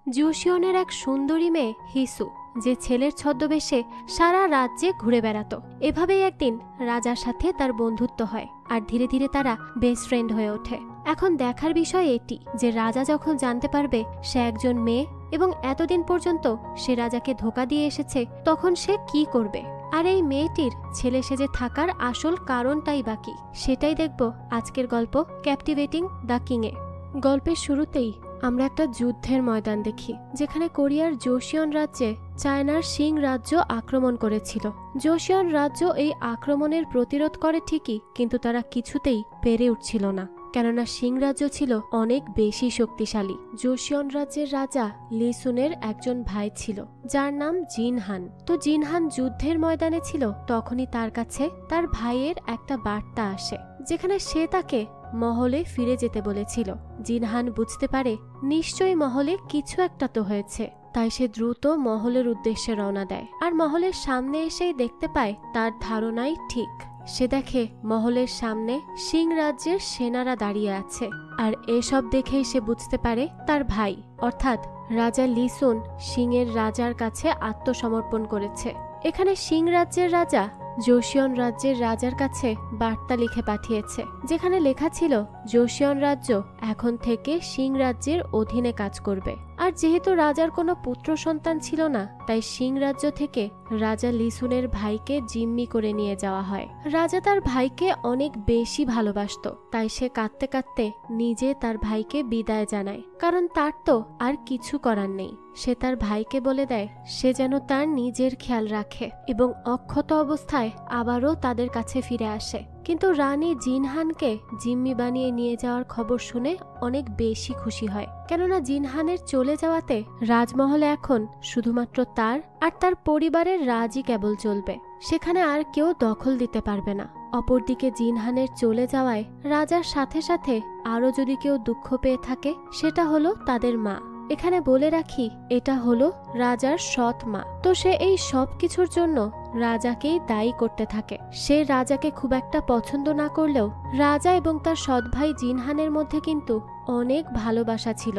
জোশিয়নের এক সুন্দরী মেয়ে হিসু, যে ছেলের ছদ্মবেশে সারা রাজ্যে ঘুরে বেড়াতো। এভাবেই একদিন রাজার সাথে তার বন্ধুত্ব হয় আর ধীরে ধীরে তারা বেস্ট ফ্রেন্ড হয়ে ওঠে। এখন দেখার বিষয় এটি যে রাজা যখন জানতে পারবে সে একজন মেয়ে এবং এতদিন পর্যন্ত সে রাজাকে ধোঁকা দিয়ে এসেছে, তখন সে কি করবে। আর এই মেয়েটির ছেলে সেজে থাকার আসল কারণটাই বাকি, সেটাই দেখব আজকের গল্প ক্যাপটিভেটিং দ্য কিং এ। গল্পের শুরুতেই আমরা একটা যুদ্ধের ময়দান দেখি, যেখানে কোরিয়ার জোশিয়ন রাজ্যে চায়নার শিং রাজ্য আক্রমণ করেছিল। জোশিয়ন রাজ্য এই আক্রমণের প্রতিরোধ করে ঠিকই, কিন্তু তারা কিছুতেই পেরে উঠছিল না, কেননা শিং রাজ্য ছিল অনেক বেশি শক্তিশালী। জোশিয়ন রাজ্যের রাজা লিসুনের একজন ভাই ছিল যার নাম জিনহান। তো জিনহান যুদ্ধের ময়দানে ছিল, তখনই তার কাছে তার ভাইয়ের একটা বার্তা আসে, যেখানে সে তাকে মহলে ফিরে যেতে বলেছিল। জিনহান বুঝতে পারে নিশ্চয়ই মহলে কিছু একটা তো হয়েছে, তাই সে দ্রুত মহলের উদ্দেশ্যে রওনা দেয়। আর মহলের সামনে এসেই দেখতে পায় তার ধারণাই ঠিক। সে দেখে মহলের সামনে শিং রাজ্যের সেনারা দাঁড়িয়ে আছে, আর এসব দেখেই সে বুঝতে পারে তার ভাই অর্থাৎ রাজা লিসুন শিংয়ের রাজার কাছে আত্মসমর্পণ করেছে। এখানে শিং রাজ্যের রাজা জোশিয়ন রাজ্যের রাজার কাছে বার্তা লিখে পাঠিয়েছে, যেখানে লেখা ছিল জোশিয়ন রাজ্য এখন থেকে শিং রাজ্যের অধীনে কাজ করবে। আর যেহেতু রাজার কোনো পুত্র সন্তান ছিল না, তাই শিং রাজ্য থেকে রাজা লিসুনের ভাইকে জিম্মি করে নিয়ে যাওয়া হয়। রাজা তার ভাইকে অনেক বেশি ভালোবাসতো, তাই সে কাঁদতে কাঁদতে নিজে তার ভাইকে বিদায় জানায়, কারণ তার তো আর কিছু করার নেই। সে তার ভাইকে বলে দেয় সে যেন তার নিজের খেয়াল রাখে এবং অক্ষত অবস্থায় আবারও তাদের কাছে ফিরে আসে। কিন্তু রানী জিনহানকে জিম্মি বানিয়ে নিয়ে যাওয়ার খবর শুনে অনেক বেশি খুশি হয়, কেননা জিনহানের চলে যাওয়াতে রাজমহলে এখন শুধুমাত্র তার আর তার পরিবারের রাজই কেবল চলবে, সেখানে আর কেউ দখল দিতে পারবে না। অপরদিকে জিনহানের চলে যাওয়ায় রাজার সাথে সাথে আরও যদি কেউ দুঃখ পেয়ে থাকে, সেটা হলো তাদের মা। এখানে বলে রাখি, এটা হলো রাজার সৎ মা। তো সে এই সব কিছুর জন্য রাজাকেই দায়ী করতে থাকে। সে রাজাকে খুব একটা পছন্দ না করলেও রাজা এবং তার সৎ ভাই জিনহানের মধ্যে কিন্তু অনেক ভালোবাসা ছিল।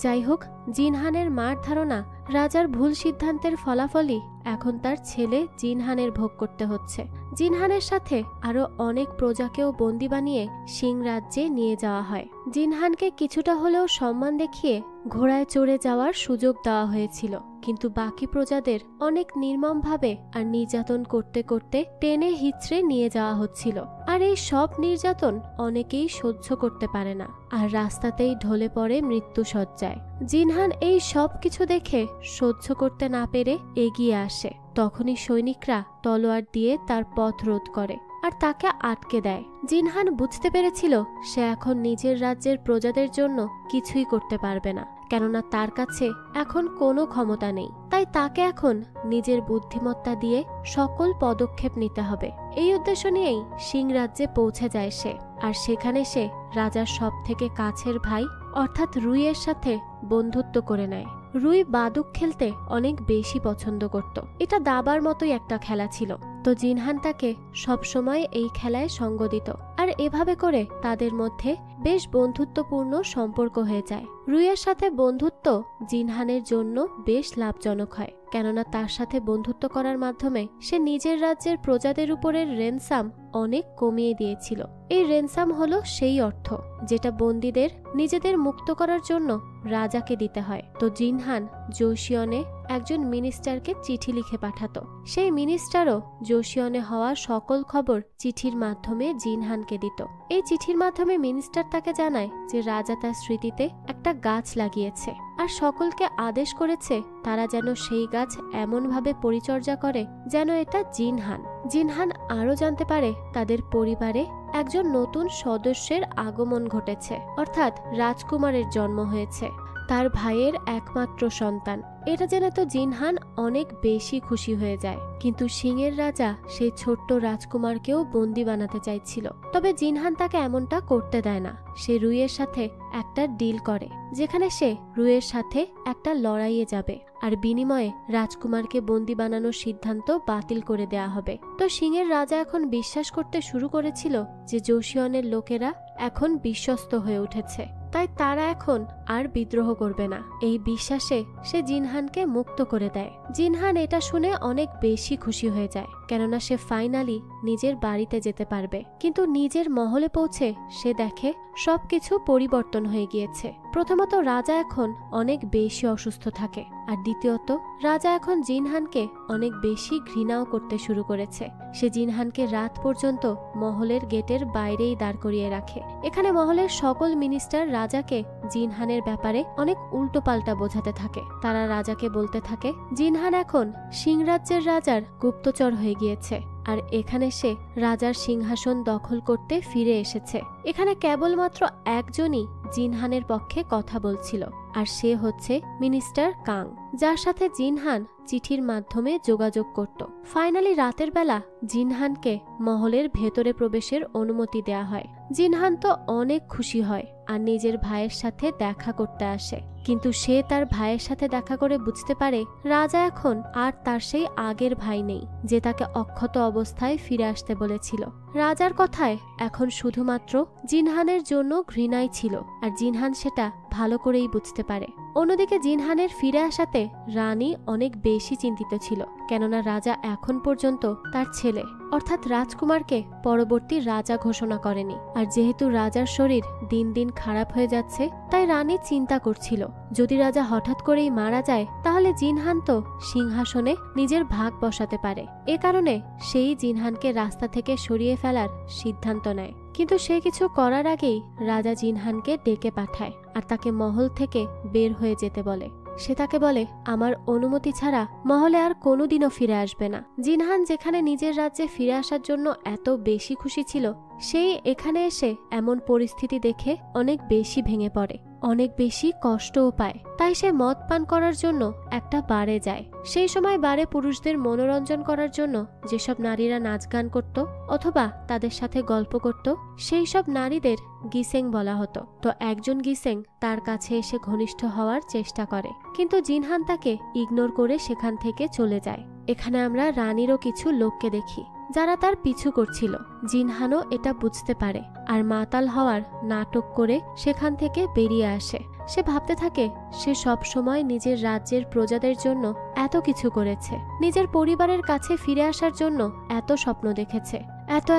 যাই হোক, জিনহানের মার ধারণা রাজার ভুল সিদ্ধান্তের ফলাফলই এখন তার ছেলে জিনহানের ভোগ করতে হচ্ছে। জিনহানের সাথে আরো অনেক প্রজাকেও বন্দি বানিয়ে শিং রাজ্যে নিয়ে যাওয়া হয়। জিনহানকে কিছুটা হলেও সম্মান দেখিয়ে ঘোড়ায় চড়ে যাওয়ার সুযোগ দেওয়া হয়েছিল, কিন্তু বাকি প্রজাদের অনেক নির্মমভাবে আর নির্যাতন করতে করতে টেনে হিচড়ে নিয়ে যাওয়া হচ্ছিল। আর এই সব নির্যাতন অনেকেই সহ্য করতে পারে না, আর রাস্তাতেই ঢলে পড়ে মৃত্যুশয্যায়। জিনহান এই সব কিছু দেখে সহ্য করতে না পেরে এগিয়ে আসে। তখনই সৈনিকরা তলোয়ার দিয়ে তার পথ রোধ করে আর তাকে আটকে দেয়। জিনহান বুঝতে পেরেছিল সে এখন নিজের রাজ্যের প্রজাদের জন্য কিছুই করতে পারবে না, কেননা তার কাছে এখন কোনো ক্ষমতা নেই। তাই তাকে এখন নিজের বুদ্ধিমত্তা দিয়ে সকল পদক্ষেপ নিতে হবে। এই উদ্দেশ্য নিয়েই শিং রাজ্যে পৌঁছে যায় সে, আর সেখানে সে রাজার সব থেকে কাছের ভাই অর্থাৎ রুইয়ের সাথে বন্ধুত্ব করে নেয়। রুই বাদুক খেলতে অনেক বেশি পছন্দ করত। এটা দাবার মতোই একটা খেলা ছিল, তো জিনহান তাকে সবসময় এই খেলায় সঙ্গ দিত। আর এভাবে করে তাদের মধ্যে বেশ বন্ধুত্বপূর্ণ সম্পর্ক হয়ে যায়। রুইয়ের সাথে বন্ধুত্ব জিনহানের জন্য বেশ লাভজনক হয়, কেননা তার সাথে বন্ধুত্ব করার মাধ্যমে সে নিজের রাজ্যের প্রজাদের উপরের রেনসাম অনেক কমিয়ে দিয়েছিল। এই রেনসাম হলো সেই অর্থ যেটা বন্দীদের নিজেদের মুক্ত করার জন্য রাজাকে দিতে হয়। তো জিনহান জোশিয়নে একজন মিনিস্টারকে চিঠি লিখে পাঠাতো। সেই মিনিস্টারও জোশিয়নে হওয়া সকল খবর চিঠির মাধ্যমে জিনহানকে দিত। এই চিঠির মাধ্যমে মিনিস্টার তাকে জানায় যে রাজা তার স্মৃতিতে একটা গাছ লাগিয়েছে, আর সকলকে আদেশ করেছে তারা যেন সেই গাছ এমনভাবে পরিচর্যা করে যেন এটা জিনহান। জিনহান আরও জানতে পারে তাদের পরিবারে একজন নতুন সদস্যের আগমন ঘটেছে, অর্থাৎ রাজকুমারের জন্ম হয়েছে, তার ভাইয়ের একমাত্র সন্তান। এটা জেনে তো জিনহান অনেক বেশি খুশি হয়ে যায়, কিন্তু শিংয়ের রাজা সেই ছোট্ট রাজকুমারকেও বন্দি বানাতে চাইছিল। তবে জিনহান তাকে এমনটা করতে দেয় না। সে রুইয়ের সাথে একটা ডিল করে, যেখানে সে রুইয়ের সাথে একটা লড়াইয়ে যাবে, আর বিনিময়ে রাজকুমারকে বন্দি বানানোর সিদ্ধান্ত বাতিল করে দেয়া হবে। তো শিংয়ের রাজা এখন বিশ্বাস করতে শুরু করেছিল যে জোশিয়নের লোকেরা এখন বিশ্বস্ত হয়ে উঠেছে, তাই তারা এখন আর বিদ্রোহ করবে না। এই বিশ্বাসে সে জিনহানকে মুক্ত করে দেয়। জিনহান এটা শুনে অনেক বেশি খুশি হয়ে যায়, কেননা সে ফাইনালি নিজের বাড়িতে যেতে পারবে। কিন্তু নিজের মহলে পৌঁছে সে দেখে সবকিছু পরিবর্তন হয়ে গিয়েছে। প্রথমত রাজা এখন অনেক বেশি অসুস্থ থাকে, আর দ্বিতীয়ত রাজা এখন জিনহানকে অনেক বেশি ঘৃণাও করতে শুরু করেছে। সে জিনহানকে রাত পর্যন্ত মহলের গেটের বাইরেই দাঁড় করিয়ে রাখে। এখানে মহলের সকল মিনিস্টার রাজাকে জিনহানের ব্যাপারে অনেক উল্টোপাল্টা বোঝাতে থাকে। তারা রাজাকে বলতে থাকে জিনহান এখন সিংরাজ্যের রাজার গুপ্তচর হয়ে গিয়েছে, আর এখানে সে রাজার সিংহাসন দখল করতে ফিরে এসেছে। এখানে কেবলমাত্র একজনই জিনহানের পক্ষে কথা বলছিল, আর সে হচ্ছে মিনিস্টার কাং, যার সাথে জিনহান চিঠির মাধ্যমে যোগাযোগ করত। ফাইনালি রাতের বেলা জিনহানকে মহলের ভেতরে প্রবেশের অনুমতি দেয়া হয়। জিনহান তো অনেক খুশি হয় আর নিজের ভাইয়ের সাথে দেখা করতে আসে, কিন্তু সে তার ভাইয়ের সাথে দেখা করে বুঝতে পারে রাজা এখন আর তার সেই আগের ভাই নেই, যে তাকে অক্ষত অবস্থায় ফিরে আসতে বলেছিল। রাজার কথায় এখন শুধুমাত্র জিনহানের জন্য ঘৃণাই ছিল, আর জিনহান সেটা ভালো করেই বুঝতে পারে। অন্যদিকে জিনহানের ফিরে আসাতে রানী অনেক বেশি চিন্তিত ছিল, কেননা রাজা এখন পর্যন্ত তার ছেলে অর্থাৎ রাজকুমারকে পরবর্তী রাজা ঘোষণা করেনি। আর যেহেতু রাজার শরীর দিন দিন খারাপ হয়ে যাচ্ছে, তাই রানী চিন্তা করছিল যদি রাজা হঠাৎ করেই মারা যায় তাহলে জিনহান তো সিংহাসনে নিজের ভাগ বসাতে পারে। এ কারণে সেই জিনহানকে রাস্তা থেকে সরিয়ে ফেলার সিদ্ধান্ত নেয়। কিন্তু সে কিছু করার আগেই রাজা জিনহানকে ডেকে পাঠায় আর তাকে মহল থেকে বের হয়ে যেতে বলে। সে তাকে বলে আমার অনুমতি ছাড়া মহলে আর কোনোদিনও ফিরে আসবে না। জিনহান যেখানে নিজের রাজ্যে ফিরে আসার জন্য এত বেশি খুশি ছিল, সেই এখানে এসে এমন পরিস্থিতি দেখে অনেক বেশি ভেঙে পড়ে, অনেক বেশি কষ্টও পায়। তাই সে মদ পান করার জন্য একটা বারে যায়। সেই সময় বারে পুরুষদের মনোরঞ্জন করার জন্য যেসব নারীরা নাচ গান করত অথবা তাদের সাথে গল্প করত, সেই সব নারীদের গিসেং বলা হতো। তো একজন গিসেং তার কাছে এসে ঘনিষ্ঠ হওয়ার চেষ্টা করে, কিন্তু জিনহান তাকে ইগনোর করে সেখান থেকে চলে যায়। এখানে আমরা রানীরও কিছু লোককে দেখি যারা তার পিছু করছিল। জিনহানও এটা বুঝতে পারে আর মাতাল হওয়ার নাটক করে সেখান থেকে বেরিয়ে আসে। সে ভাবতে থাকে সে সব সময় নিজের রাজ্যের প্রজাদের জন্য এত কিছু করেছে, নিজের পরিবারের কাছে ফিরে আসার জন্য এত স্বপ্ন দেখেছে,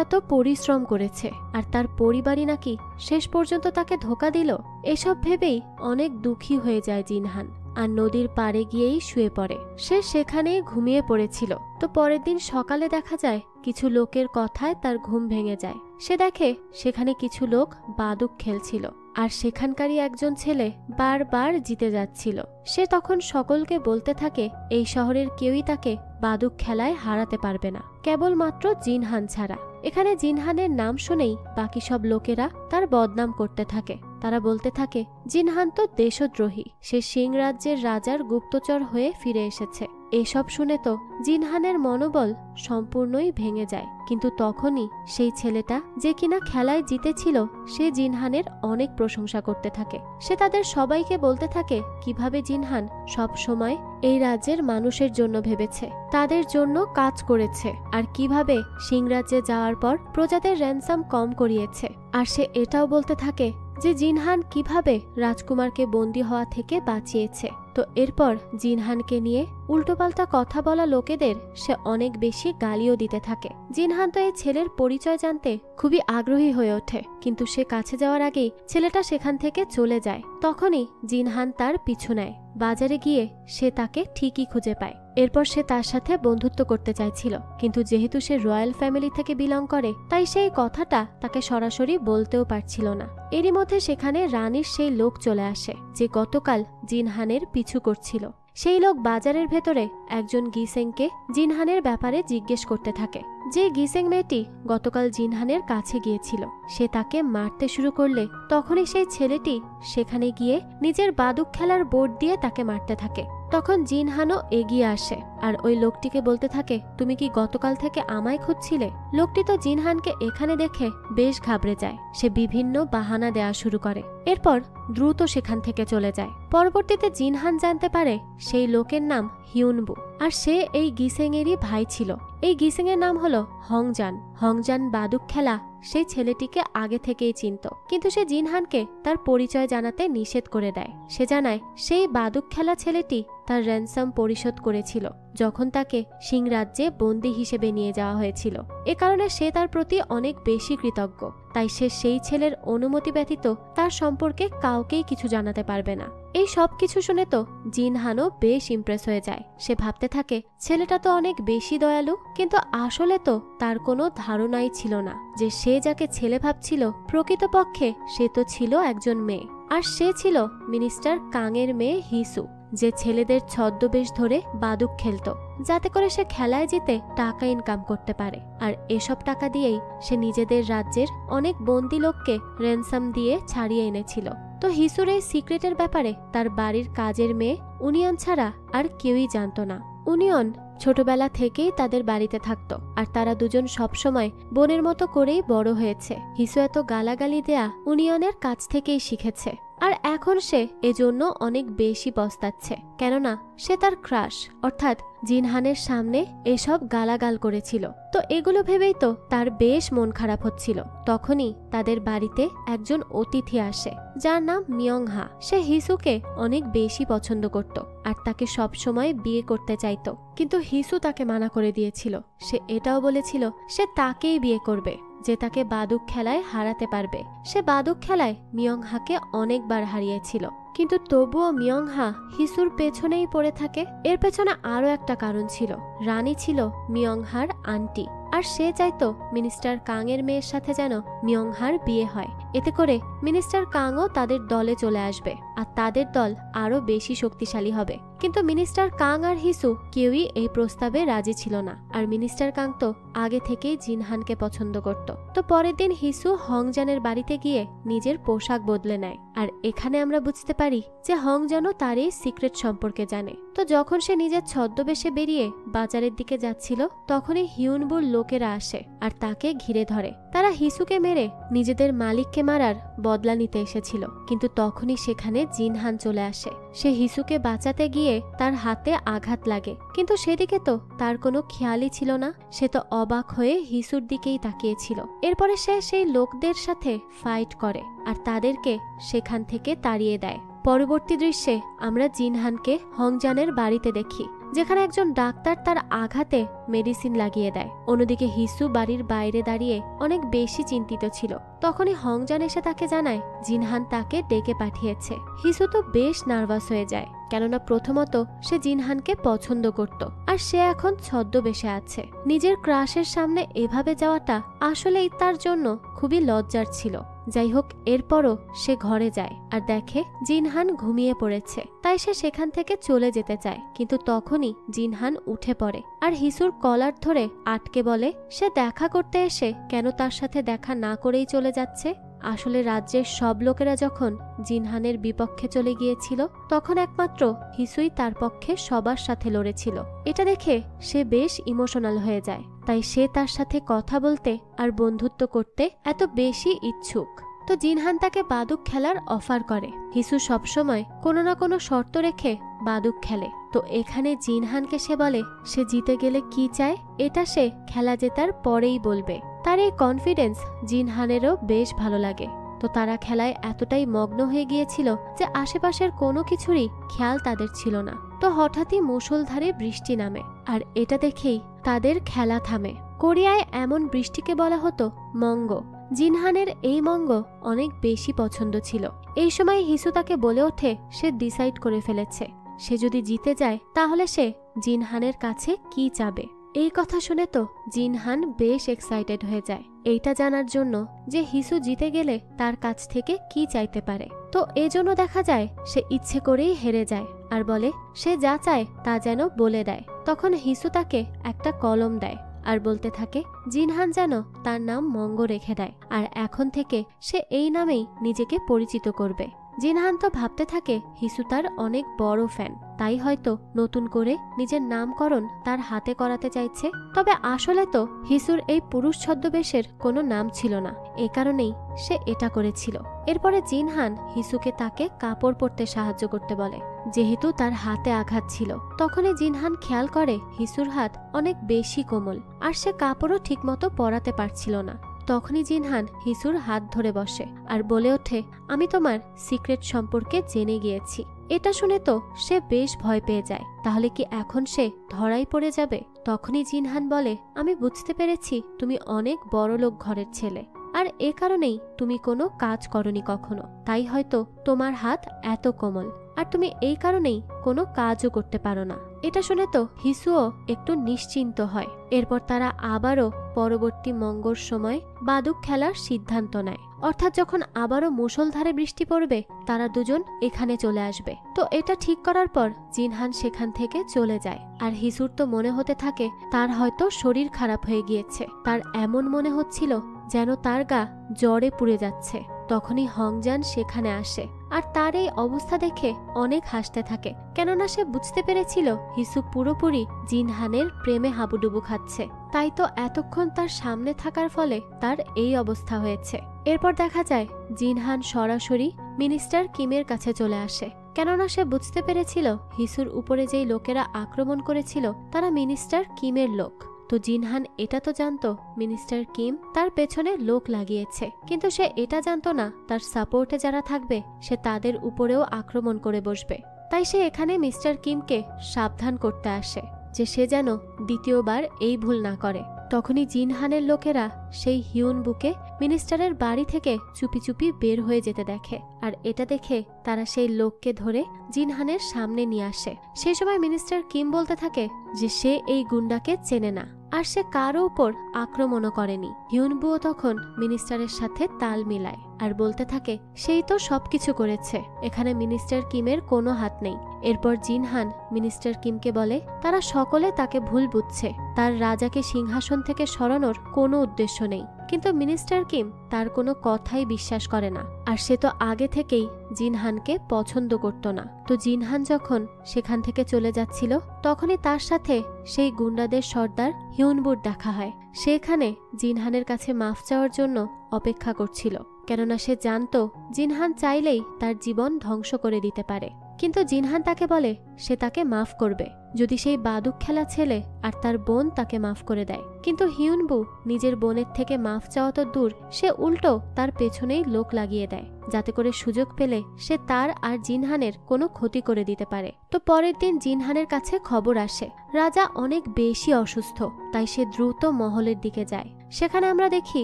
এত পরিশ্রম করেছে, আর তার পরিবারই নাকি শেষ পর্যন্ত তাকে ধোঁকা দিল। এসব ভেবেই অনেক দুঃখী হয়ে যায় জিনহান আর নদীর পাড়ে গিয়েই শুয়ে পড়ে। সে সেখানেই ঘুমিয়ে পড়েছিল। তো পরের দিন সকালে দেখা যায় কিছু লোকের কথায় তার ঘুম ভেঙে যায়। সে দেখে সেখানে কিছু লোক বাদুক খেলছিল, আর সেখানকারই একজন ছেলে বারবার জিতে যাচ্ছিল। সে তখন সকলকে বলতে থাকে এই শহরের কেউই তাকে বাদুক খেলায় হারাতে পারবে না, কেবলমাত্র জিনহান ছাড়া। এখানে জিনহানের নাম শুনেই বাকি সব লোকেরা তার বদনাম করতে থাকে। তারা বলতে থাকে জিনহান তো দেশদ্রোহী, সে সিং রাজ্যের রাজার গুপ্তচর হয়ে ফিরে এসেছে। এসব শুনে তো জিনহানের মনোবল সম্পূর্ণই ভেঙে যায়। কিন্তু তখনই সেই ছেলেটা যে কিনা খেলায় জিতেছিল, সে জিনহানের অনেক প্রশংসা করতে থাকে। সে তাদের সবাইকে বলতে থাকে কিভাবে জিনহান সব সময় এই রাজ্যের মানুষের জন্য ভেবেছে, তাদের জন্য কাজ করেছে, আর কিভাবে সিং রাজ্যে যাওয়ার পর প্রজাদের র্যানসাম কম করিয়েছে। আর সে এটাও বলতে থাকে যে জিনহান কিভাবে রাজকুমারকে বন্দী হওয়া থেকে বাঁচিয়েছে। তো এরপর জিনহানকে নিয়ে উল্টোপাল্টা কথা বলা লোকেদের সে অনেক বেশি গালিও দিতে থাকে। জিনহান তো এই ছেলের পরিচয় জানতে খুবই আগ্রহী হয়ে ওঠে, কিন্তু সে কাছে যাওয়ার আগেই ছেলেটা সেখান থেকে চলে যায়। তখনই জিনহান তার পিছু নেয়। বাজারে গিয়ে সে তাকে ঠিকই খুঁজে পায়। এরপর সে তার সাথে বন্ধুত্ব করতে চাইছিল, কিন্তু যেহেতু সে রয়্যাল ফ্যামিলি থেকে বিলং করে, তাই সেই কথাটা তাকে সরাসরি বলতেও পারছিল না। এরই মধ্যে সেখানে রানীর সেই লোক চলে আসে যে গতকাল জিনহানের পিছু করছিল। সেই লোক বাজারের ভেতরে একজন গিসেংকে জিনহানের ব্যাপারে জিজ্ঞেস করতে থাকে। যে গিসেং মেয়েটি গতকাল জিনহানের কাছে গিয়েছিল, সে তাকে মারতে শুরু করলে তখনই সেই ছেলেটি সেখানে গিয়ে নিজের বাদুক খেলার বোর্ড দিয়ে তাকে মারতে থাকে। তখন জিনহানও এগিয়ে আসে আর ওই লোকটিকে বলতে থাকে তুমি কি গতকাল থেকে আমায় খুঁজছিলে? লোকটি তো জিনহানকে এখানে দেখে বেশ ঘাবড়ে যায়। সে বিভিন্ন বাহানা দেয়া শুরু করে। এরপর দ্রুত সেখান থেকে চলে যায়। পরবর্তীতে জিনহান জানতে পারে সেই লোকের নাম হিউনবু, আর সে এই গিসেংয়েরই ভাই ছিল। এই গিসেংয়ের নাম হলো হংজান। হংজান বাদুক খেলা সেই ছেলেটিকে আগে থেকেই চিনত, কিন্তু সে জিনহানকে তার পরিচয় জানাতে নিষেধ করে দেয়। সে জানায় সেই বাদুক খেলা ছেলেটি তার র্যানসাম পরিশোধ করেছিল যখন তাকে সিং রাজ্যে বন্দী হিসেবে নিয়ে যাওয়া হয়েছিল। এ কারণে সে তার প্রতি অনেক বেশি কৃতজ্ঞ। তাই সে সেই ছেলের অনুমতি ব্যতীত তার সম্পর্কে কাউকেই কিছু জানাতে পারবে না। এই সব কিছু শুনে তো জিনহানও বেশ ইমপ্রেস হয়ে যায়। সে ভাবতে থাকে ছেলেটা তো অনেক বেশি দয়ালু, কিন্তু আসলে তো তার কোনো ধারণাই ছিল না যে সে যাকে ছেলে ভাবছিল প্রকৃতপক্ষে সে তো ছিল একজন মেয়ে। আর সে ছিল মিনিস্টার কাংয়ের মেয়ে হিসু, যে ছেলেদের ছদ্মবেশ ধরে বাদুক খেলতো যাতে করে সে খেলায় জিতে টাকা ইনকাম করতে পারে। আর এসব টাকা দিয়েই সে নিজেদের রাজ্যের অনেক বন্দী লোককে র্যানসাম দিয়ে ছাড়িয়ে এনেছিল। তো হিসুর এই সিক্রেটের ব্যাপারে তার বাড়ির কাজের মেয়ে উনিয়ন ছাড়া আর কেউই জানতো না। উনিয়ন ছোটবেলা থেকেই তাদের বাড়িতে থাকতো, আর তারা দুজন সবসময় বোনের মতো করেই বড় হয়েছে। হিসু এত গালাগালি দেয়া উনিয়নের কাছ থেকেই শিখেছে, আর এখন সে এজন্য অনেক বেশি পস্তাচ্ছে, কেননা সে তার ক্রাশ অর্থাৎ জিনহানের সামনে এসব গালাগাল করেছিল। তো এগুলো ভেবেই তো তার বেশ মন খারাপ হচ্ছিল। তখনই তাদের বাড়িতে একজন অতিথি আসে যার নাম মিয়ংহা। সে হিসুকে অনেক বেশি পছন্দ করত আর তাকে সব সময় বিয়ে করতে চাইতো, কিন্তু হিসু তাকে মানা করে দিয়েছিল। সে এটাও বলেছিল সে তাকেই বিয়ে করবে যে তাকে বাদুক খেলায় হারাতে পারবে। সে বাদুক খেলায় মিয়ংহাকে অনেকবার হারিয়েছিল, কিন্তু তবুও মিয়ংহা হিসুর পেছনেই পড়ে থাকে। এর পেছনে আরো একটা কারণ ছিল। রানী ছিল মিয়ংহার আন্টি, আর সে চাইতো মিনিস্টার কাংয়ের মেয়ের সাথে যেন মিয়ংহার বিয়ে হয়। এতে করে মিনিস্টার কাংও তাদের দলে চলে আসবে আর তাদের দল আরো বেশি শক্তিশালী হবে। কিন্তু মিনিস্টার কাং আর হিসু কেউই এই প্রস্তাবে রাজি ছিল না। আর মিনিস্টার কাং তো আগে থেকেই জিনহানকে পছন্দ করত। তো পরের দিন হিসু হংজানের বাড়িতে গিয়ে নিজের পোশাক বদলে নেয়। আর এখানে আমরা বুঝতে পারি যে হংজানও তার এই সিক্রেট সম্পর্কে জানে। তো যখন সে নিজের ছদ্মবেশে বেরিয়ে বাজারের দিকে যাচ্ছিল, তখনই হিউনবুর লোকেরা আসে আর তাকে ঘিরে ধরে। তারা হিসুকে মেরে নিজেদের মালিককে মারার বদলা নিতে এসেছিল, কিন্তু তখনই সেখানে জিনহান চলে আসে। সে হিসুকে বাঁচাতে গিয়ে তার হাতে আঘাত লাগে, কিন্তু সেদিকে তো তার কোনো খেয়ালই ছিল না। সে তো অবাক হয়ে হিসুর দিকেই তাকিয়েছিল। এরপরে সে সেই লোকদের সাথে ফাইট করে আর তাদেরকে সেখান থেকে তাড়িয়ে দেয়। পরবর্তী দৃশ্যে আমরা জিনহানকে হংজানের বাড়িতে দেখি, যেখানে একজন ডাক্তার তার আঘাতে মেডিসিন লাগিয়ে দেয়। অন্যদিকে হিসু বাড়ির বাইরে দাঁড়িয়ে অনেক বেশি চিন্তিত ছিল। তখনই হংজান এসে তাকে জানায় জিনহান তাকে ডেকে পাঠিয়েছে। হিসু তো বেশ নার্ভাস হয়ে যায়, কেননা প্রথমত সে জিনহানকে পছন্দ করত আর সে এখন ছদ্মবেশে আছে। নিজের ক্রাশের সামনে এভাবে যাওয়াটা আসলেই তার জন্য খুবই লজ্জার ছিল। যাই হোক, এরপরও সে ঘরে যায় আর দেখে জিনহান ঘুমিয়ে পড়েছে। তাই সে সেখান থেকে চলে যেতে চায়, কিন্তু তখনই জিনহান উঠে পড়ে আর হিসুর কলার ধরে আটকে বলে সে দেখা করতে এসে কেন তার সাথে দেখা না করেই চলে যাচ্ছে। আসলে রাজ্যের সব লোকেরা যখন জিনহানের বিপক্ষে চলে গিয়েছিল, তখন একমাত্র হিসুই তার পক্ষে সবার সাথে লড়েছিল। এটা দেখে সে বেশ ইমোশনাল হয়ে যায়। তাই সে তার সাথে কথা বলতে আর বন্ধুত্ব করতে এত বেশি ইচ্ছুক। তো জিনহান তাকে বাদুক খেলার অফার করে। হিসু সবসময় কোনো না কোনো শর্ত রেখে বাদুক খেলে। তো এখানে জিনহানকে সে বলে সে জিতে গেলে কি চায় এটা সে খেলা জেতার পরেই বলবে। তার এই কনফিডেন্স জিনহানেরও বেশ ভালো লাগে। তো তারা খেলায় এতটাই মগ্ন হয়ে গিয়েছিল যে আশেপাশের কোনো কিছুরই খেয়াল তাদের ছিল না। তো হঠাৎই মুষলধারে বৃষ্টি নামে, আর এটা দেখেই তাদের খেলা থামে। কোরিয়ায় এমন বৃষ্টিকে বলা হতো মঙ্গ। জিনহানের এই মঙ্গ অনেক বেশি পছন্দ ছিল। এই সময় হিসু তাকে বলে ওঠে সে ডিসাইড করে ফেলেছে সে যদি জিতে যায় তাহলে সে জিনহানের কাছে কি চাবে। এই কথা শুনে তো জিনহান বেশ এক্সাইটেড হয়ে যায় এইটা জানার জন্য যে হিসু জিতে গেলে তার কাছ থেকে কি চাইতে পারে। তো এজন্য দেখা যায় সে ইচ্ছে করেই হেরে যায় আর বলে সে যা চায় তা যেন বলে দেয়। তখন হিসু তাকে একটা কলম দেয় আর বলতে থাকে জিনহান যেন তার নাম মঙ্গ রেখে দেয়, আর এখন থেকে সে এই নামেই নিজেকে পরিচিত করবে। জিনহান তো ভাবতে থাকে হিসু তার অনেক বড় ফ্যান, তাই হয়তো নতুন করে নিজের নামকরণ তার হাতে করাতে চাইছে। তবে আসলে তো হিসুর এই পুরুষ ছদ্মবেশের কোনো নাম ছিল না, এ কারণেই সে এটা করেছিল। এরপরে জিনহান হিসুকে তাকে কাপড় পরতে সাহায্য করতে বলে, যেহেতু তার হাতে আঘাত ছিল। তখনই জিনহান খেয়াল করে হিসুর হাত অনেক বেশি কোমল, আর সে কাপড়ও ঠিকমতো পরাতে পারছিল না। তখনই জিনহান হিসুর হাত ধরে বসে আর বলে ওঠে, আমি তোমার সিক্রেট সম্পর্কে জেনে গিয়েছি। এটা শুনে তো সে বেশ ভয় পেয়ে যায়, তাহলে কি এখন সে ধরাই পড়ে যাবে? তখনই জিনহান বলে, আমি বুঝতে পেরেছি তুমি অনেক বড়লোক ঘরের ছেলে, আর এ কারণেই তুমি কোনো কাজ করনি কখনো, তাই হয়তো তোমার হাত এত কোমল, আর তুমি এই কারণেই কোনো কাজও করতে পারো না। এটা শুনে তো হিসুও একটু নিশ্চিন্ত হয়। এরপর তারা আবারও পরবর্তী মঙ্গল সময় বাদুক খেলার সিদ্ধান্ত নেয়, অর্থাৎ যখন আবারও মুষলধারে বৃষ্টি পড়বে তারা দুজন এখানে চলে আসবে। তো এটা ঠিক করার পর জিনহান সেখান থেকে চলে যায়, আর হিসুর তো মনে হতে থাকে তার হয়তো শরীর খারাপ হয়ে গিয়েছে। তার এমন মনে হচ্ছিল যেন তার গা জ্বরে পুড়ে যাচ্ছে। তখনই হংজান সেখানে আসে, আর তার এই অবস্থা দেখে অনেক হাসতে থাকে, কেননা সে বুঝতে পেরেছিল হিসু পুরোপুরি জিনহানের প্রেমে হাবুডুবু খাচ্ছে। তাই তো এতক্ষণ তার সামনে থাকার ফলে তার এই অবস্থা হয়েছে। এরপর দেখা যায় জিনহান সরাসরি মিনিস্টার কিমের কাছে চলে আসে, কেননা সে বুঝতে পেরেছিল হিসুর উপরে যেই লোকেরা আক্রমণ করেছিল তারা মিনিস্টার কিমের লোক। তো জিনহান এটা তো জানতো মিনিস্টার কিম তার পেছনে লোক লাগিয়েছে, কিন্তু সে এটা জানতো না তার সাপোর্টে যারা থাকবে সে তাদের উপরেও আক্রমণ করে বসবে। তাই সে এখানে মিস্টার কিমকে সাবধান করতে আসে যে সে যেন দ্বিতীয়বার এই ভুল না করে। তখনই জিনহানের লোকেরা সেই হিউনবুকে মিনিস্টারের বাড়ি থেকে চুপি চুপি বের হয়ে যেতে দেখে, আর এটা দেখে তারা সেই লোককে ধরে জিনহানের সামনে নিয়ে আসে। সেই সময় মিনিস্টার কিম বলতে থাকে যে সে এই গুন্ডাকে চেনে না, আর সে কারো উপর আক্রমণও করেনি। হিউনবুও তখন মিনিস্টারের সাথে তাল মিলায় আর বলতে থাকে সেই তো সবকিছু করেছে, এখানে মিনিস্টার কিমের কোনো হাত নেই। এরপর জিনহান মিনিস্টার কিমকে বলে তারা সকলে তাকে ভুল বুঝছে, তার রাজাকে সিংহাসন থেকে সরানোর কোনো উদ্দেশ্য নেই। কিন্তু মিনিস্টার কিম তার কোনো কথাই বিশ্বাস করে না, আর সে তো আগে থেকেই জিনহানকে পছন্দ করত না। তো জিনহান যখন সেখান থেকে চলে যাচ্ছিল তখনই তার সাথে সেই গুন্ডাদের সর্দার হিউনবুর দেখা হয়। সেখানে জিনহানের কাছে মাফ চাওয়ার জন্য অপেক্ষা করছিল, কেননা সে জানতো জিনহান চাইলেই তার জীবন ধ্বংস করে দিতে পারে। কিন্তু জিনহান তাকে বলে সে তাকে মাফ করবে যদি সেই বাদুক খেলা ছেলে আর তার বোন তাকে মাফ করে দেয়। কিন্তু হিউনবু নিজের বোনের থেকে মাফ চাওয়া তো দূর, সে উল্টো তার পেছনেই লোক লাগিয়ে দেয়, যাতে করে সুযোগ পেলে সে তার আর জিনহানের কোনো ক্ষতি করে দিতে পারে। তো পরের দিন জিনহানের কাছে খবর আসে রাজা অনেক বেশি অসুস্থ, তাই সে দ্রুত মহলের দিকে যায়। সেখানে আমরা দেখি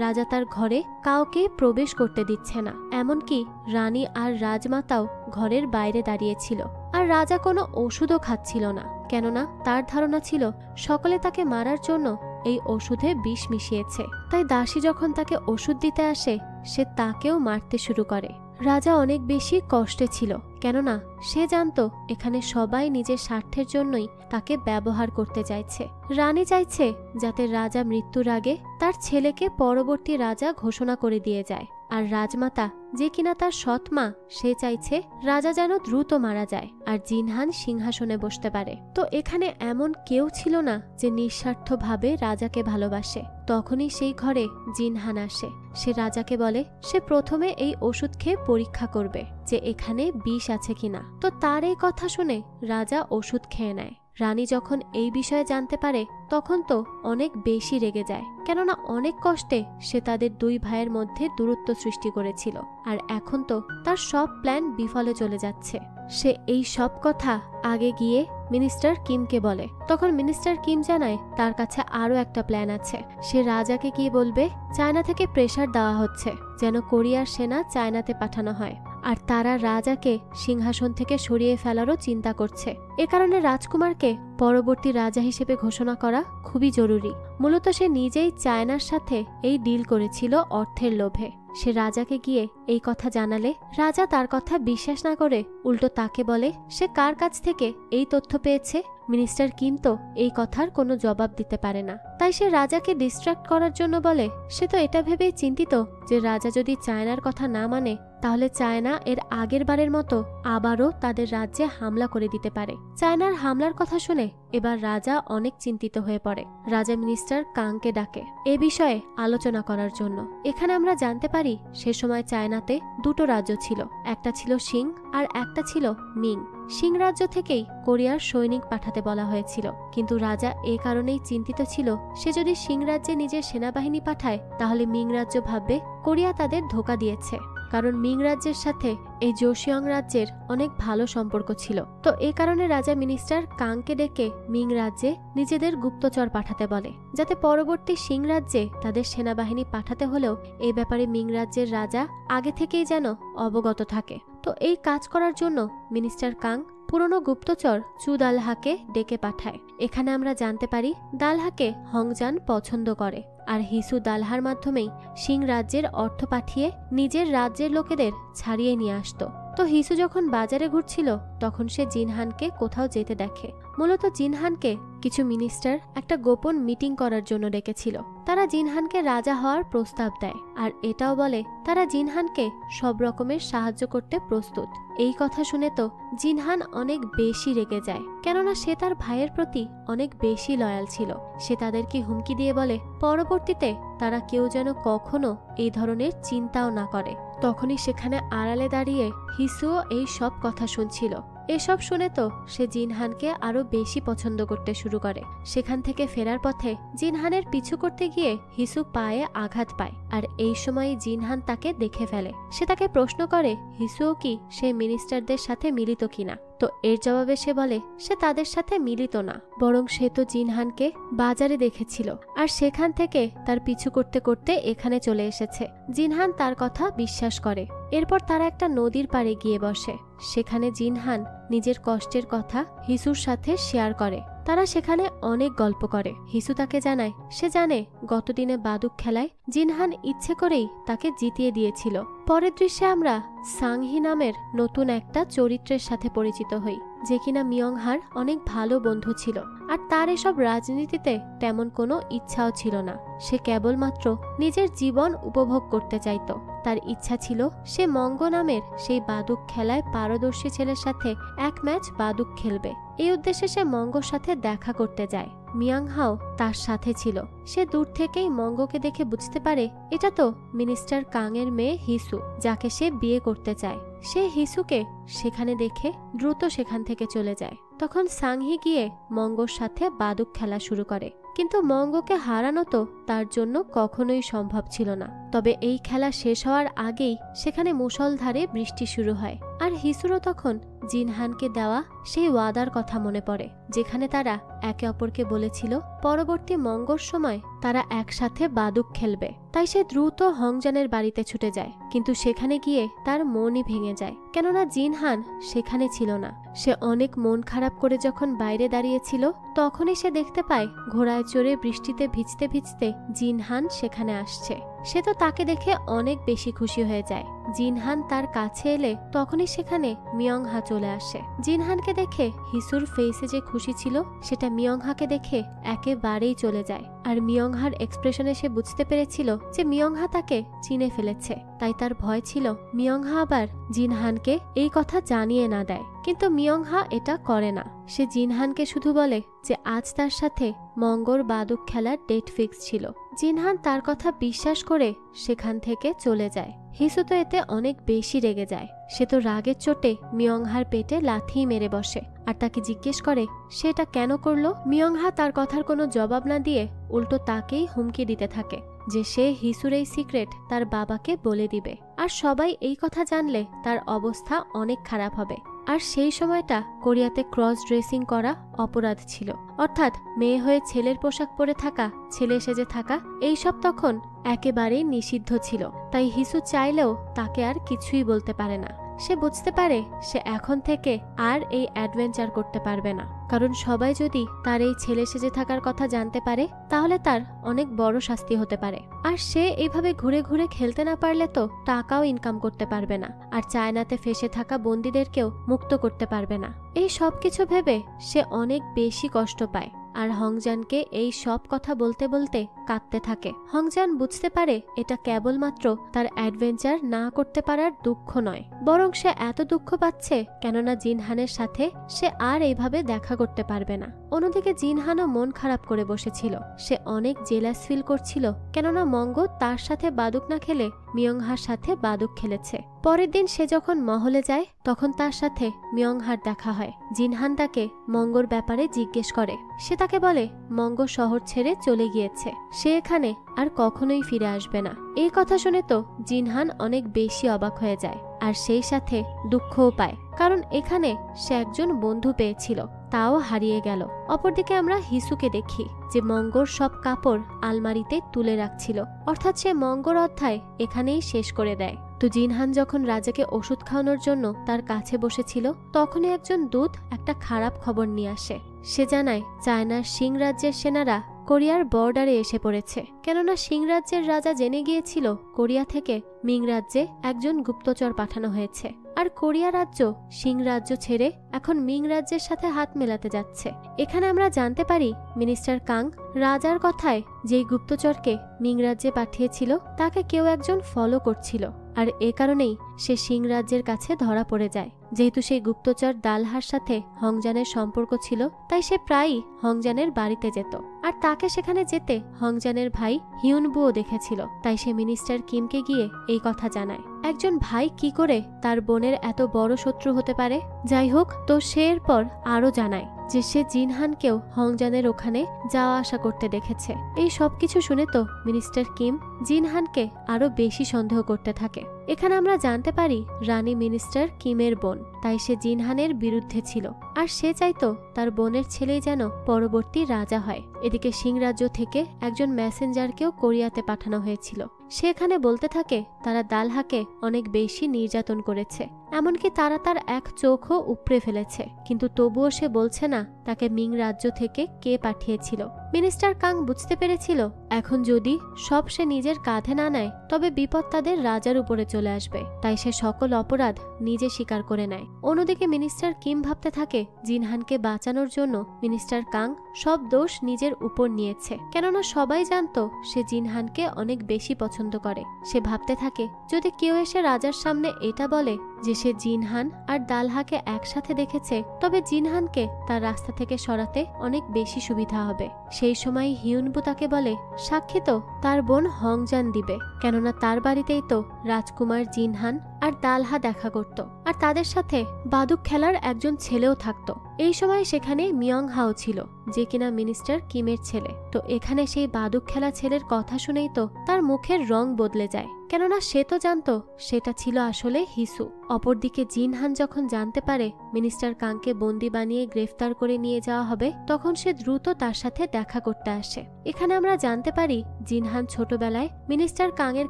রাজা তার ঘরে কাউকে প্রবেশ করতে দিচ্ছে না, এমনকি রানী আর রাজমাতাও ঘরের বাইরে দাঁড়িয়েছিল। আর রাজা কোনো ওষুধও খাচ্ছিল না, কেননা তার ধারণা ছিল সকলে তাকে মারার জন্য এই ওষুধে বিষ মিশিয়েছে। তাই দাসী যখন তাকে ওষুধ দিতে আসে সে তাকেও মারতে শুরু করে। রাজা অনেক বেশি কষ্টে ছিল, কেননা সে জানতো এখানে সবাই নিজের স্বার্থের জন্যই তাকে ব্যবহার করতে চাইছে। রানী চাইছে যাতে রাজা মৃত্যুর আগে তার ছেলেকে পরবর্তী রাজা ঘোষণা করে দিয়ে যায়, আর রাজমাতা যে কিনা তার সৎ মা সে চাইছে রাজা যেন দ্রুত মারা যায় আর জিনহান সিংহাসনে বসতে পারে। তো এখানে এমন কেউ ছিল না যে নিঃস্বার্থভাবে রাজাকে ভালোবাসে। তখনই সেই ঘরে জিনহান আসে। সে রাজাকে বলে সে প্রথমে এই ওষুধ খেয়ে পরীক্ষা করবে যে এখানে বিষ আছে কিনা। তো তার এই কথা শুনে রাজা ওষুধ খেয়ে নেয়। রানী যখন এই বিষয়ে জানতে পারে তখন তো অনেক বেশি রেগে যায়, কেননা অনেক কষ্টে সে তাদের দুই ভাইয়ের মধ্যে দূরত্ব সৃষ্টি করেছিল, আর এখন তো তার সব প্ল্যান বিফলে চলে যাচ্ছে। সে এই সব কথা আগে গিয়ে মিনিস্টার কিমকে বলে। তখন মিনিস্টার কিম জানায় তার কাছে আরো একটা প্ল্যান আছে। সে রাজাকে কি বলবে চায়না থেকে প্রেসার দেওয়া হচ্ছে যেন কোরিয়ার সেনা চায়নাতে পাঠানো হয়, আর তারা রাজাকে সিংহাসন থেকে সরিয়ে ফেলারও চিন্তা করছে। এ কারণে রাজকুমারকে পরবর্তী রাজা হিসেবে ঘোষণা করা খুবই জরুরি। মূলত সে নিজেই চায়নার সাথে এই ডিল করেছিল অর্থের লোভে। সে রাজাকে গিয়ে এই কথা জানালে রাজা তার কথা বিশ্বাস না করে উল্টো তাকে বলে সে কার কাছ থেকে এই তথ্য পেয়েছে। মিনিস্টার কিম তো এই কথার কোনো জবাব দিতে পারে না, তাই সে রাজাকে ডিস্ট্রাক্ট করার জন্য বলে সে তো এটা ভেবেই চিন্তিত যে রাজা যদি চায়নার কথা না মানে তাহলে চায়না এর আগের বারের মতো আবারও তাদের রাজ্যে হামলা করে দিতে পারে। চায়নার হামলার কথা শুনে এবার রাজা অনেক চিন্তিত হয়ে পড়ে। রাজা মিনিস্টার কাংকে ডাকে এ বিষয়ে আলোচনা করার জন্য। এখানে আমরা জানতে পারি সে সময় চায়নাতে দুটো রাজ্য ছিল, একটা ছিল সিং আর একটা ছিল মিং। সিং রাজ্য থেকেই কোরিয়ার সৈনিক পাঠাতে বলা হয়েছিল, কিন্তু রাজা এ কারণেই চিন্তিত ছিল সে যদি সিং রাজ্যে নিজের সেনাবাহিনী পাঠায় তাহলে মিং রাজ্য ভাববে কোরিয়া তাদের ধোঁকা দিয়েছে, কারণ মিং রাজ্যের সাথে এই জোশিয়ং রাজ্যের অনেক ভালো সম্পর্ক ছিল। তো এ কারণে রাজা মিনিস্টার কাংকে ডেকে মিং রাজ্যে নিজেদের গুপ্তচর পাঠাতে বলে, যাতে পরবর্তী সিং রাজ্যে তাদের সেনাবাহিনী পাঠাতে হলেও এই ব্যাপারে মিং রাজ্যের রাজা আগে থেকেই যেন অবগত থাকে। তো এই কাজ করার জন্য মিনিস্টার কাং পুরনো গুপ্তচর চু দালহাকে ডেকে পাঠায়। এখানে আমরা জানতে পারি দালহাকে হংজান পছন্দ করে, আর হিসু দালহার মাধ্যমেই সিং রাজ্যের অর্থ পাঠিয়ে নিজের রাজ্যের লোকেদের ছাড়িয়ে নিয়ে আসতো। তো হিসু যখন বাজারে ঘুরছিল তখন সে জিনহানকে কোথাও যেতে দেখে। মূলত জিনহানকে কিছু মিনিস্টার একটা গোপন মিটিং করার জন্য ডেকেছিল। তারা জিনহানকে রাজা হওয়ার প্রস্তাব দেয়, আর এটাও বলে তারা জিনহানকে সব রকমের সাহায্য করতে প্রস্তুত। এই কথা শুনে তো জিনহান অনেক বেশি রেগে যায়, কেননা সে তার ভাইয়ের প্রতি অনেক বেশি লয়াল ছিল। সে তাদেরকে হুমকি দিয়ে বলে পরবর্তীতে তারা কেউ যেন কখনো এই ধরনের চিন্তাও না করে। তখনই সেখানে আড়ালে দাঁড়িয়ে হিসুও এই সব কথা শুনছিল। এসব শুনে তো সে জিনহানকে আরো বেশি পছন্দ করতে শুরু করে। সেখান থেকে ফেরার পথে জিনহানের পিছু করতে গিয়ে হিসু পায়ে আঘাত পায়, আর এই সময় জিনহান তাকে দেখে ফেলে। সে তাকে প্রশ্ন করে হিসুও কি সে মিনিস্টারদের সাথে মিলিত কিনা। তো এর জবাবে সে বলে সে তাদের সাথে মিলিত না, বরং সে তো জিনহানকে বাজারে দেখেছিল আর সেখান থেকে তার পিছু করতে করতে এখানে চলে এসেছে। জিনহান তার কথা বিশ্বাস করে। এরপর তারা একটা নদীর পাড়ে গিয়ে বসে। সেখানে জিনহান নিজের কষ্টের কথা হিসুর সাথে শেয়ার করে। তারা সেখানে অনেক গল্প করে। হিসু তাকে জানায় সে জানে গতদিনে বাদুক খেলায় জিনহান ইচ্ছে করেই তাকে জিতিয়ে দিয়েছিল। পরের দৃশ্যে আমরা সাংহি নামের নতুন একটা চরিত্রের সাথে পরিচিত হই, যে কিনা মিয়ংহার অনেক ভালো বন্ধু ছিল, আর তার এসব রাজনীতিতে তেমন কোনো ইচ্ছাও ছিল না। সে কেবলমাত্র নিজের জীবন উপভোগ করতে চাইত। তার ইচ্ছা ছিল সে মঙ্গ নামের সেই বাদুক খেলায় পারদর্শী ছেলের সাথে এক ম্যাচ বাদুক খেলবে। এই উদ্দেশ্যে সে মঙ্গর সাথে দেখা করতে যায়। মিয়াংহাও তার সাথে ছিল। সে দূর থেকেই মঙ্গকে দেখে বুঝতে পারে এটা তো মিনিস্টার কাং এর মেয়ে হিসু, যাকে সে বিয়ে করতে চায়। সে হিসুকে সেখানে দেখে দ্রুত সেখান থেকে চলে যায়। তখন সাংহি গিয়ে মঙ্গর সাথে বাদুক খেলা শুরু করে, কিন্তু মঙ্গকে হারানো তো তার জন্য কখনোই সম্ভব ছিল না। তবে এই খেলা শেষ হওয়ার আগেই সেখানে মুষলধারে বৃষ্টি শুরু হয়, আর হিসুরও তখন জিনহানকে দেওয়া সেই ওয়াদার কথা মনে পড়ে, যেখানে তারা একে অপরকে বলেছিল পরবর্তী মঙ্গর সময় তারা একসাথে বাদুক খেলবে। তাই সে দ্রুত হংজানের বাড়িতে ছুটে যায়, কিন্তু সেখানে গিয়ে তার মনই ভেঙে যায়, কেননা জিনহান সেখানে ছিল না। সে অনেক মন খারাপ করে যখন বাইরে দাঁড়িয়েছিল তখনই সে দেখতে পায় ঘোড়ায় চড়ে বৃষ্টিতে ভিজতে ভিজতে জিনহান সেখানে আসছে। সে তো তাকে দেখে অনেক বেশি খুশি হয়ে যায়। জিনহান তার কাছে এলে তখনই সেখানে মিয়ংহা চলে আসে। জিনহানকে দেখে হিসুর ফেসে যে খুশি ছিল সেটা মিয়ংহাকে দেখে একেবারেই চলে যায়, আর মিয়ংহার এক্সপ্রেশনে সে বুঝতে পেরেছিল যে মিয়ংহা তাকে চিনে ফেলেছে। তাই তার ভয় ছিল মিয়ংহা আবার জিনহানকে এই কথা জানিয়ে না দেয়, কিন্তু মিয়ংহা এটা করে না। সে জিনহানকে শুধু বলে যে আজ তার সাথে মঙ্গর বাদুক খেলার ডেট ফিক্স ছিল। জিনহান তার কথা বিশ্বাস করে সেখান থেকে চলে যায়। হিসু তো এতে অনেক বেশি রেগে যায়। সে তো রাগের চোটে মিয়ংহার পেটে লাথি মেরে বসে, আর তাকে জিজ্ঞেস করে সে এটা কেন করলো। মিয়ংহা তার কথার কোনো জবাব না দিয়ে উল্টো তাকেই হুমকি দিতে থাকে যে সে হিসুর এই সিক্রেট তার বাবাকে বলে দিবে, আর সবাই এই কথা জানলে তার অবস্থা অনেক খারাপ হবে। আর সেই সময়টা কোরিয়াতে ক্রস ড্রেসিং করা অপরাধ ছিল, অর্থাৎ মেয়ে হয়ে ছেলের পোশাক পরে থাকা, ছেলে সেজে থাকা, এইসব তখন একেবারেই নিষিদ্ধ ছিল। তাই হিসু চাইলেও তাকে আর কিছুই বলতে পারে না। সে বুঝতে পারে সে এখন থেকে আর এই অ্যাডভেঞ্চার করতে পারবে না, কারণ সবাই যদি তার এই ছেলে সেজে থাকার কথা জানতে পারে তাহলে তার অনেক বড় শাস্তি হতে পারে। আর সে এইভাবে ঘুরে ঘুরে খেলতে না পারলে তো টাকাও ইনকাম করতে পারবে না, আর চায়নাতে ফেসে থাকা বন্দীদেরকেও মুক্ত করতে পারবে না। এই সব কিছু ভেবে সে অনেক বেশি কষ্ট পায়। আর হংজানকে এই সব কথা বলতে বলতে কাঁদতে থাকে। হংজান বুঝতে পারে এটা কেবলমাত্র তার অ্যাডভেঞ্চার না করতে পারার দুঃখ নয়, বরং সে এত দুঃখ পাচ্ছে কেননা জিনহানের সাথে সে আর এইভাবে দেখা করতে পারবে না। অন্যদিকে জিনহানও মন খারাপ করে বসেছিল। সে অনেক জেলাস ফিল করছিল কেননা মঙ্গ তার সাথে বাদুক না খেলে মিয়ংহার সাথে বাদুক খেলেছে। পরের দিন সে যখন মহলে যায় তখন তার সাথে মিয়ংহার দেখা হয়। জিনহান তাকে মঙ্গর ব্যাপারে জিজ্ঞেস করে। সে তাকে বলে মঙ্গ শহর ছেড়ে চলে গিয়েছে, সে এখানে আর কখনোই ফিরে আসবে না। এই কথা শুনে তো জিনহান অনেক বেশি অবাক হয়ে যায় আর সেই সাথে দুঃখও পায়, কারণ এখানে সে একজন বন্ধু পেয়েছিল, তাও হারিয়ে গেল। অপরদিকে আমরা হিসুকে দেখি যে মঙ্গর সব কাপড় আলমারিতে তুলে রাখছিল, অর্থাৎ সে মঙ্গর অধ্যায় এখানেই শেষ করে দেয়। তো জিনহান যখন রাজাকে ওষুধ খাওয়ানোর জন্য তার কাছে বসেছিল তখনই একজন দূত একটা খারাপ খবর নিয়ে আসে। সে জানায় চায়নার সিং রাজ্যের সেনারা কোরিয়ার বর্ডারে এসে পড়েছে, কেননা সিং রাজ্যের রাজা জেনে গিয়েছিল কোরিয়া থেকে মিং রাজ্যে একজন গুপ্তচর পাঠানো হয়েছে, আর কোরিয়া রাজ্য সিং রাজ্য ছেড়ে এখন মিং রাজ্যের সাথে হাত মেলাতে যাচ্ছে। এখানে আমরা জানতে পারি মিনিস্টার কাং রাজার কথায় যেই গুপ্তচরকে মিং রাজ্যে পাঠিয়েছিল তাকে কেউ একজন ফলো করছিল, আর এ কারণেই সে সিং রাজ্যের কাছে ধরা পড়ে যায়। যেহেতু সেই গুপ্তচর দালহার সাথে হংজানের সম্পর্ক ছিল তাই সে প্রায়ই হংজানের বাড়িতে যেত, আর তাকে সেখানে যেতে হংজানের ভাই হিউনবুও দেখেছিল। তাই সে মিনিস্টার কিমকে গিয়ে এই কথা জানায়। একজন ভাই কি করে তার বোনের এত বড় শত্রু হতে পারে? যাই হোক, তো সে এরপর আরো জানায় যে সে জিনহানকেও হংজানের ওখানে যাওয়া আসা করতে দেখেছে। এই সবকিছু শুনে তো মিনিস্টার কিম জিনহানকে আরো বেশি সন্দেহ করতে থাকে। এখানে আমরা জানতে পারি রানী মিনিস্টার কিমের বোন, তাই সে জিনহানের বিরুদ্ধে ছিল, আর সে চাইতো তার বোনের ছেলেই যেন পরবর্তী রাজা হয়। এদিকে সিং রাজ্য থেকে একজন মেসেঞ্জারকেও কোরিয়াতে পাঠানো হয়েছিল। সে এখানে বলতে থাকে তারা দালহাকে অনেক বেশি নির্যাতন করেছে, এমনকি তারা তার এক চোখও উপড়ে ফেলেছে, কিন্তু তবুও সে বলছে না তাকে মিং রাজ্য থেকে কে পাঠিয়েছিল। মিনিস্টার কাং বুঝতে পেরেছিল এখন যদি সব সে নিজের কাঁধে না নেয় তবে বিপদ তাদের রাজার উপরে চলে আসবে, তাই সে সকল অপরাধ নিজে স্বীকার করে নেয়। অন্যদিকে মিনিস্টার কিম ভাবতে থাকে জিনহানকে বাঁচানোর জন্য মিনিস্টার কাং সব দোষ নিজের উপর নিয়েছে, কেননা সবাই জানতো সে জিনহানকে অনেক বেশি পছন্দ করে। সে ভাবতে থাকে যদি কেউ এসে রাজার সামনে এটা বলে যে সে জিনহান আর দালহাকে একসাথে দেখেছে তবে জিনহানকে তার রাস্তা থেকে সরাতে অনেক বেশি সুবিধা হবে। সেই সময় হিউনবু তাকে বলে সাক্ষী তো তার বোন হংজান দিবে, কেননা তার বাড়িতেই তো রাজকুমার জিনহান আর দালহা দেখা করত, আর তাদের সাথে বাদুক খেলার একজন ছেলেও থাকতো। এই সময় সেখানে মিয়ংহাও ছিল, যে কিনা মিনিস্টার কিমের ছেলে। তো এখানে সেই বাদুক খেলা ছেলের কথা শুনেই তো তার মুখের রং বদলে যায়, কেননা সে তো জানতো সেটা ছিল আসলে হিসু। অপরদিকে জিনহান যখন জানতে পারে মিনিস্টার কাংকে বন্দি বানিয়ে গ্রেফতার করে নিয়ে যাওয়া হবে তখন সে দ্রুত তার সাথে দেখা করতে আসে। এখানে আমরা জানতে পারি জিনহান ছোটবেলায় মিনিস্টার কাং এর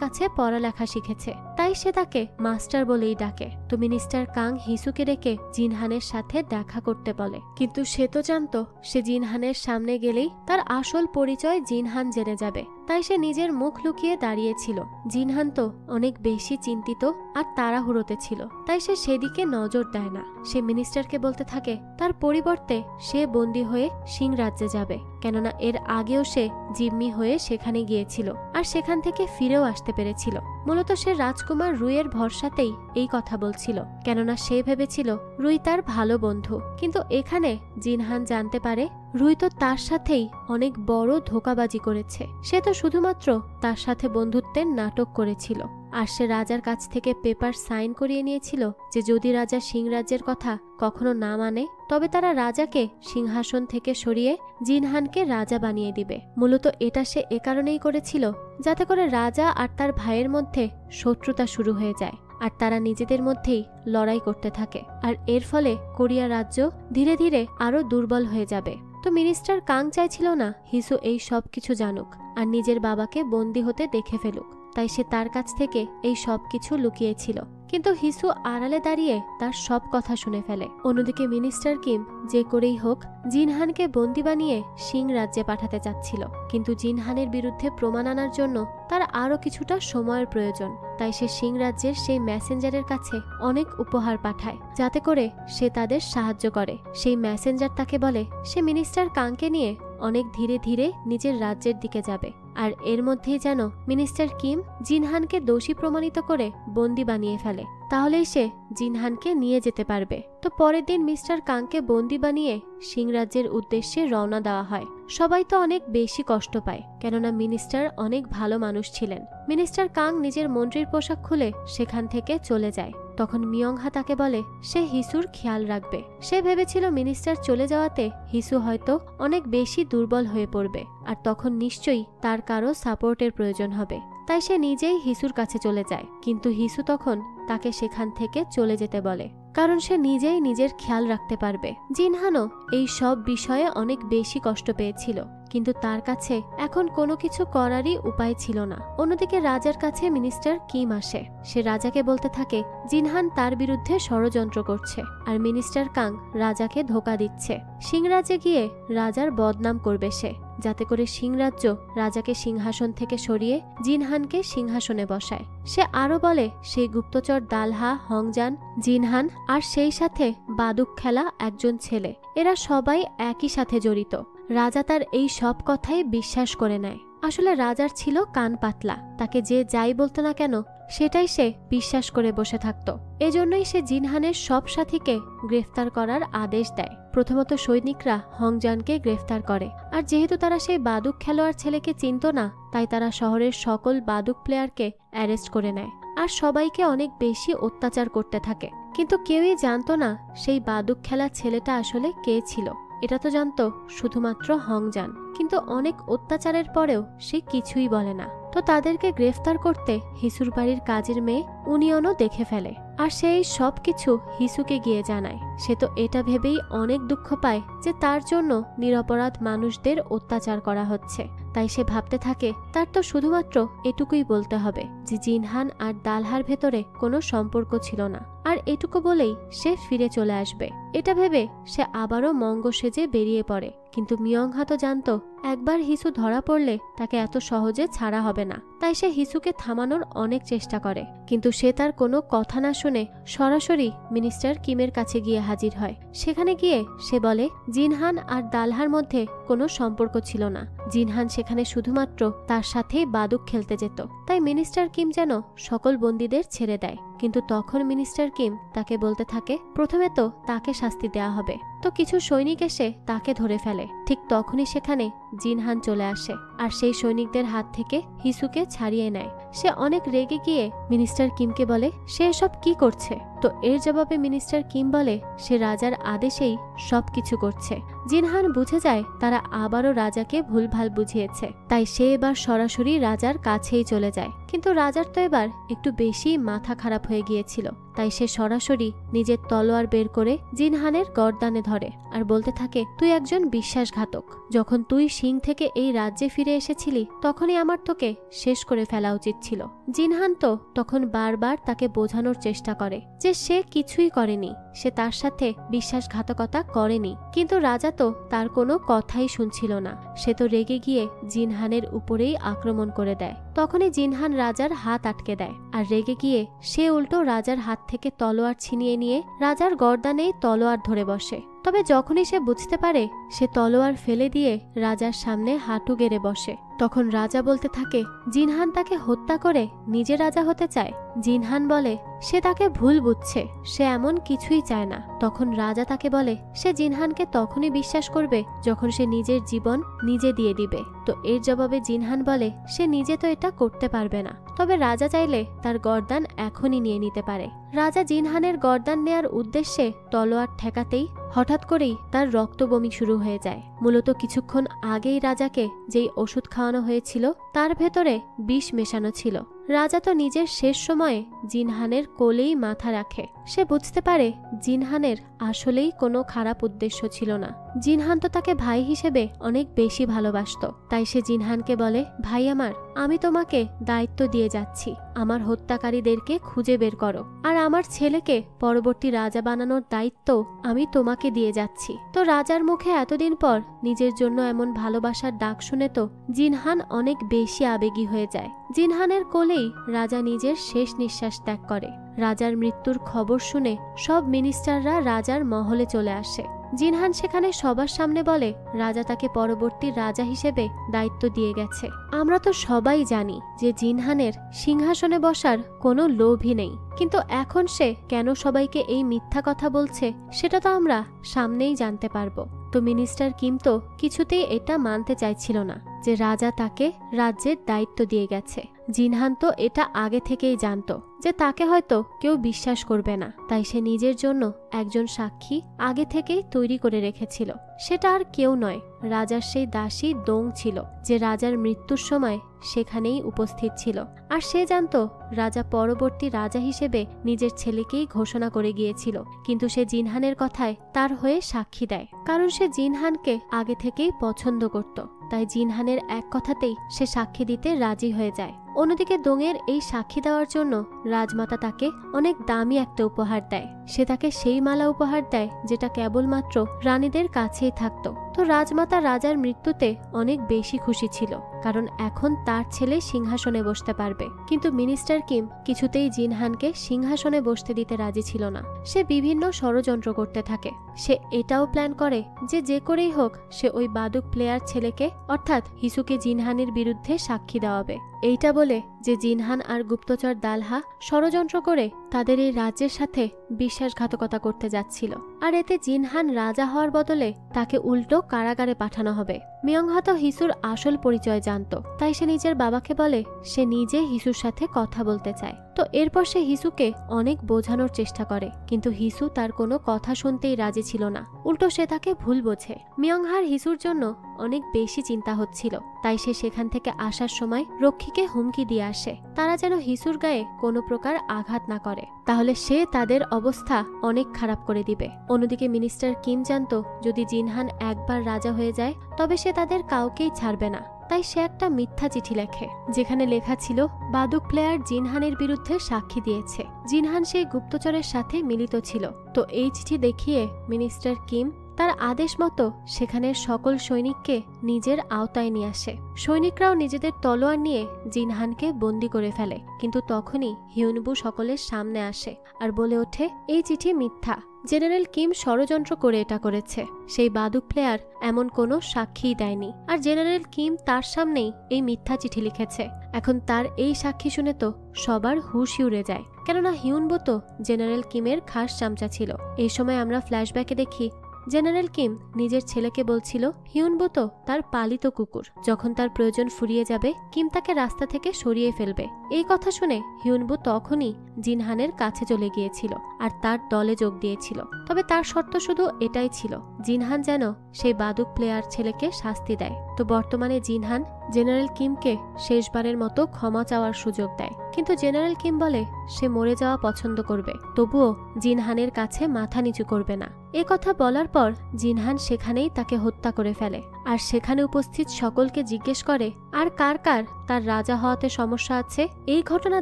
কাছে পড়ালেখা শিখেছে, তাই সে তাকে মাস্টার বলেই ডাকে। তো মিনিস্টার কাং হিসুকে ডেকে জিনহানের সাথে দেখা করতে বলে, কিন্তু সে তো জানতো সে জিনহানের সামনে গেলেই তার আসল পরিচয় জিনহান জেনে যাবে, তাই সে নিজের মুখ লুকিয়ে দাঁড়িয়েছিল। জিনহান তো অনেক বেশি চিন্তিত আর তাড়াহুড়োতে ছিল, তাই সে সেদিকে নজর দেয় না। সে মিনিস্টারকে বলতে থাকে তার পরিবর্তে সে বন্দী হয়ে সিং রাজ্যে যাবে, কেননা এর আগেও সে জিম্মি হয়ে সেখানে গিয়েছিল আর সেখান থেকে ফিরেও আসতে পেরেছিল। মূলত সে রাজকুমার রুইয়ের ভরসাতেই এই কথা বলছিল, কেননা সে ভেবেছিল রুই তার ভালো বন্ধু। কিন্তু এখানে জিনহান জানতে পারে রুই তো তার সাথেই অনেক বড় ধোঁকাবাজি করেছে, সে তো শুধুমাত্র তার সাথে বন্ধুত্বের নাটক করেছিল। আর সে রাজার কাছ থেকে পেপার সাইন করিয়ে নিয়েছিল যে যদি রাজা সিং রাজ্যের কথা কখনো না মানে তবে তারা রাজাকে সিংহাসন থেকে সরিয়ে জিনহানকে রাজা বানিয়ে দিবে। মূলত এটা সে এ কারণেই করেছিল যাতে করে রাজা আর তার ভাইয়ের মধ্যে শত্রুতা শুরু হয়ে যায় আর তারা নিজেদের মধ্যেই লড়াই করতে থাকে, আর এর ফলে কোরিয়া রাজ্য ধীরে ধীরে আরো দুর্বল হয়ে যাবে। তো মিনিস্টার কাং চাইছিল না হিসু এই সব কিছু জানুক আর নিজের বাবাকে বন্দী হতে দেখে ফেলুক, তাই সে তার কাছ থেকে এই সব কিছু লুকিয়েছিল। কিন্তু হিসু আড়ালে দাঁড়িয়ে তার সব কথা শুনে ফেলে। অন্যদিকে মিনিস্টার কিম যে করেই হোক জিনহানকে বন্দী বানিয়ে সিং রাজ্যে পাঠাতে চাচ্ছিল, কিন্তু জিনহানের বিরুদ্ধে প্রমাণ আনার জন্য তার আরো কিছুটা সময়ের প্রয়োজন। তাই সে সিং রাজ্যের সেই মেসেঞ্জারের কাছে অনেক উপহার পাঠায় যাতে করে সে তাদের সাহায্য করে। সেই মেসেঞ্জার তাকে বলে সে মিনিস্টার কাংকে নিয়ে অনেক ধীরে ধীরে নিজের রাজ্যের দিকে যাবে। আর এর মধ্যেই যেন মিনিস্টার কিম জিনহানকে দোষী প্রমাণিত করে বন্দি বানিয়ে ফেলে, তাহলেই সে জিনহানকে নিয়ে যেতে পারবে। তো পরের দিন মিস্টার কাংকে বন্দি বানিয়ে সিং রাজ্যের উদ্দেশ্যে রওনা দেওয়া হয়। সবাই তো অনেক বেশি কষ্ট পায়, কেননা মিনিস্টার অনেক ভালো মানুষ ছিলেন। মিনিস্টার কাং নিজের মন্ত্রীর পোশাক খুলে সেখান থেকে চলে যায়। তখন মিয়ংহা তাকে বলে সে হিসুর খেয়াল রাখবে। সে ভেবেছিল মিনিস্টার চলে যাওয়াতে হিসু হয়তো অনেক বেশি দুর্বল হয়ে পড়বে, আর তখন নিশ্চয়ই তার কারো সাপোর্টের প্রয়োজন হবে। তাই সে নিজেই হিসুর কাছে চলে যায়, কিন্তু হিসু তখন তাকে সেখান থেকে চলে যেতে বলে, কারণ সে নিজেই নিজের খেয়াল রাখতে পারবে। জিনহানও এই সব বিষয়ে অনেক বেশি কষ্ট পেয়েছিল, কিন্তু তার কাছে এখন কোনো কিছু করারই উপায় ছিল না। অন্যদিকে রাজার কাছে মিনিস্টার কিম আসে। সে রাজাকে বলতে থাকে জিনহান তার বিরুদ্ধে ষড়যন্ত্র করছে, আর মিনিস্টার কাং রাজাকে ধোঁকা দিচ্ছে। সিংরাজ্যে গিয়ে রাজার বদনাম করবে সে, যাতে করে সিংরাজ্য রাজাকে সিংহাসন থেকে সরিয়ে জিনহানকে সিংহাসনে বসায়। সে আরো বলে সেই গুপ্তচর দালহা, হংজান, জিনহান আর সেই সাথে বাদুক খেলা একজন ছেলে, এরা সবাই একই সাথে জড়িত। রাজা তার এই সব কথাই বিশ্বাস করে নেয়। আসলে রাজার ছিল কান পাতলা, তাকে যে যাই বলতো না কেন সেটাই সে বিশ্বাস করে বসে থাকত। এজন্যই সে জিনহানের সব সাথীকে গ্রেফতার করার আদেশ দেয়। প্রথমত সৈনিকরা হংজানকে গ্রেফতার করে, আর যেহেতু তারা সেই বাদুক খেলোয়াড় ছেলেকে চিনত না, তাই তারা শহরের সকল বাদুক প্লেয়ারকে অ্যারেস্ট করে নেয় আর সবাইকে অনেক বেশি অত্যাচার করতে থাকে। কিন্তু কেউই জানতো না সেই বাদুক খেলার ছেলেটা আসলে কে ছিল। এটা তো জানতো শুধুমাত্র হংজান, কিন্তু অনেক অত্যাচারের পরেও সে কিছুই বলে না। তো তাদেরকে গ্রেফতার করতে হিসুর বাড়ির কাজের মেয়ে উনিয়নও দেখে ফেলে, আর সেই সব কিছু হিসুকে গিয়ে জানায়। সে তো এটা ভেবেই অনেক দুঃখ পায় যে তার জন্য নিরপরাধ মানুষদের অত্যাচার করা হচ্ছে। তাই সে ভাবতে থাকে তার তো শুধুমাত্র এটুকুই বলতে হবে যে জিনহান আর দালহার ভেতরে কোনো সম্পর্ক ছিল না, আর এটুকু বলেই সে ফিরে চলে আসবে। এটা ভেবে সে আবারও মঙ্গ সেজে বেরিয়ে পড়ে। কিন্তু মিয়ংহা তো জানতো একবার হিসু ধরা পড়লে তাকে এত সহজে ছাড়া হবে না। তাই সে হিসুকে থামানোর অনেক চেষ্টা করে, কিন্তু সে তার কোনো কথা না শুনে সরাসরি মিনিস্টার কিমের কাছে গিয়ে হাজির হয়। সেখানে গিয়ে সে বলে জিনহান আর দালহার মধ্যে কোনো সম্পর্ক ছিল না। জিনহান সেখানে শুধুমাত্র তার সাথেই বাদুক খেলতে যেত। তাই মিনিস্টার কিম যেন সকল বন্দীদের ছেড়ে দেয়। কিন্তু তখন মিনিস্টার কিম তাকে বলতে থাকে প্রথমে তো তাকে শাস্তি দেয়া হবে। তো কিছু সৈনিক এসে তাকে ধরে ফেলে। ঠিক তখনই সেখানে জিনহান চলে আসে আর সেই সৈনিকদের হাত থেকে হিসুকে ছাড়িয়ে নেয়। সে অনেক রেগে গিয়ে মিনিস্টার কিমকে বলে সে এসব কি করছে। তো এর জবাবে মিনিস্টার কিম বলে সে রাজার আদেশেই সবকিছু করছে। জিনহান বুঝে যায় তারা আবারও রাজাকে ভুলভাল বুঝিয়েছে, তাই সে এবার সরাসরি রাজার কাছেই চলে যায়। কিন্তু রাজার তো এবার একটু বেশি মাথা খারাপ হয়ে গিয়েছিল, তাই সে সরাসরি নিজের তলোয়ার বের করে জিনহানের গর্দানে ধরে আর বলতে থাকে তুই একজন বিশ্বাসঘাতক। যখন তুই সিং থেকে এই রাজ্যে ফিরে এসেছিলি তখনই আমার তোকে শেষ করে ফেলা উচিত ছিল। জিনহান তো তখন বারবার তাকে বোঝানোর চেষ্টা করে যে সে কিছুই করেনি, সে তার সাথে বিশ্বাসঘাতকতা করেনি। কিন্তু রাজা তো তার কোনো কথাই শুনছিল না। সে তো রেগে গিয়ে জিনহানের উপরেই আক্রমণ করে দেয়। তখনই জিনহান রাজার হাত আটকে দেয় আর রেগে গিয়ে সে উল্টো রাজার হাত থেকে তলোয়ার ছিনিয়ে নিয়ে রাজার গর্দানেই তলোয়ার ধরে বসে। তবে যখনই সে বুঝতে পারে সে তলোয়ার ফেলে দিয়ে রাজার সামনে হাঁটু গেড়ে বসে, তখন রাজা বলতে থাকে জিনহান তাকে হত্যা করে নিজে রাজা হতে চায়। জিনহান বলে সে তাকে ভুল বুঝছে, সে এমন কিছুই চায় না। তখন রাজা তাকে বলে সে জিনহানকে তখনই বিশ্বাস করবে যখন সে নিজের জীবন নিজে দিয়ে দিবে। তো এর জবাবে জিনহান বলে সে নিজে তো এটা করতে পারবে না, তবে রাজা চাইলে তার গর্দান এখনই নিয়ে নিতে পারে। রাজা জিনহানের গর্দান নেয়ার উদ্দেশ্যে তলোয়ার ঠেকাতেই হঠাৎ করেই তার রক্ত বমি শুরু হয়ে যায়। মূলত কিছুক্ষণ আগেই রাজাকে যেই ওষুধ খাওয়ানো হয়েছিল তার ভেতরে বিষ মেশানো ছিল। রাজা তো নিজের শেষ সময়ে জিনহানের কোলেই মাথা রাখে। সে বুঝতে পারে জিনহানের আসলেই কোনো খারাপ উদ্দেশ্য ছিল না। জিনহান তো তাকে ভাই হিসেবে অনেক বেশি ভালোবাসতো। তাই সে জিনহানকে বলে ভাই আমার, আমি তোমাকে দায়িত্ব দিয়ে যাচ্ছি, আমার হত্যাকারীদেরকে খুঁজে বের করো, আর আমার ছেলেকে পরবর্তী রাজা বানানোর দায়িত্ব আমি তোমাকে দিয়ে যাচ্ছি। তো রাজার মুখে এতদিন পর নিজের জন্য এমন ভালোবাসার ডাক শুনে তো জিনহান অনেক বেশি আবেগী হয়ে যায়। জিনহানের কোলেই রাজা নিজের শেষ নিঃশ্বাস ত্যাগ করে। রাজার মৃত্যুর খবর শুনে সব মিনিস্টাররা রাজার মহলে চলে আসে। জিনহান সেখানে সবার সামনে বলে রাজা তাকে পরবর্তী রাজা হিসেবে দায়িত্ব দিয়ে গেছে। আমরা তো সবাই জানি যে জিনহানের সিংহাসনে বসার কোনো লোভই নেই, কিন্তু এখন সে কেন সবাইকে এই মিথ্যা কথা বলছে সেটা তো আমরা সামনেই জানতে পারবো। তো মিনিস্টার কিম তো কিছুতেই এটা মানতে চাইছিল না যে রাজা তাকে রাজ্যের দায়িত্ব দিয়ে গেছে। জিনহান তো এটা আগে থেকেই জানতো যে তাকে হয়তো কেউ বিশ্বাস করবে না, তাই সে নিজের জন্য একজন সাক্ষী আগে থেকেই তৈরি করে রেখেছিল। সেটা আর কেউ নয়, রাজার সেই দাসী দোং ছিল, যে রাজার মৃত্যুর সময় সেখানেই উপস্থিত ছিল। আর সে জানতো রাজা পরবর্তী রাজা হিসেবে নিজের ছেলেকেই ঘোষণা করে গিয়েছিল, কিন্তু সে জিনহানের কথায় তার হয়ে সাক্ষী দেয়, কারণ সে জিনহানকে আগে থেকেই পছন্দ করত। তাই জিনহানের এক কথাতেই সে সাক্ষী দিতে রাজি হয়ে যায়। অন্যদিকে দোংয়ের এই সাক্ষী দেওয়ার জন্য রাজমাতা তাকে অনেক দামি একটা উপহার দেয়। সে তাকে সেই মালা উপহার দেয় যেটা কেবলমাত্র রানীদের কাছেই থাকতো। তো রাজমাতা রাজার মৃত্যুতে অনেক বেশি খুশি ছিল, কারণ এখন তার ছেলে সিংহাসনে বসতে পারবে। কিন্তু মিনিস্টার কিম কিছুতেই জিনহানকে সিংহাসনে বসতে দিতে রাজি ছিল না। সে বিভিন্ন ষড়যন্ত্র করতে থাকে। সে এটাও প্ল্যান করে যে যে করেই হোক সে ওই বাদুক প্লেয়ার ছেলেকে অর্থাৎ হিসুকে জিনহানের বিরুদ্ধে সাক্ষী দেওয়াবে। এইটা বলে যে জিনহান আর গুপ্তচর দালহা ষড়যন্ত্র করে তাদের এই রাজ্যের সাথে বিশ্বাসঘাতকতা করতে যাচ্ছিল। আর এতে জিনহান রাজা হওয়ার বদলে তাকে উল্টো কারাগারে পাঠানো হবে। মিয়ংহা তো হিসুর আসল পরিচয় জানতো, তাই সে নিজের বাবাকে বলে সে নিজে হিসুর সাথে কথা বলতে চায়। তো এরপর সে হিসুকে অনেক বোঝানোর চেষ্টা করে, কিন্তু হিসু তার কোনো কথা শুনতেই রাজি ছিল না। উল্টো সে তাকে ভুল বোঝে। মিয়ংহার হিসুর জন্য অনেক বেশি চিন্তা হচ্ছিল, তাই সে সেখান থেকে আসার সময় রক্ষীকে হুমকি দিয়ে আসে তারা যেন হিসুর গায়ে কোনো প্রকার আঘাত না করে, তাহলে সে তাদের অবস্থা অনেক খারাপ করে দিবে। অন্যদিকে মিনিস্টার কিম জানতো যদি জিনহান একবার রাজা হয়ে যায় তবে সে তাদের কাউকেই ছাড়বে না। তাই সে একটা মিথ্যা চিঠি লেখে, যেখানে লেখা ছিল বাদুক প্লেয়ার জিনহানের বিরুদ্ধে সাক্ষী দিয়েছে। জিনহান সেই গুপ্তচরের সাথে মিলিত ছিল। তো এই চিঠি দেখিয়ে মিনিস্টার কিম তার আদেশ মতো সেখানের সকল সৈনিককে নিজের আওতায় নিয়ে আসে। সৈনিকরাও নিজেদের তলোয়ার নিয়ে জিনহানকে বন্দী করে ফেলে, কিন্তু তখনই হিউনবু সকলের সামনে আসে আর বলে ওঠে এই চিঠি মিথ্যা। জেনারেল কিম ষড়যন্ত্র করে এটা করেছে। সেই বাদুক প্লেয়ার এমন কোনো সাক্ষীই দেয়নি, আর জেনারেল কিম তার সামনেই এই মিথ্যা চিঠি লিখেছে। এখন তার এই সাক্ষী শুনে তো সবার হুঁশই উড়ে যায়, কেননা হিউনবু তো জেনারেল কিমের খাস চামচা ছিল। এই সময় আমরা ফ্ল্যাশব্যাকে দেখি জেনারেল কিম নিজের ছেলেকে বলছিল হিউনবু তো তার পালিত কুকুর, যখন তার প্রয়োজন ফুরিয়ে যাবে কিম তাকে রাস্তা থেকে সরিয়ে ফেলবে। এই কথা শুনে হিউনবু তখনই জিনহানের কাছে চলে গিয়েছিল আর তার দলে যোগ দিয়েছিল। তবে তার শর্ত শুধু এটাই ছিল, জিনহান যেন সেই বাদুক প্লেয়ার ছেলেকে শাস্তি দেয়। তো বর্তমানে জিনহান জেনারেল কিমকে শেষবারের মতো ক্ষমা চাওয়ার সুযোগ দেয়, কিন্তু জেনারেল কিম বলে সে মরে যাওয়া পছন্দ করবে, তবুও জিনহানের কাছে মাথা নিচু করবে না। এ কথা বলার পর জিনহান সেখানেই তাকে হত্যা করে ফেলে, আর সেখানে উপস্থিত সকলকে জিজ্ঞেস করে আর কার কার তার রাজা হওয়াতে সমস্যা আছে। এই ঘটনা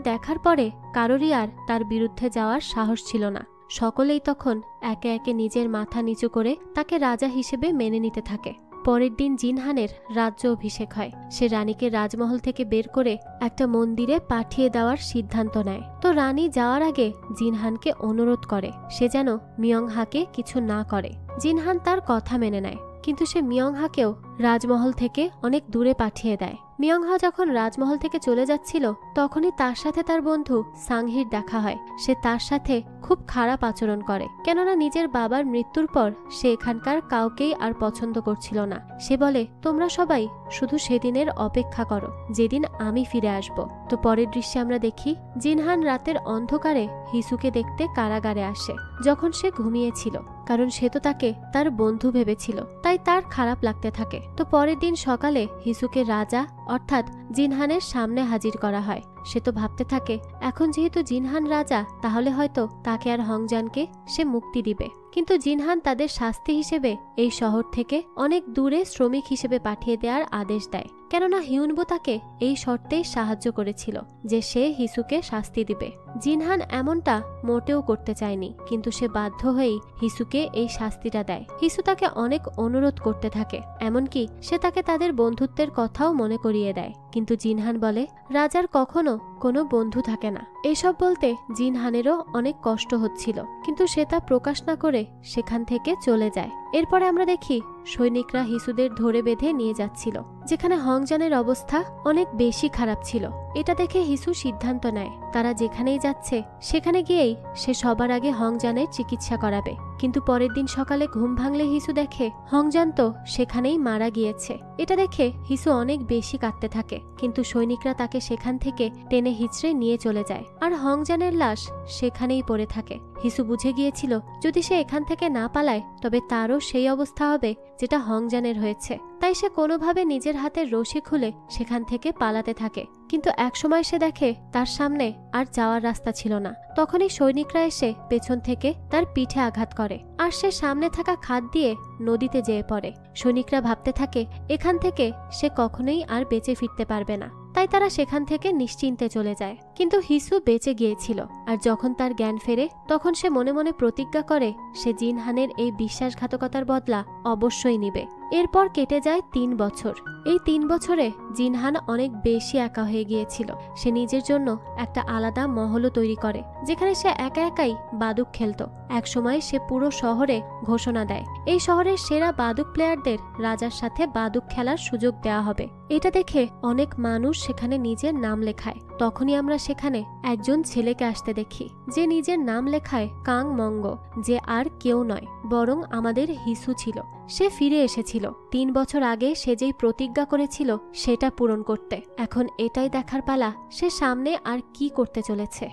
দেখার পরে কারোরই আর তার বিরুদ্ধে যাওয়ার সাহস ছিল না। সকলেই তখন একে একে নিজের মাথা নিচু করে তাকে রাজা হিসেবে মেনে নিতে থাকে। পরের দিন জিনহানের রাজ্য অভিষেক হয়। সে রানীকে রাজমহল থেকে বের করে একটা মন্দিরে পাঠিয়ে দেওয়ার সিদ্ধান্ত নেয়। তো রানী যাওয়ার আগে জিনহানকে অনুরোধ করে সে যেন মিয়ংহাকে কিছু না করে। জিনহান তার কথা মেনে নেয়, কিন্তু সে মিয়ংহাকেও রাজমহল থেকে অনেক দূরে পাঠিয়ে দেয়। মিয়ংহা যখন রাজমহল থেকে চলে যাচ্ছিল তখনই তার সাথে তার বন্ধু সাংহির দেখা হয়। সে তার সাথে খুব খারাপ আচরণ করে, কেননা নিজের বাবার মৃত্যুর পর সে এখানকার কাউকেই আর পছন্দ করছিল না। সে বলে তোমরা সবাই শুধু সেদিনের অপেক্ষা করো যেদিন আমি ফিরে আসব। তো পরের দৃশ্যে আমরা দেখি জিনহান রাতের অন্ধকারে হিসুকে দেখতে কারাগারে আসে, যখন সে ঘুমিয়েছিল, কারণ সে তো তাকে তার বন্ধু ভেবেছিল, তাই তার খারাপ লাগতে থাকে। তো পরের দিন সকালে হিসুকে রাজা অর্থাৎ জিনহানের সামনে হাজির করা হয়। সে তো ভাবতে থাকে এখন যেহেতু জিনহান রাজা তাহলে হয়তো তাকে আর হংজানকে সে মুক্তি দিবে, কিন্তু জিনহান তাদের শাস্তি হিসেবে এই শহর থেকে অনেক দূরে শ্রমিক হিসেবে পাঠিয়ে দেওয়ার আদেশ দেয়, কেননা হিউনবু তাকে এই শর্তেই সাহায্য করেছিল যে সে হিসুকে শাস্তি দিবে। জিনহান এমনটা মোটেও করতে চায়নি, কিন্তু সে বাধ্য হয়েই হিসুকে এই শাস্তিটা দেয়। হিসু তাকে অনেক অনুরোধ করতে থাকে, এমনকি সে তাকে তাদের বন্ধুত্বের কথাও মনে করিয়ে দেয়, কিন্তু জিনহান বলে রাজার কখনো জিনহানেরও কোনো বন্ধু থাকে না। এসব বলতে জিনহানেরও অনেক কষ্ট হচ্ছিল, কিন্তু সে তা প্রকাশ না করে সেখান থেকে চলে যায়। এরপরে আমরা দেখি সৈনিকরা হিসুদের ধরে বেঁধে নিয়ে যাচ্ছিল, যেখানে হংজানের অবস্থা অনেক বেশি খারাপ ছিল। এটা দেখে হিসু সিদ্ধান্ত নেয় তারা যেখানেই যাচ্ছে সেখানে গিয়েই সে সবার আগে হংজানের চিকিৎসা করাবে। কিন্তু পরের দিন সকালে ঘুম ভাঙলে হিসু দেখে হংজান তো সেখানেই মারা গিয়েছে। এটা দেখে হিসু অনেক বেশি কাঁদতে থাকে, কিন্তু সৈনিকরা তাকে সেখান থেকে টেনে হিচড়ে নিয়ে চলে যায়, আর হংজানের লাশ সেখানেই পড়ে থাকে। হিসু বুঝে গিয়েছিল যদি সে এখান থেকে না পালায় তবে তারও সেই অবস্থা হবে যেটা হংজানের হয়েছে। তাই সে কোনোভাবে নিজের হাতের রশি খুলে সেখান থেকে পালাতে থাকে। কিন্তু একসময় সে দেখে তার সামনে আর যাওয়ার রাস্তা ছিল না। তখনই সৈনিকরা এসে পেছন থেকে তার পিঠে আঘাত করে, আর সে সামনে থাকা খাদ দিয়ে নদীতে যেয়ে পড়ে। সৈনিকরা ভাবতে থাকে এখান থেকে সে কখনোই আর বেঁচে ফিরতে পারবে না, তাই তারা সেখান থেকে নিশ্চিন্তে চলে যায়। কিন্তু হিসু বেঁচে গিয়েছিল, আর যখন তার জ্ঞান ফেরে তখন সে মনে মনে প্রতিজ্ঞা করে সে জিনহানের এই বিশ্বাসঘাতকতার বদলা অবশ্যই নিবে। এরপর কেটে যায় 3 বছর। এই 3 বছরে জিনহান অনেক বেশি একা হয়ে গিয়েছিল। সে নিজের জন্য একটা আলাদা মহলও তৈরি করে, যেখানে সে একা একাই বাদুক খেলতো। একসময় সে পুরো শহরে ঘোষণা দেয় এই শহরের সেরা বাদুক প্লেয়ারদের রাজার সাথে বাদুক খেলার সুযোগ দেওয়া হবে। এটা দেখে অনেক মানুষ সেখানে নিজের নাম লেখায়। তখনই আমরা সেখানে একজন ছেলেকে আসতে দেখি, যে নিজের নাম লেখায় কাং মঙ্গ, যে আর কেউ নয় বরং আমাদের হিসু ছিল। সে ফিরে এসেছিল 3 বছর আগে সে যেই প্রতিজ্ঞা করেছিল সেটা পূরণ করতে। এখন এটাই দেখার পালা সে সামনে আর কি করতে চলেছে।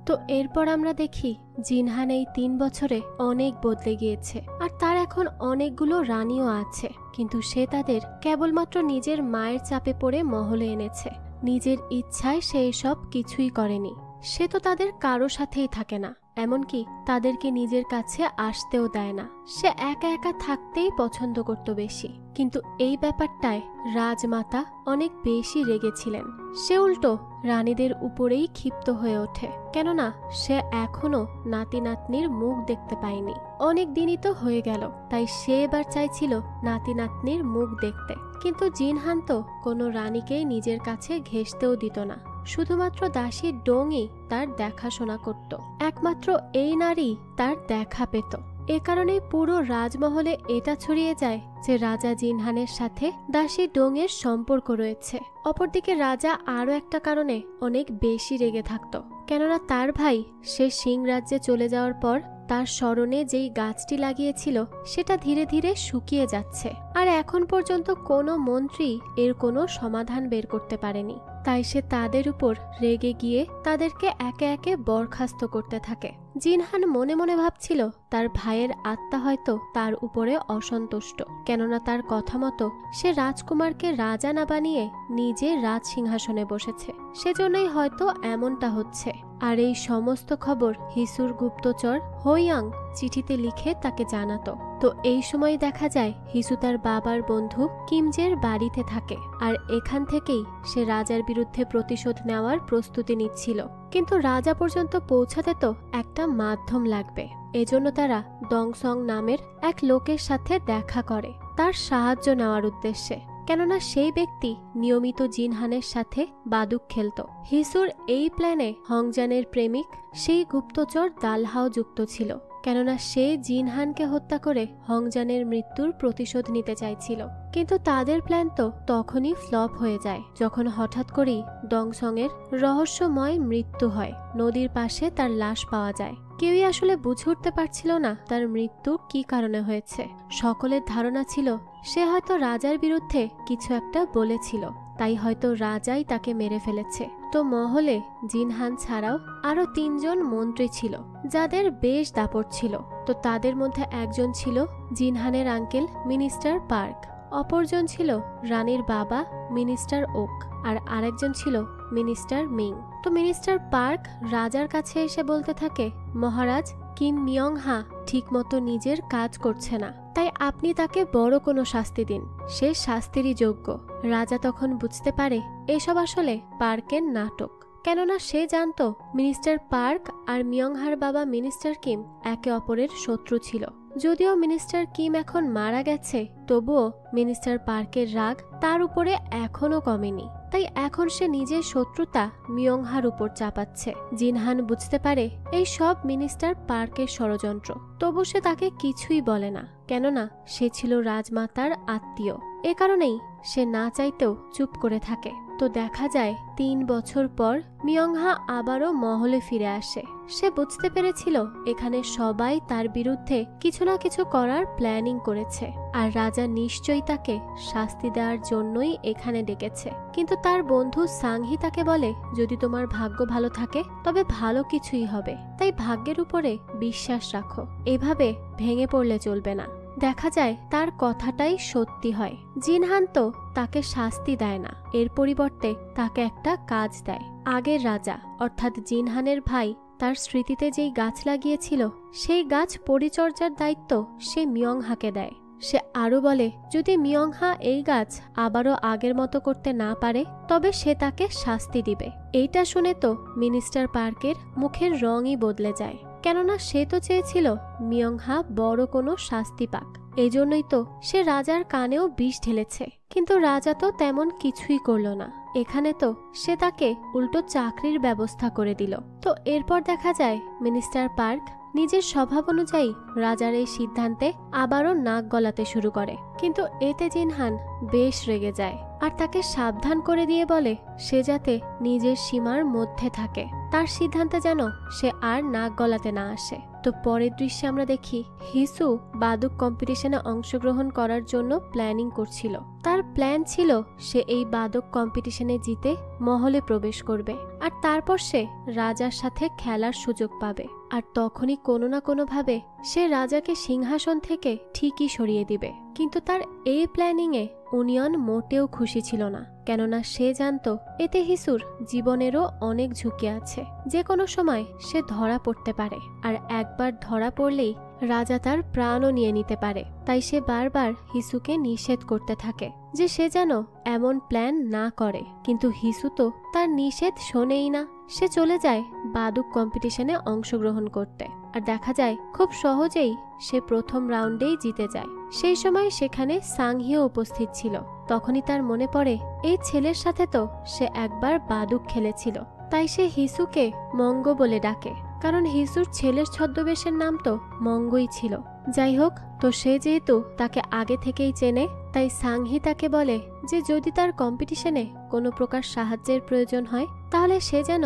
তো এরপর আমরা দেখি জিনহান এই 3 বছরে অনেক বদলে গিয়েছে, আর তার এখন অনেকগুলো রানীও আছে। কিন্তু সে তাদের কেবলমাত্র নিজের মায়ের চাপে পড়ে মহলে এনেছে। নিজের ইচ্ছায় সে এসব কিছুই করেনি। সে তো তাদের কারো সাথেই থাকে না, এমনকি তাদেরকে নিজের কাছে আসতেও দেয় না। সে একা একা থাকতেই পছন্দ করত বেশি। কিন্তু এই ব্যাপারটায় রাজমাতা অনেক বেশি রেগেছিলেন। সে উল্টো রানীদের উপরেই ক্ষিপ্ত হয়ে ওঠে, কেননা সে এখনো নাতি নাতনির মুখ দেখতে পায়নি। অনেক দিনই তো হয়ে গেল, তাই সে এবার চাইছিল নাতি নাতনির মুখ দেখতে। কিন্তু জিনহান তো কোনো রানীকেই নিজের কাছে ঘেঁষতেও দিত না। শুধুমাত্র দাসী ডোংই তার দেখাশোনা করত। একমাত্র এই নারী তার দেখা পেত। এ কারণে পুরো রাজমহলে এটা ছড়িয়ে যায় যে রাজা জিনহানের সাথে দাসী ডোংয়ের সম্পর্ক রয়েছে। অপরদিকে রাজা আরও একটা কারণে অনেক বেশি রেগে থাকত, কেননা তার ভাই সে সিং রাজ্যে চলে যাওয়ার পর তার স্মরণে যেই গাছটি লাগিয়েছিল সেটা ধীরে ধীরে শুকিয়ে যাচ্ছে, আর এখন পর্যন্ত কোনো মন্ত্রী এর কোনো সমাধান বের করতে পারেনি। তাই সে তাদের উপর রেগে গিয়ে তাদেরকে একে একে বরখাস্ত করতে থাকে। জিনহান মনে মনে ভাবছিল তার ভাইয়ের আত্মা হয়তো তার উপরে অসন্তুষ্ট, কেননা তার কথা মতো সে রাজকুমারকে রাজা না বানিয়ে নিজে রাজ সিংহাসনে বসেছে। সেজন্যই হয়তো এমনটা হচ্ছে। আর এই সমস্ত খবর হিসুর গুপ্তচর হোয়াং চিঠিতে লিখে তাকে জানাতো। তো এই সময় দেখা যায় হিসু তার বাবার বন্ধু কিমজের বাড়িতে থাকে, আর এখান থেকেই সে রাজার বিরুদ্ধে প্রতিশোধ নেওয়ার প্রস্তুতি নিচ্ছিল। কিন্তু রাজা পর্যন্ত পৌঁছাতে তো একটা মাধ্যম লাগবে। এজন্য তারা দংসং নামের এক লোকের সাথে দেখা করে তার সাহায্য নেওয়ার উদ্দেশ্যে, কেননা সেই ব্যক্তি নিয়মিত জিনহানের সাথে বাদুক খেলত। হিসুর এই প্ল্যানে হংজানের প্রেমিক সেই গুপ্তচর দালহাও যুক্ত ছিল, কেননা সে জিনহানকে হত্যা করে হংজানের মৃত্যুর প্রতিশোধ নিতে চাইছিল। কিন্তু তাদের প্ল্যান তো তখনই ফ্লপ হয়ে যায় যখন হঠাৎ করেই দংসং এর রহস্যময় মৃত্যু হয়। নদীর পাশে তার লাশ পাওয়া যায়। কেউই আসলে বুঝে উঠতে পারছিল না তার মৃত্যু কি কারণে হয়েছে। সকলের ধারণা ছিল সে হয়তো রাজার বিরুদ্ধে কিছু একটা বলেছিল, তাই হয়তো রাজাই তাকে মেরে ফেলেছে। তো মহলে জিনহান ছাড়াও আরো 3 জন মন্ত্রী ছিল যাদের বেশ দাপট ছিল। তো তাদের মধ্যে একজন ছিল জিনহানের আঙ্কেল মিনিস্টার পার্ক, অপরজন ছিল রানীর বাবা মিনিস্টার ওক, আর আরেকজন ছিল মিনিস্টার মিং। তো মিনিস্টার পার্ক রাজার কাছে এসে বলতে থাকে, মহারাজ কিম মিয়ং হা ঠিকমতো নিজের কাজ করছে না, তাই আপনি তাকে বড় কোনো শাস্তি দিন, সে শাস্তিরই যোগ্য। রাজা তখন বুঝতে পারে এসব আসলে পার্কের নাটক, কেননা সে জানতো মিনিস্টার পার্ক আর মিয়ংহার বাবা মিনিস্টার কিম একে অপরের শত্রু ছিল। যদিও মিনিস্টার কিম এখন মারা গেছে, তবুও মিনিস্টার পার্কের রাগ তার উপরে এখনো কমেনি। তাই এখন সে নিজের শত্রুতা মিয়ংহার উপর চাপাচ্ছে। জিনহান বুঝতে পারে এই সব মিনিস্টার পার্কের ষড়যন্ত্র, তবু সে তাকে কিছুই বলে না, কেননা সে ছিল রাজমাতার আত্মীয়। এ কারণেই সে না চাইতেও চুপ করে থাকে। তো দেখা যায় 3 বছর পর মিয়ংহা আবারও মহলে ফিরে আসে। সে বুঝতে পেরেছিল এখানে সবাই তার বিরুদ্ধে কিছু না কিছু করার প্ল্যানিং করেছে, আর রাজা নিশ্চয়ই তাকে শাস্তি দেওয়ার জন্যই এখানে ডেকেছে। কিন্তু তার বন্ধু সাংহি তাকে বলে, যদি তোমার ভাগ্য ভালো থাকে তবে ভালো কিছুই হবে, তাই ভাগ্যের উপরে বিশ্বাস রাখো, এভাবে ভেঙে পড়লে চলবে না। দেখা যায় তার কথাটাই সত্যি হয়। জিনহান তো তাকে শাস্তি দেয় না, এর পরিবর্তে তাকে একটা কাজ দেয়। আগের রাজা অর্থাৎ জিনহানের ভাই তার স্মৃতিতে যেই গাছ লাগিয়েছিল সেই গাছ পরিচর্যার দায়িত্ব সে মিয়ংহাকে দেয়। সে আরো বলে, যদি মিয়ংহা এই গাছ আবারও আগের মতো করতে না পারে তবে সে তাকে শাস্তি দিবে। এইটা শুনে তো মিনিস্টার পার্কের মুখের রঙই বদলে যায়, কেননা সে তো চেয়েছিল মিয়ংহা বড় কোনো শাস্তি পাক। এই জন্যই তো সে রাজার কানেও বিষ ঢেলেছে, কিন্তু রাজা তো তেমন কিছুই করল না। এখানে তো সে তাকে উল্টো চাকরির ব্যবস্থা করে দিল। তো এরপর দেখা যায় মিনিস্টার পার্ক নিজের স্বভাব অনুযায়ী রাজার এই সিদ্ধান্তে আবারও নাক গলাতে শুরু করে। কিন্তু এতে জিনহান বেশ রেগে যায় আর তাকে সাবধান করে দিয়ে বলে সে যাতে নিজের সীমার মধ্যে থাকে, তার সিদ্ধান্তে যেন সে আর নাক গলাতে না আসে। তো পরের দৃশ্যে আমরা দেখি হিসু বাদুক কম্পিটিশনে অংশগ্রহণ করার জন্য প্ল্যানিং করছিল। তার প্ল্যান ছিল সে এই বাদক কম্পিটিশনে জিতে মহলে প্রবেশ করবে, আর তারপর সে রাজার সাথে খেলার সুযোগ পাবে। আর তখনই কোনো না কোনোভাবে সে রাজাকে সিংহাসন থেকে ঠিকই সরিয়ে দিবে। কিন্তু তার এই প্ল্যানিংয়ে উনিয়ন মোটেও খুশি ছিল না, কেননা সে জানতো এতে হিসুর জীবনেরও অনেক ঝুঁকি আছে, যে কোনো সময় সে ধরা পড়তে পারে, আর একবার ধরা পড়লেই রাজা তার প্রাণও নিয়ে নিতে পারে। তাই সে বারবার হিসুকে নিষেধ করতে থাকে যে সে যেন এমন প্ল্যান না করে। কিন্তু হিসু তো তার নিষেধ শোনেই না। সে চলে যায় বাদুক কম্পিটিশনে অংশগ্রহণ করতে, আর দেখা যায় খুব সহজেই সে প্রথম রাউন্ডেই জিতে যায়। সেই সময় সেখানে সাংহিও উপস্থিত ছিল। তখনই তার মনে পড়ে এই ছেলের সাথে তো সে একবার বাদুক খেলেছিল। তাই সে হিসুকে মঙ্গ বলে ডাকে, কারণ হিসুর ছেলের ছদ্মবেশের নাম তো মঙ্গই ছিল। যাই হোক, তো সে যেহেতু তাকে আগে থেকেই চেনে, তাই সাংহি তাকে বলে যে যদি তার কম্পিটিশনে কোনো প্রকার সাহায্যের প্রয়োজন হয় তাহলে সে যেন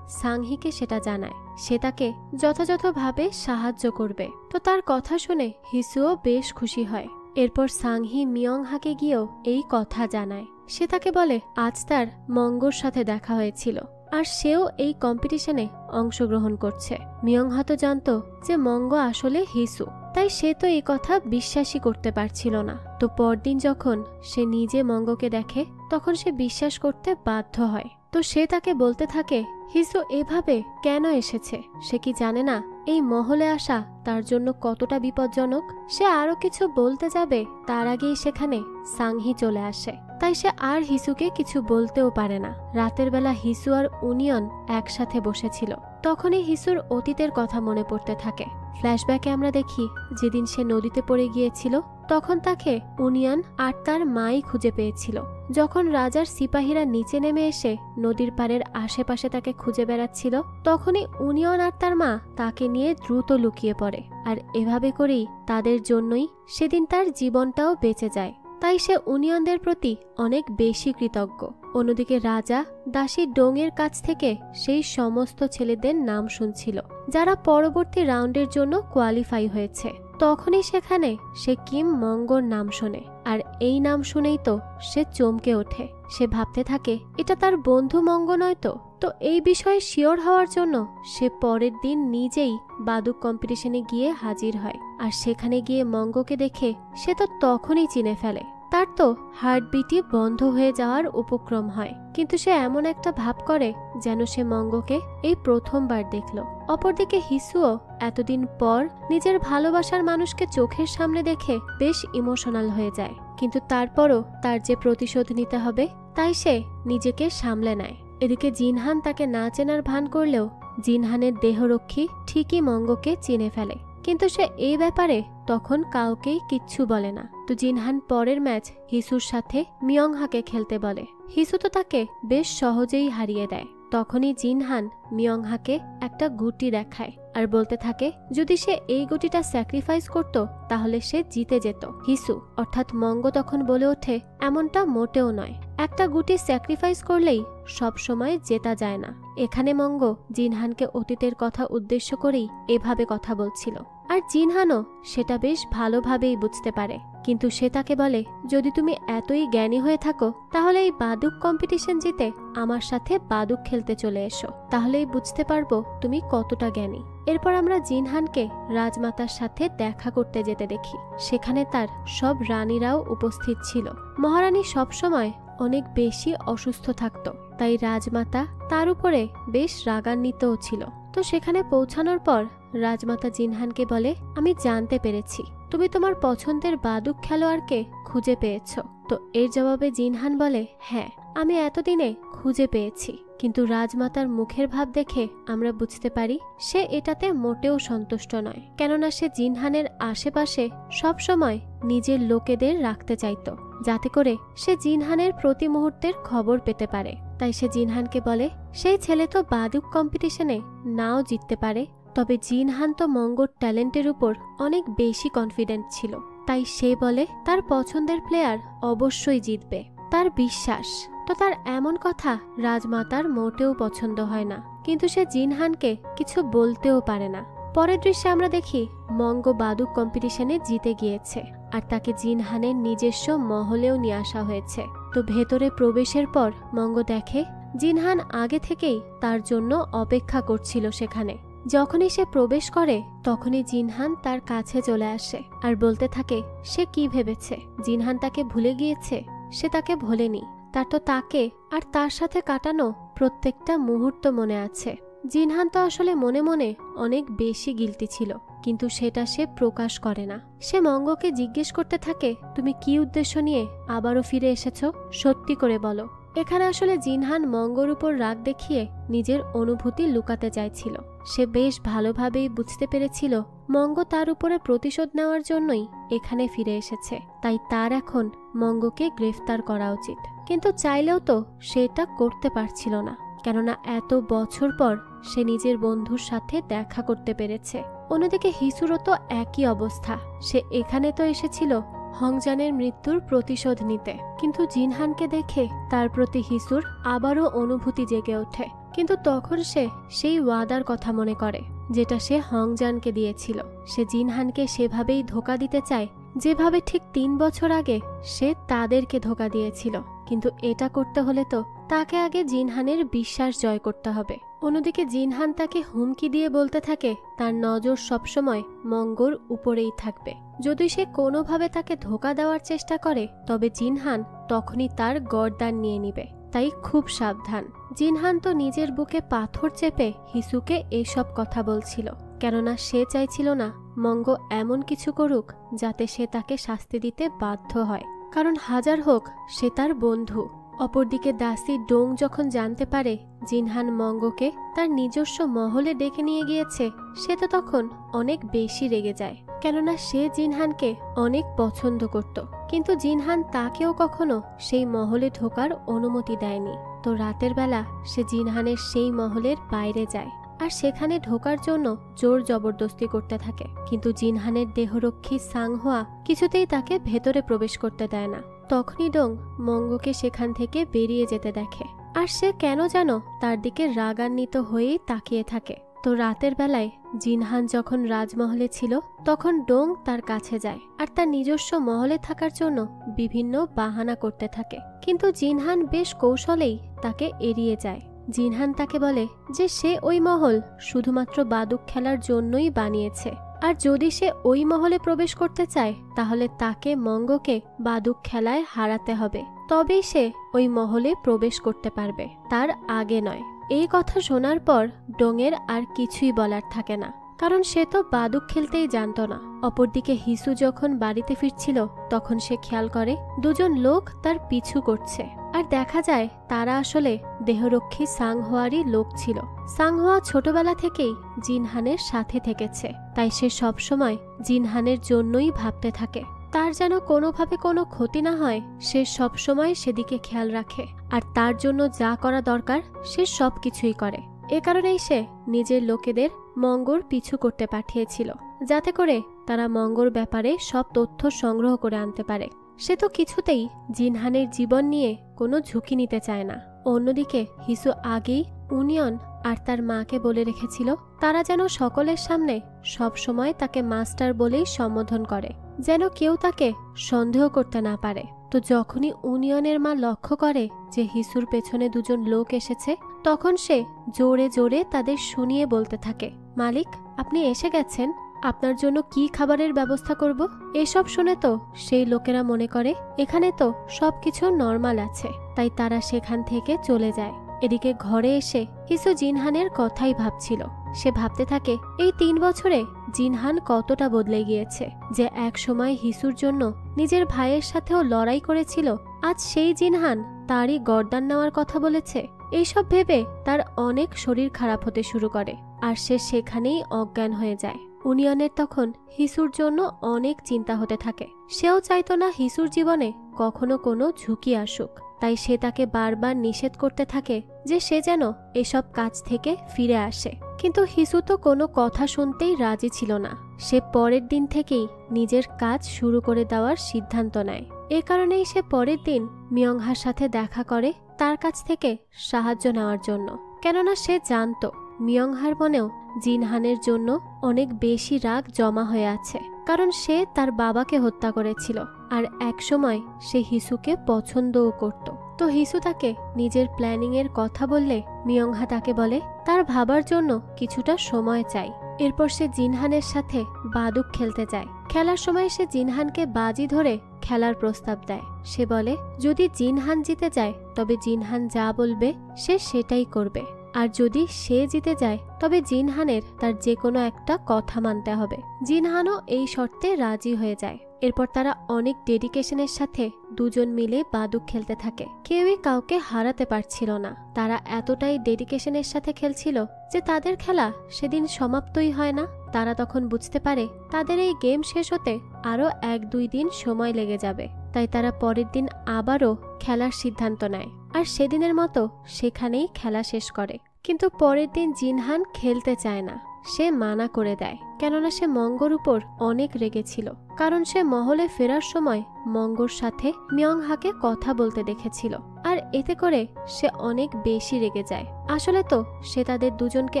সাংহিকে সেটা জানায়, সে তাকে যথাযথভাবে সাহায্য করবে। তো তার কথা শুনে হিসুও বেশ খুশি হয়। এরপর সাংহি মিয়ংহাকে গিয়েও এই কথা জানায়। সে তাকে বলে আজ তার মঙ্গর সাথে দেখা হয়েছিল, আর সেও এই কম্পিটিশনে অংশগ্রহণ করছে। মিয়ংহা তো জানতো যে মঙ্গ আসলে হিসু, তাই সে তো এই কথা বিশ্বাসই করতে পারছিল না। তো পরদিন যখন সে নিজে মঙ্গকে দেখে তখন সে বিশ্বাস করতে বাধ্য হয়। তো সে তাকে বলতে থাকে হিসু এভাবে কেন এসেছে, সে কি জানে না এই মহলে আসা তার জন্য কতটা বিপজ্জনক। সে আরো কিছু বলতে যাবে তার আগেই সেখানে সাংহি চলে আসে, তাই সে আর হিসুকে কিছু বলতেও পারে না। রাতের বেলা হিসু আর উনিয়ন একসাথে বসেছিল, তখনই হিসুর অতীতের কথা মনে পড়তে থাকে। ফ্ল্যাশব্যাকে আমরা দেখি যেদিন সে নদীতে পড়ে গিয়েছিল তখন তাকে উনিয়ন আর তার মাই খুঁজে পেয়েছিল। যখন রাজার সিপাহীরা নিচে নেমে এসে নদীর পাড়ের আশেপাশে তাকে খুঁজে বেড়াচ্ছিল তখনই উনিয়ন আর তার মা তাকে নিয়ে দ্রুত লুকিয়ে পড়ে, আর এভাবে করেই তাদের জন্যই সেদিন তার জীবনটাও বেঁচে যায়। তাই সে উনিয়নদের প্রতি অনেক বেশি কৃতজ্ঞ। অন্যদিকে রাজা দাসী ডোংয়ের কাছ থেকে সেই সমস্ত ছেলেদের নাম শুনছিল যারা পরবর্তী রাউন্ডের জন্য কোয়ালিফাই হয়েছে। তখনই সেখানে সে কিম মঙ্গর নাম শোনে, আর এই নাম শুনেই তো সে চমকে ওঠে। সে ভাবতে থাকে এটা তার বন্ধু মঙ্গ নয় তো। তো এই বিষয়ে শিওর হওয়ার জন্য সে পরের দিন নিজেই বাদুক কম্পিটিশনে গিয়ে হাজির হয়, আর সেখানে গিয়ে মঙ্গকে দেখে সে তো তখনই চিনে ফেলে। তার তো হার্টবিটই বন্ধ হয়ে যাওয়ার উপক্রম হয়, কিন্তু সে এমন একটা ভাব করে যেন সে মঙ্গকে এই প্রথমবার দেখল। অপরদিকে হিসুও এতদিন পর নিজের ভালোবাসার মানুষকে চোখের সামনে দেখে বেশ ইমোশনাল হয়ে যায়, কিন্তু তারপরও তার যে প্রতিশোধ নিতে হবে তাই সে নিজেকে সামলে নেয়। এদিকে জিনহান তাকে না চেনার ভান করলেও জিনহানের দেহরক্ষী ঠিকই মঙ্গকে চিনে ফেলে, কিন্তু সে এই ব্যাপারে তখন কাউকেই কিচ্ছু বলে না। তো জিনহান পরের ম্যাচ হিসুর সাথে মিয়ংহাকে খেলতে বলে। হিসু তো তাকে বেশ সহজেই হারিয়ে দেয়। তখনই জিনহান মিয়ংহাকে একটা গুটি দেখায় আর বলতে থাকে যদি সে এই গুটিটা স্যাক্রিফাইস করত তাহলে সে জিতে যেত। হিসু অর্থাৎ মঙ্গ তখন বলে ওঠে এমনটা মোটেও নয়, একটা গুটি স্যাক্রিফাইস করলেই সব সময় জেতা যায় না। এখানে মঙ্গ জিনহানকে অতীতের কথা উদ্দেশ্য করেই এভাবে কথা বলছিল, আর জিনহানও সেটা বেশ ভালোভাবেই বুঝতে পারে। কিন্তু সে তাকে বলে যদি তুমি এতই জ্ঞানী হয়ে থাকো তাহলে এই বাদুক কম্পিটিশন জিতে আমার সাথে বাদুক খেলতে চলে এসো, তাহলেই বুঝতে পারবো তুমি কতটা জ্ঞানী। এরপর আমরা জিনহানকে রাজমাতার সাথে দেখা করতে যেতে দেখি। সেখানে তার সব রানীরাও উপস্থিত ছিল। মহারানী সবসময় অনেক বেশি অসুস্থ থাকতো, তাই রাজমাতা তার উপরে বেশ রাগান্বিতও ছিল। তো সেখানে পৌঁছানোর পর রাজমাতা জিনহানকে বলে আমি জানতে পেরেছি তুমি তোমার পছন্দের বাদুক খেলোয়াড়কে খুঁজে পেয়েছ। তো এর জবাবে জিনহান বলে হ্যাঁ আমি এতদিনে খুঁজে পেয়েছি। কিন্তু রাজমাতার মুখের ভাব দেখে আমরা বুঝতে পারি সে এটাতে মোটেও সন্তুষ্ট নয়, কেননা সে জিনহানের আশেপাশে সবসময় নিজের লোকেদের রাখতে চাইত, যাতে করে সে জিনহানের প্রতি মুহূর্তের খবর পেতে পারে। তাই সে জিনহানকে বলে সেই ছেলে তো বাদুক কম্পিটিশনে নাও জিততে পারে, তবে জিনহান তো মঙ্গোর ট্যালেন্টের উপর অনেক বেশি কনফিডেন্ট ছিল, তাই সে বলে তার পছন্দের প্লেয়ার অবশ্যই জিতবে, তার বিশ্বাস। তো তার এমন কথা রাজমাতার মোটেও পছন্দ হয় না, কিন্তু সে জিনহানকে কিছু বলতেও পারে না। পরের দৃশ্যে আমরা দেখি মঙ্গো বাদুক কম্পিটিশনে জিতে গিয়েছে আর তাকে জিনহানের নিজস্ব মহলেও নিয়ে আসা হয়েছে। তো ভেতরে প্রবেশের পর মঙ্গো দেখে জিনহান আগে থেকেই তার জন্য অপেক্ষা করছিল সেখানে। যখনই সে প্রবেশ করে তখনই জিনহান তার কাছে চলে আসে আর বলতে থাকে সে কি ভেবেছে জিনহান তাকে ভুলে গিয়েছে। সে তাকে ভোলেনি, তার তো তাকে আর তার সাথে কাটানো প্রত্যেকটা মুহূর্ত মনে আছে। জিনহান তো আসলে মনে মনে অনেক বেশি গিল্টি ছিল, কিন্তু সেটা সে প্রকাশ করে না। সে মঙ্গকে জিজ্ঞেস করতে থাকে তুমি কি উদ্দেশ্য নিয়ে আবারও ফিরে এসেছো, সত্যি করে বলো। এখানে আসলে জিনহান মঙ্গর উপর রাগ দেখিয়ে নিজের অনুভূতি লুকাতে চাইছিল। সে বেশ ভালোভাবেই বুঝতে পেরেছিল মঙ্গ তার উপরে প্রতিশোধ নেওয়ার জন্যই এখানে ফিরে এসেছে, তাই তার এখন মঙ্গকে গ্রেফতার করা উচিত। কিন্তু চাইলেও তো সেটা করতে পারছিল না, কেননা এত বছর পর সে নিজের বন্ধুর সাথে দেখা করতে পেরেছে। অন্যদিকে হিসুরও তো একই অবস্থা, সে এখানে তো এসেছিল হংজানের মৃত্যুর প্রতিশোধ নিতে, কিন্তু জিনহানকে দেখে তার প্রতি হিসুর আবারও অনুভূতি জেগে ওঠে। কিন্তু তখন সে সেই ওয়াদার কথা মনে করে যেটা সে হংজানকে দিয়েছিল। সে জিনহানকে সেভাবেই ধোঁকা দিতে চায় যেভাবে ঠিক 3 বছর আগে সে তাদেরকে ধোঁকা দিয়েছিল, কিন্তু এটা করতে হলে তো তাকে আগে জিনহানের বিশ্বাস জয় করতে হবে। অন্যদিকে জিনহান তাকে হুমকি দিয়ে বলতে থাকে তার নজর সবসময় মঙ্গোর উপরেই থাকবে, যদি সে কোনোভাবে তাকে ধোঁকা দেওয়ার চেষ্টা করে তবে জিনহান তখনই তার গর্দান নিয়ে নিবে, তাই খুব সাবধান। জিনহান তো নিজের বুকে পাথর চেপে হিসুকে এসব কথা বলছিল, কেননা সে চাইছিল না মঙ্গ এমন কিছু করুক যাতে সে তাকে শাস্তি দিতে বাধ্য হয়, কারণ হাজার হোক সে তার বন্ধু। অপরদিকে দাসী ডোং যখন জানতে পারে জিনহান মঙ্গকে তার নিজস্ব মহলে ডেকে নিয়ে গিয়েছে, সে তো তখন অনেক বেশি রেগে যায়, কেননা সে জিনহানকে অনেক পছন্দ করত, কিন্তু জিনহান তাকেও কখনো সেই মহলে ঢোকার অনুমতি দেয়নি। তো রাতের বেলা সে জিনহানের সেই মহলের বাইরে যায় আর সেখানে ঢোকার জন্য জোর জবরদস্তি করতে থাকে, কিন্তু জিনহানের দেহরক্ষী সাংহোয়া কিছুতেই তাকে ভেতরে প্রবেশ করতে দেয় না। তখনই ডোং মঙ্গকে সেখান থেকে বেরিয়ে যেতে দেখে, আর সে কেন যেন তার দিকে রাগান্বিত হয়েই তাকিয়ে থাকে। তো রাতের বেলায় জিনহান যখন রাজমহলে ছিল তখন ডোং তার কাছে যায় আর তার নিজস্ব মহলে থাকার জন্য বিভিন্ন বাহানা করতে থাকে, কিন্তু জিনহান বেশ কৌশলেই তাকে এড়িয়ে যায়। জিনহান তাকে বলে যে সে ওই মহল শুধুমাত্র বাদুক খেলার জন্যই বানিয়েছে, আর যদি সে ওই মহলে প্রবেশ করতে চায় তাহলে তাকে মঙ্গকে বাদুক খেলায় হারাতে হবে, তবেই সে ওই মহলে প্রবেশ করতে পারবে, তার আগে নয়। এই কথা শোনার পর ডোংয়ের আর কিছুই বলার থাকে না, কারণ সে তো বাদুক খেলতেই জানত না। অপরদিকে হিসু যখন বাড়িতে ফিরছিল তখন সে খেয়াল করে দুজন লোক তার পিছু করছে, আর দেখা যায় তারা আসলে দেহরক্ষী সাংহোয়ারই লোক ছিল। সাংহোয়া ছোটবেলা থেকেই জিনহানের সাথে থেকেছে, তাই সে সবসময় জিনহানের জন্যই ভাবতে থাকে। তার যেন কোনোভাবে কোনো ক্ষতি না হয় সে সবসময় সেদিকে খেয়াল রাখে, আর তার জন্য যা করা দরকার সে সব কিছুই করে। এ কারণেই সে নিজের লোকেদের মঙ্গোর পিছু করতে পাঠিয়েছিল, যাতে করে তারা মঙ্গোর ব্যাপারে সব তথ্য সংগ্রহ করে আনতে পারে। সে তো কিছুতেই জিনহানের জীবন নিয়ে কোনো ঝুঁকি নিতে চায় না। অন্যদিকে হিসু আগেই উনিয়ন আর তার মাকে বলে রেখেছিল তারা যেন সকলের সামনে সব সময় তাকে মাস্টার বলেই সম্বোধন করে, যেন কেউ তাকে সন্দেহ করতে না পারে। তো যখনই উনিয়নের মা লক্ষ্য করে যে হিসুর পেছনে দুজন লোক এসেছে, তখন সে জোরে জোরে তাদের শুনিয়ে বলতে থাকে, মালিক, আপনি এসে গেছেন, আপনার জন্য কি খাবারের ব্যবস্থা করব। এসব শুনে তো সেই লোকেরা মনে করে এখানে তো সবকিছু নর্মাল আছে, তাই তারা সেখান থেকে চলে যায়। এদিকে ঘরে এসে হিসু জিনহানের কথাই ভাবছিল। সে ভাবতে থাকে এই 3 বছরে জিনহান কতটা বদলে গিয়েছে, যে এক সময় হিসুর জন্য নিজের ভাইয়ের সাথেও লড়াই করেছিল, আজ সেই জিনহান তারই গর্দান নেওয়ার কথা বলেছে। এইসব ভেবে তার অনেক শরীর খারাপ হতে শুরু করে, আর সে সেখানেই অজ্ঞান হয়ে যায়। উনিয়নের তখন হিসুর জন্য অনেক চিন্তা হতে থাকে। সেও চাইতো না হিসুর জীবনে কখনো কোনো ঝুঁকি আসুক, তাই সে তাকে বারবার নিষেধ করতে থাকে যে সে যেন এসব কাজ থেকে ফিরে আসে। কিন্তু হিসু তো কোনো কথা শুনতেই রাজি ছিল না। সে পরের দিন থেকেই নিজের কাজ শুরু করে দেওয়ার সিদ্ধান্ত নেয়। এ কারণেই সে পরের দিন মিয়ংহার সাথে দেখা করে তার কাছ থেকে সাহায্য নেওয়ার জন্য, কেননা সে জানতো মিয়ংহার মনেও জিনহানের জন্য অনেক বেশি রাগ জমা হয়ে আছে, কারণ সে তার বাবাকে হত্যা করেছিল, আর একসময় সে হিসুকে পছন্দও করত। তো হিসু তাকে নিজের প্ল্যানিং এর কথা বললে মিয়ংহা তাকে বলে তার ভাবার জন্য কিছুটা সময় চাই। এরপর সে জিনহানের সাথে বাদুক খেলতে যায়। খেলার সময় সে জিনহানকে বাজি ধরে খেলার প্রস্তাব দেয়। সে বলে যদি জিনহান জিতে যায় তবে জিনহান যা বলবে সে সেটাই করবে, আর যদি সে জিতে যায় তবে জিনহানের তার যে কোনো একটা কথা মানতে হবে। জিনহানও এই শর্তে রাজি হয়ে যায়। এরপর তারা অনেক ডেডিকেশনের সাথে দুজন মিলে বাদুক খেলতে থাকে। কেউই কাউকে হারাতে পারছিল না। তারা এতটাই ডেডিকেশনের সাথে খেলছিল যে তাদের খেলা সেদিন সমাপ্তই হয় না। তারা তখন বুঝতে পারে তাদের এই গেম শেষ হতে আরও 1-2 দিন সময় লেগে যাবে, তাই তারা পরের দিন আবারও খেলার সিদ্ধান্ত নেয়, আর সেদিনের মতো সেখানেই খেলা শেষ করে। কিন্তু পরের দিন জিনহান খেলতে চায় না। সে মানা করে দেয়, কেননা সে মঙ্গোর উপর অনেক রেগেছিল, কারণ সে মহলে ফেরার সময় মঙ্গোর সাথে মিয়ংহাকে কথা বলতে দেখেছিল, আর এতে করে সে অনেক বেশি রেগে যায়। আসলে তো সে তাদের দুজনকে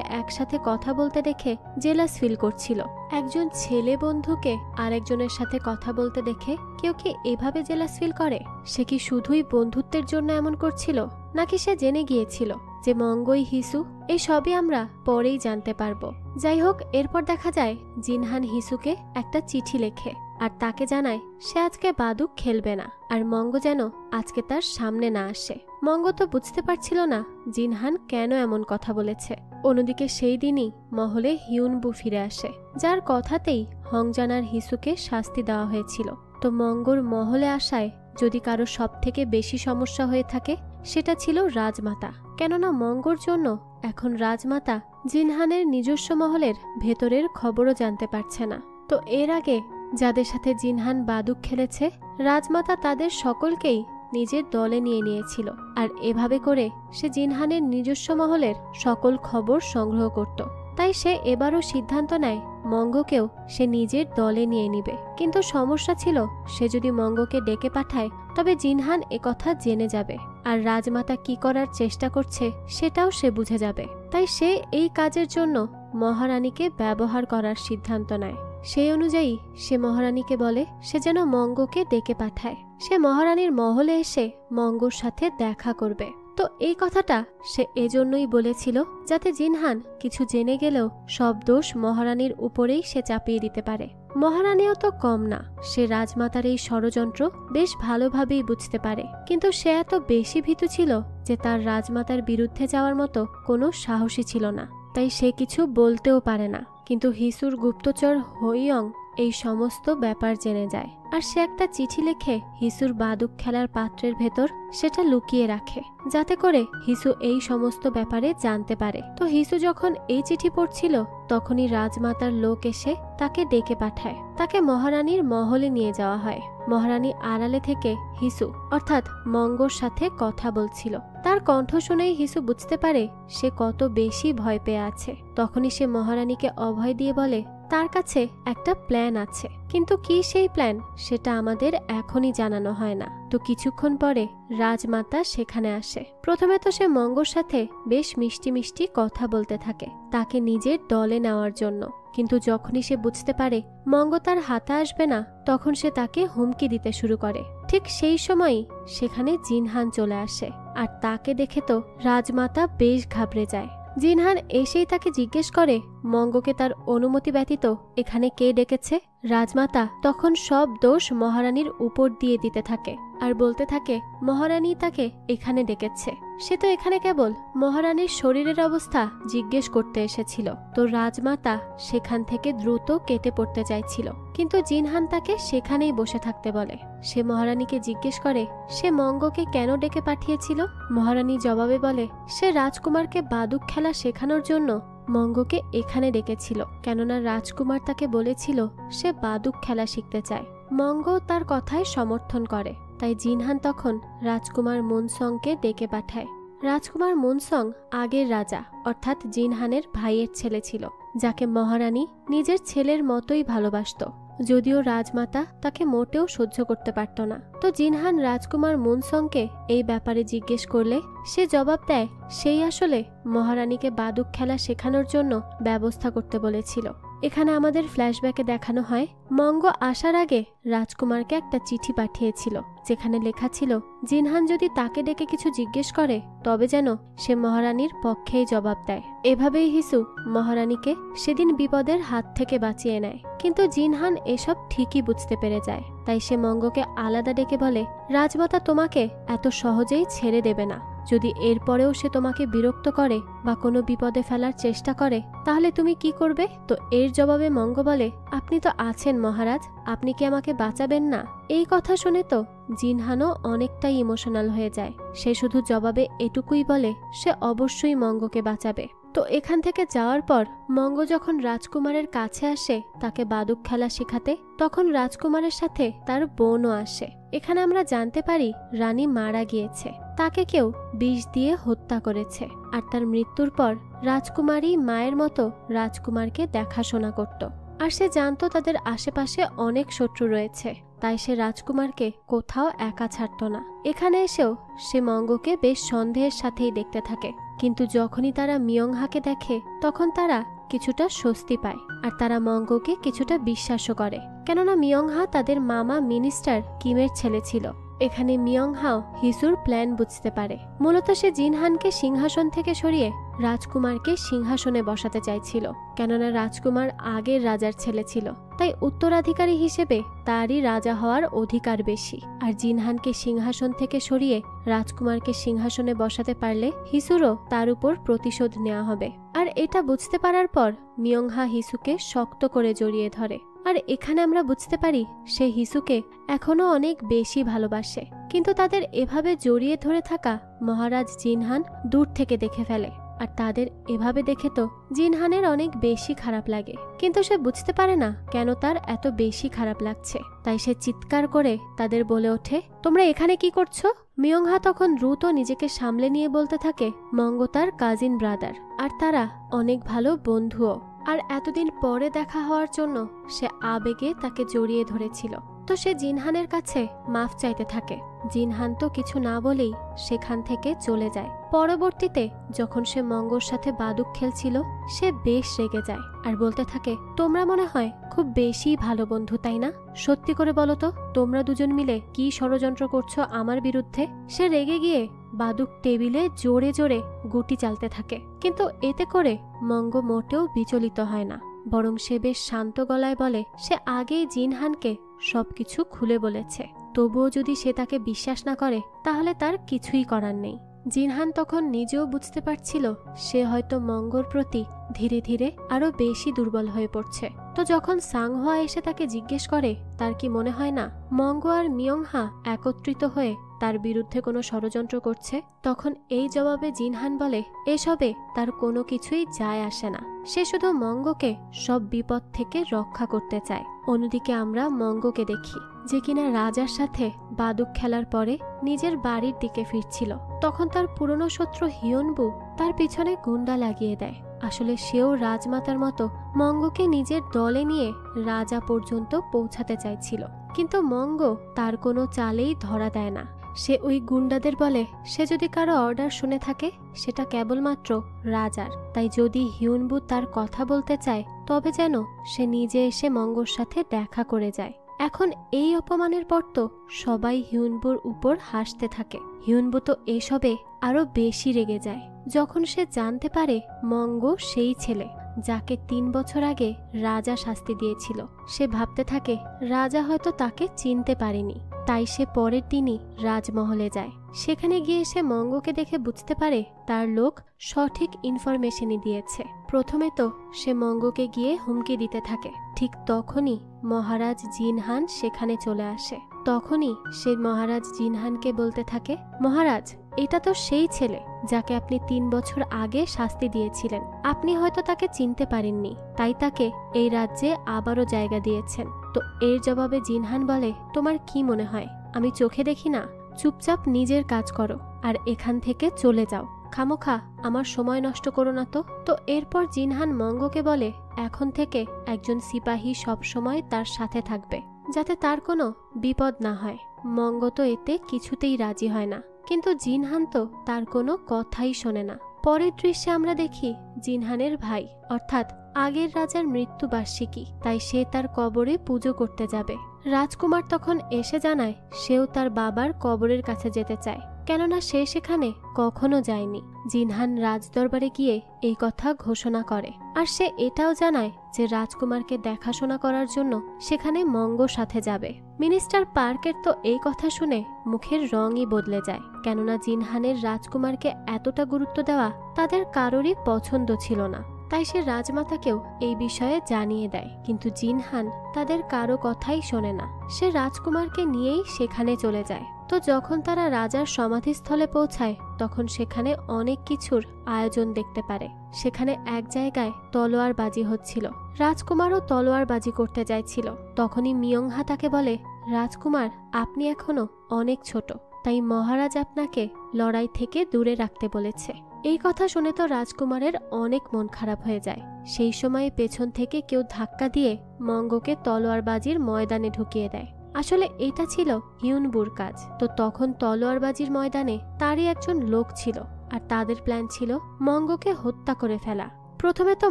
একসাথে কথা বলতে দেখে জেলাস ফিল করছিল। একজন ছেলে বন্ধুকে আরেকজনের সাথে কথা বলতে দেখে কেউ কি এভাবে জেলাস ফিল করে? সে কি শুধুই বন্ধুত্বের জন্য এমন করছিল, নাকি সে জেনে গিয়েছিল যে মঙ্গোই হিসু? এই সবই আমরা পরেই জানতে পারবো। যাই হোক, এরপর দেখা যায় জিনহান হিসুকে একটা চিঠি লেখে আর তাকে জানায় সে আজকে বাদুক খেলবে না, আর মঙ্গো যেন আজকে তার সামনে না আসে। মঙ্গো তো বুঝতে পারছিল না জিনহান কেন এমন কথা বলেছে। অন্যদিকে সেই দিনই মহলে হিউনবু ফিরে আসে, যার কথাতেই হংজান আর হিসুকে শাস্তি দেওয়া হয়েছিল। তো মঙ্গোর মহলে আসায় যদি কারো সব থেকে বেশি সমস্যা হয়ে থাকে সেটা ছিল রাজমাতা, কেননা মঙ্গোর জন্য এখন রাজমাতা জিনহানের নিজস্ব মহলের ভেতরের খবরও জানতে পারছে না। তো এর আগে যাদের সাথে জিনহান বাদুক খেলেছে, রাজমাতা তাদের সকলকেই নিজের দলে নিয়ে নিয়েছিল, আর এভাবে করে সে জিনহানের নিজস্ব মহলের সকল খবর সংগ্রহ করত। তাই সে এবারও সিদ্ধান্ত নেয় মঙ্গোকেও সে নিজের দলে নিয়ে নিবে। কিন্তু সমস্যা ছিল, সে যদি মঙ্গোকে ডেকে পাঠায় তবে জিনহান একথা জেনে যাবে, আর রাজমাতা কি করার চেষ্টা করছে সেটাও সে বুঝে যাবে। তাই সে এই কাজের জন্য মহারানীকে ব্যবহার করার সিদ্ধান্ত নেয়। সেই অনুযায়ী সে মহারানীকে বলে সে যেন মঙ্গোকে ডেকে পাঠায়। সে মহারানীর মহলে এসে মঙ্গোর সাথে দেখা করবে। তো এই কথাটা সে এজন্যই বলেছিল যাতে জিনহান কিছু জেনে গেলেও সব দোষ মহারানীর উপরেই সে চাপিয়ে দিতে পারে। মহারানীও তো কম না, সে রাজমাতার এই ষড়যন্ত্র বেশ ভালোভাবেই বুঝতে পারে, কিন্তু সে এত বেশি ভীতু ছিল যে তার রাজমাতার বিরুদ্ধে যাওয়ার মতো কোনো সাহসী ছিল না, তাই সে কিছু বলতেও পারে না। কিন্তু হিসুর গুপ্তচর হৈয়ং এই সমস্ত ব্যাপার জেনে যায়। আর সে একটা চিঠি লিখে হিসুর বাদুক খেলার পাত্রের ভেতর সেটা লুকিয়ে রাখে, যাতে করে হিসু এই সমস্ত ব্যাপারে জানতে পারে। তো হিসু যখন এই চিঠি পড়ছিল তখনই রাজমাতার লোক এসে তাকে ডেকে পাঠায়। তাকে মহারানীর মহলে নিয়ে যাওয়া হয়। মহারানী আড়ালে থেকে হিসু অর্থাৎ মঙ্গর সাথে কথা বলছিল। তার কণ্ঠ শুনেই হিসু বুঝতে পারে সে কত বেশি ভয় পেয়ে আছে। তখনই সে মহারানীকে অভয় দিয়ে বলে তার কাছে একটা প্ল্যান আছে, কিন্তু কি সেই প্ল্যান সেটা আমাদের এখনই জানানো হয় না। তো কিছুক্ষণ পরে রাজমাতা সেখানে আসে। প্রথমে তো সে মঙ্গর সাথে বেশ মিষ্টি মিষ্টি কথা বলতে থাকে তাকে নিজের দলে নেওয়ার জন্য, কিন্তু যখনই সে বুঝতে পারে মঙ্গ তার হাতে আসবে না তখন সে তাকে হুমকি দিতে শুরু করে। ঠিক সেই সময়ই সেখানে জিনহান চলে আসে, আর তাকে দেখে তো রাজমাতা বেশ ঘাবড়ে যায়। জিনহান এসেই তাকে জিজ্ঞেস করে মঙ্গকে তার অনুমতি ব্যতীত এখানে কে ডেকেছে। রাজমাতা তখন সব দোষ মহারানীর উপর দিয়ে দিতে থাকে আর বলতে থাকে মহারানী তাকে এখানে ডেকেছে, সে তো এখানে কেবল মহারানীর শরীরের অবস্থা জিজ্ঞেস করতে এসেছিল। তো রাজমাতা সেখান থেকে দ্রুত কেটে পড়তে চাইছিল, কিন্তু জিনহান তাকে সেখানেই বসে থাকতে বলে। সে মহারানীকে জিজ্ঞেস করে সে মঙ্গকে কেন ডেকে পাঠিয়েছিল। মহারানী জবাবে বলে সে রাজকুমারকে বাদুক খেলা শেখানোর জন্য মঙ্গকে এখানে ডেকেছিল, কেননা রাজকুমার তাকে বলেছিল সে বাদুক খেলা শিখতে চায়। মঙ্গ তার কথায় সমর্থন করে, তাই জিনহান তখন রাজকুমার মুনসংকে ডেকে পাঠায়। রাজকুমার মুনসং আগের রাজা অর্থাৎ জিনহানের ভাইয়ের ছেলে ছিল, যাকে মহারানী নিজের ছেলের মতোই ভালোবাসত, যদিও রাজমাতা তাকে মোটেও সহ্য করতে পারত না। তো জিনহান রাজকুমার মুনসংকে এই ব্যাপারে জিজ্ঞেস করলে সে জবাব দেয় সেই আসলে মহারানীকে বাদুক খেলা শেখানোর জন্য ব্যবস্থা করতে বলেছিল। এখানে আমাদের ফ্ল্যাশব্যাকে দেখানো হয় মঙ্গ আসার আগে রাজকুমারকে একটা চিঠি পাঠিয়েছিল, যেখানে লেখা ছিল জিনহান যদি তাকে ডেকে কিছু জিজ্ঞেস করে তবে যেন সে মহারানীর পক্ষেই জবাব দেয়। এভাবেই হিসু মহারানীকে সেদিন বিপদের হাত থেকে বাঁচিয়ে নেয়। কিন্তু জিনহান এসব ঠিকই বুঝতে পেরে যায়, তাই সে মঙ্গকে আলাদা ডেকে বলে রাজমাতা তোমাকে এত সহজেই ছেড়ে দেবে না। যদি এরপরেও সে তোমাকে বিরক্ত করে বা কোনো বিপদে ফেলার চেষ্টা করে তাহলে তুমি কি করবে। তো এর জবাবে মঙ্গ বলে আপনি তো আছেন মহারাজ, আপনি কি আমাকে বাঁচাবেন না। এই কথা শুনে তো জিনহানও অনেকটাই ইমোশনাল হয়ে যায়। সে শুধু জবাবে এটুকুই বলে সে অবশ্যই মঙ্গকে বাঁচাবে। তো এখান থেকে যাওয়ার পর মঙ্গ যখন রাজকুমারের কাছে আসে তাকে বাদুক খেলা শেখাতে, তখন রাজকুমারের সাথে তার বোনও আসে। এখানে আমরা জানতে পারি রানী মারা গিয়েছে, তাকে কেউ বিষ দিয়ে হত্যা করেছে, আর তার মৃত্যুর পর রাজকুমারী মায়ের মতো রাজকুমারকে দেখাশোনা করত। আর সে জানতো তাদের আশেপাশে অনেক শত্রু রয়েছে, তাই সে রাজকুমারকে কোথাও একা ছাড়ত না। এখানে এসেও সে মঙ্গকে বেশ সন্দেহের সাথেই দেখতে থাকে, কিন্তু যখনই তারা মিয়ংহাকে দেখে তখন তারা কিছুটা স্বস্তি পায়, আর তারা মঙ্গকে কিছুটা বিশ্বাসও করে, কেননা মিয়ংহা তাদের মামা মিনিস্টার কিমের ছেলে ছিল। এখানে মিয়ংহাও হিসুর প্ল্যান বুঝতে পারে। মূলত সে জিনহানকে সিংহাসন থেকে সরিয়ে রাজকুমারকে সিংহাসনে বসাতে চাইছিল, কেননা রাজকুমার আগের রাজার ছেলে ছিল, তাই উত্তরাধিকারী হিসেবে তারই রাজা হওয়ার অধিকার বেশি। আর জিনহানকে সিংহাসন থেকে সরিয়ে রাজকুমারকে সিংহাসনে বসাতে পারলে হিসুরও তার উপর প্রতিশোধ নেওয়া হবে। আর এটা বুঝতে পারার পর মিয়ংহা হিসুকে শক্ত করে জড়িয়ে ধরে। আর এখানে আমরা বুঝতে পারি সে হিসুকে এখনো অনেক বেশি ভালোবাসে, কিন্তু তাদের এভাবে জড়িয়ে ধরে থাকা মহারাজ জিনহান দূর থেকে দেখে ফেলে। আর তাদের এভাবে দেখে তো জিনহানের অনেক বেশি খারাপ লাগে, কিন্তু সে বুঝতে পারে না কেন তার এত বেশি খারাপ লাগছে। তাই সে চিৎকার করে তাদের বলে ওঠে তোমরা এখানে কি করছো। মিয়ংহা তখন দ্রুত নিজেকে সামলে নিয়ে বলতে থাকে মঙ্গ তার কাজিন ব্রাদার, আর তারা অনেক ভালো বন্ধুও, আর এতদিন পরে দেখা হওয়ার জন্য সে আবেগে তাকে জড়িয়ে ধরেছিল। তো সে জিনহানের কাছে মাফ চাইতে থাকে। জিনহান তো কিছু না বলেই সেখান থেকে চলে যায়। পরবর্তীতে যখন সে মঙ্গর সাথে বাদুক খেলছিল সে বেশ রেগে যায় আর বলতে থাকে তোমরা মনে হয় খুব বেশি ভালো বন্ধু, তাই না? সত্যি করে বলো তো তোমরা দুজন মিলে কি ষড়যন্ত্র করছো আমার বিরুদ্ধে। সে রেগে গিয়ে বাদুক টেবিলে জোরে জোরে গুটি চালতে থাকে, কিন্তু এতে করে মঙ্গ মোটেও বিচলিত হয় না, বরং সে বেশ শান্ত গলায় বলে সে আগেই জিনহানকে সবকিছু খুলে বলেছে, তবুও যদি সে তাকে বিশ্বাস না করে তাহলে তার কিছুই করার নেই। জিনহান তখন নিজেও বুঝতে পারছিল সে হয়তো মঙ্গর প্রতি ধীরে ধীরে আরো বেশি দুর্বল হয়ে পড়ছে। তো যখন সাংহোয়া এসে তাকে জিজ্ঞেস করে তার কি মনে হয় না মঙ্গো আর মিয়ংহা একত্রিত হয়ে তার বিরুদ্ধে কোনো ষড়যন্ত্র করছে, তখন এই জবাবে জিনহান বলে এসবে তার কোনো কিছুই যায় আসে না, সে শুধু মঙ্গোকে সব বিপদ থেকে রক্ষা করতে চায়। অন্যদিকে আমরা মঙ্গোকে দেখি যে কিনা রাজার সাথে বাদুক খেলার পরে নিজের বাড়ির দিকে ফিরছিল। তখন তার পুরনো শত্রু হিয়নবু তার পিছনে গুন্ডা লাগিয়ে দেয়। আসলে সেও রাজমাতার মতো মঙ্গোকে নিজের দলে নিয়ে রাজা পর্যন্ত পৌঁছাতে চাইছিল, কিন্তু মঙ্গো তার কোনো চালেই ধরা দেয় না। সে ওই গুন্ডাদের বলে সে যদি কারো অর্ডার শুনে থাকে সেটা কেবলমাত্র রাজার, তাই যদি হিয়নবু তার কথা বলতে চায় তবে যেন সে নিজে এসে মঙ্গোর সাথে দেখা করে যায়। এখন এই অপমানের পর তো সবাই হিয়নবুর উপর হাসতে থাকে। হিয়নবু তো এসবে আরো বেশি রেগে যায় যখন সে জানতে পারে মঙ্গো সেই ছেলে যাকে 3 বছর আগে রাজা শাস্তি দিয়েছিল। সে ভাবতে থাকে রাজা হয়তো তাকে চিনতে পারেনি, তাই সে পরের দিনই রাজমহলে যায়। সেখানে গিয়ে সে মঙ্গোকে দেখে বুঝতে পারে তার লোক সঠিক ইনফরমেশনই দিয়েছে। প্রথমে তো সে মঙ্গোকে গিয়ে হুমকি দিতে থাকে, ঠিক তখনই মহারাজ জিনহান সেখানে চলে আসে। তখনই সে মহারাজ জিনহানকে বলতে থাকে, মহারাজ এটা তো সেই ছেলে যাকে আপনি 3 বছর আগে শাস্তি দিয়েছিলেন, আপনি হয়তো তাকে চিনতে পারেননি, তাই তাকে এই রাজ্যে আবারও জায়গা দিয়েছেন। তো এর জবাবে জিনহান বলে তোমার কি মনে হয় আমি চোখে দেখি না? চুপচাপ নিজের কাজ করো আর এখান থেকে চলে যাও, খামোখা আমার সময় নষ্ট করো না তো। তো এরপর জিনহান মঙ্গোকে বলে এখন থেকে একজন সিপাহী সব সময় তার সাথে থাকবে যাতে তার কোনো বিপদ না হয়। মঙ্গো তো এতে কিছুতেই রাজি হয় না, কিন্তু জিনহান তো তার কোনো কথাই শোনে না। পরের দৃশ্যে আমরা দেখি জিনহানের ভাই অর্থাৎ আগের রাজার মৃত্যুবার্ষিকী, তাই সে তার কবরে পুজো করতে যাবে। রাজকুমার তখন এসে জানায় সেও তার বাবার কবরের কাছে যেতে চায়, কেননা সে সেখানে কখনো যায়নি। জিনহান রাজদরবারে গিয়ে এই কথা ঘোষণা করে, আর সে এটাও জানায় যে রাজকুমারকে দেখাশোনা করার জন্য সেখানে মঙ্গোর সাথে যাবে। মিনিস্টার পার্কের তো এই কথা শুনে মুখের রঙই বদলে যায়, কেননা জিনহানের রাজকুমারকে এতটা গুরুত্ব দেওয়া তাদের কারোরই পছন্দ ছিল না। তাই সে রাজমাতাকেও এই বিষয়ে জানিয়ে দেয়, কিন্তু জিনহান তাদের কারো কথাই শোনে না। সে রাজকুমারকে নিয়েই সেখানে চলে যায়। তো যখন তারা রাজার সমাধিস্থলে পৌঁছায় তখন সেখানে অনেক কিছুর আয়োজন দেখতে পারে। সেখানে এক জায়গায় তলোয়ার বাজি হচ্ছিল, রাজকুমারও তলোয়ার বাজি করতে চাইছিল। তখনই মিয়ংহা তাকে বলে রাজকুমার আপনি এখনো অনেক ছোট, তাই মহারাজ আপনাকে লড়াই থেকে দূরে রাখতে বলেছে। এই কথা শুনে তো রাজকুমারের অনেক মন খারাপ হয়ে যায়। সেই সময়ে পেছন থেকে কেউ ধাক্কা দিয়ে মঙ্গোকে তলোয়ারবাজির ময়দানে ঢুকিয়ে দেয়। আসলে এটা ছিল হিয়নবুর কাজ। তো তখন তলোয়ারবাজির ময়দানে তারই একজন লোক ছিল, আর তাদের প্ল্যান ছিল মঙ্গোকে হত্যা করে ফেলা। প্রথমে তো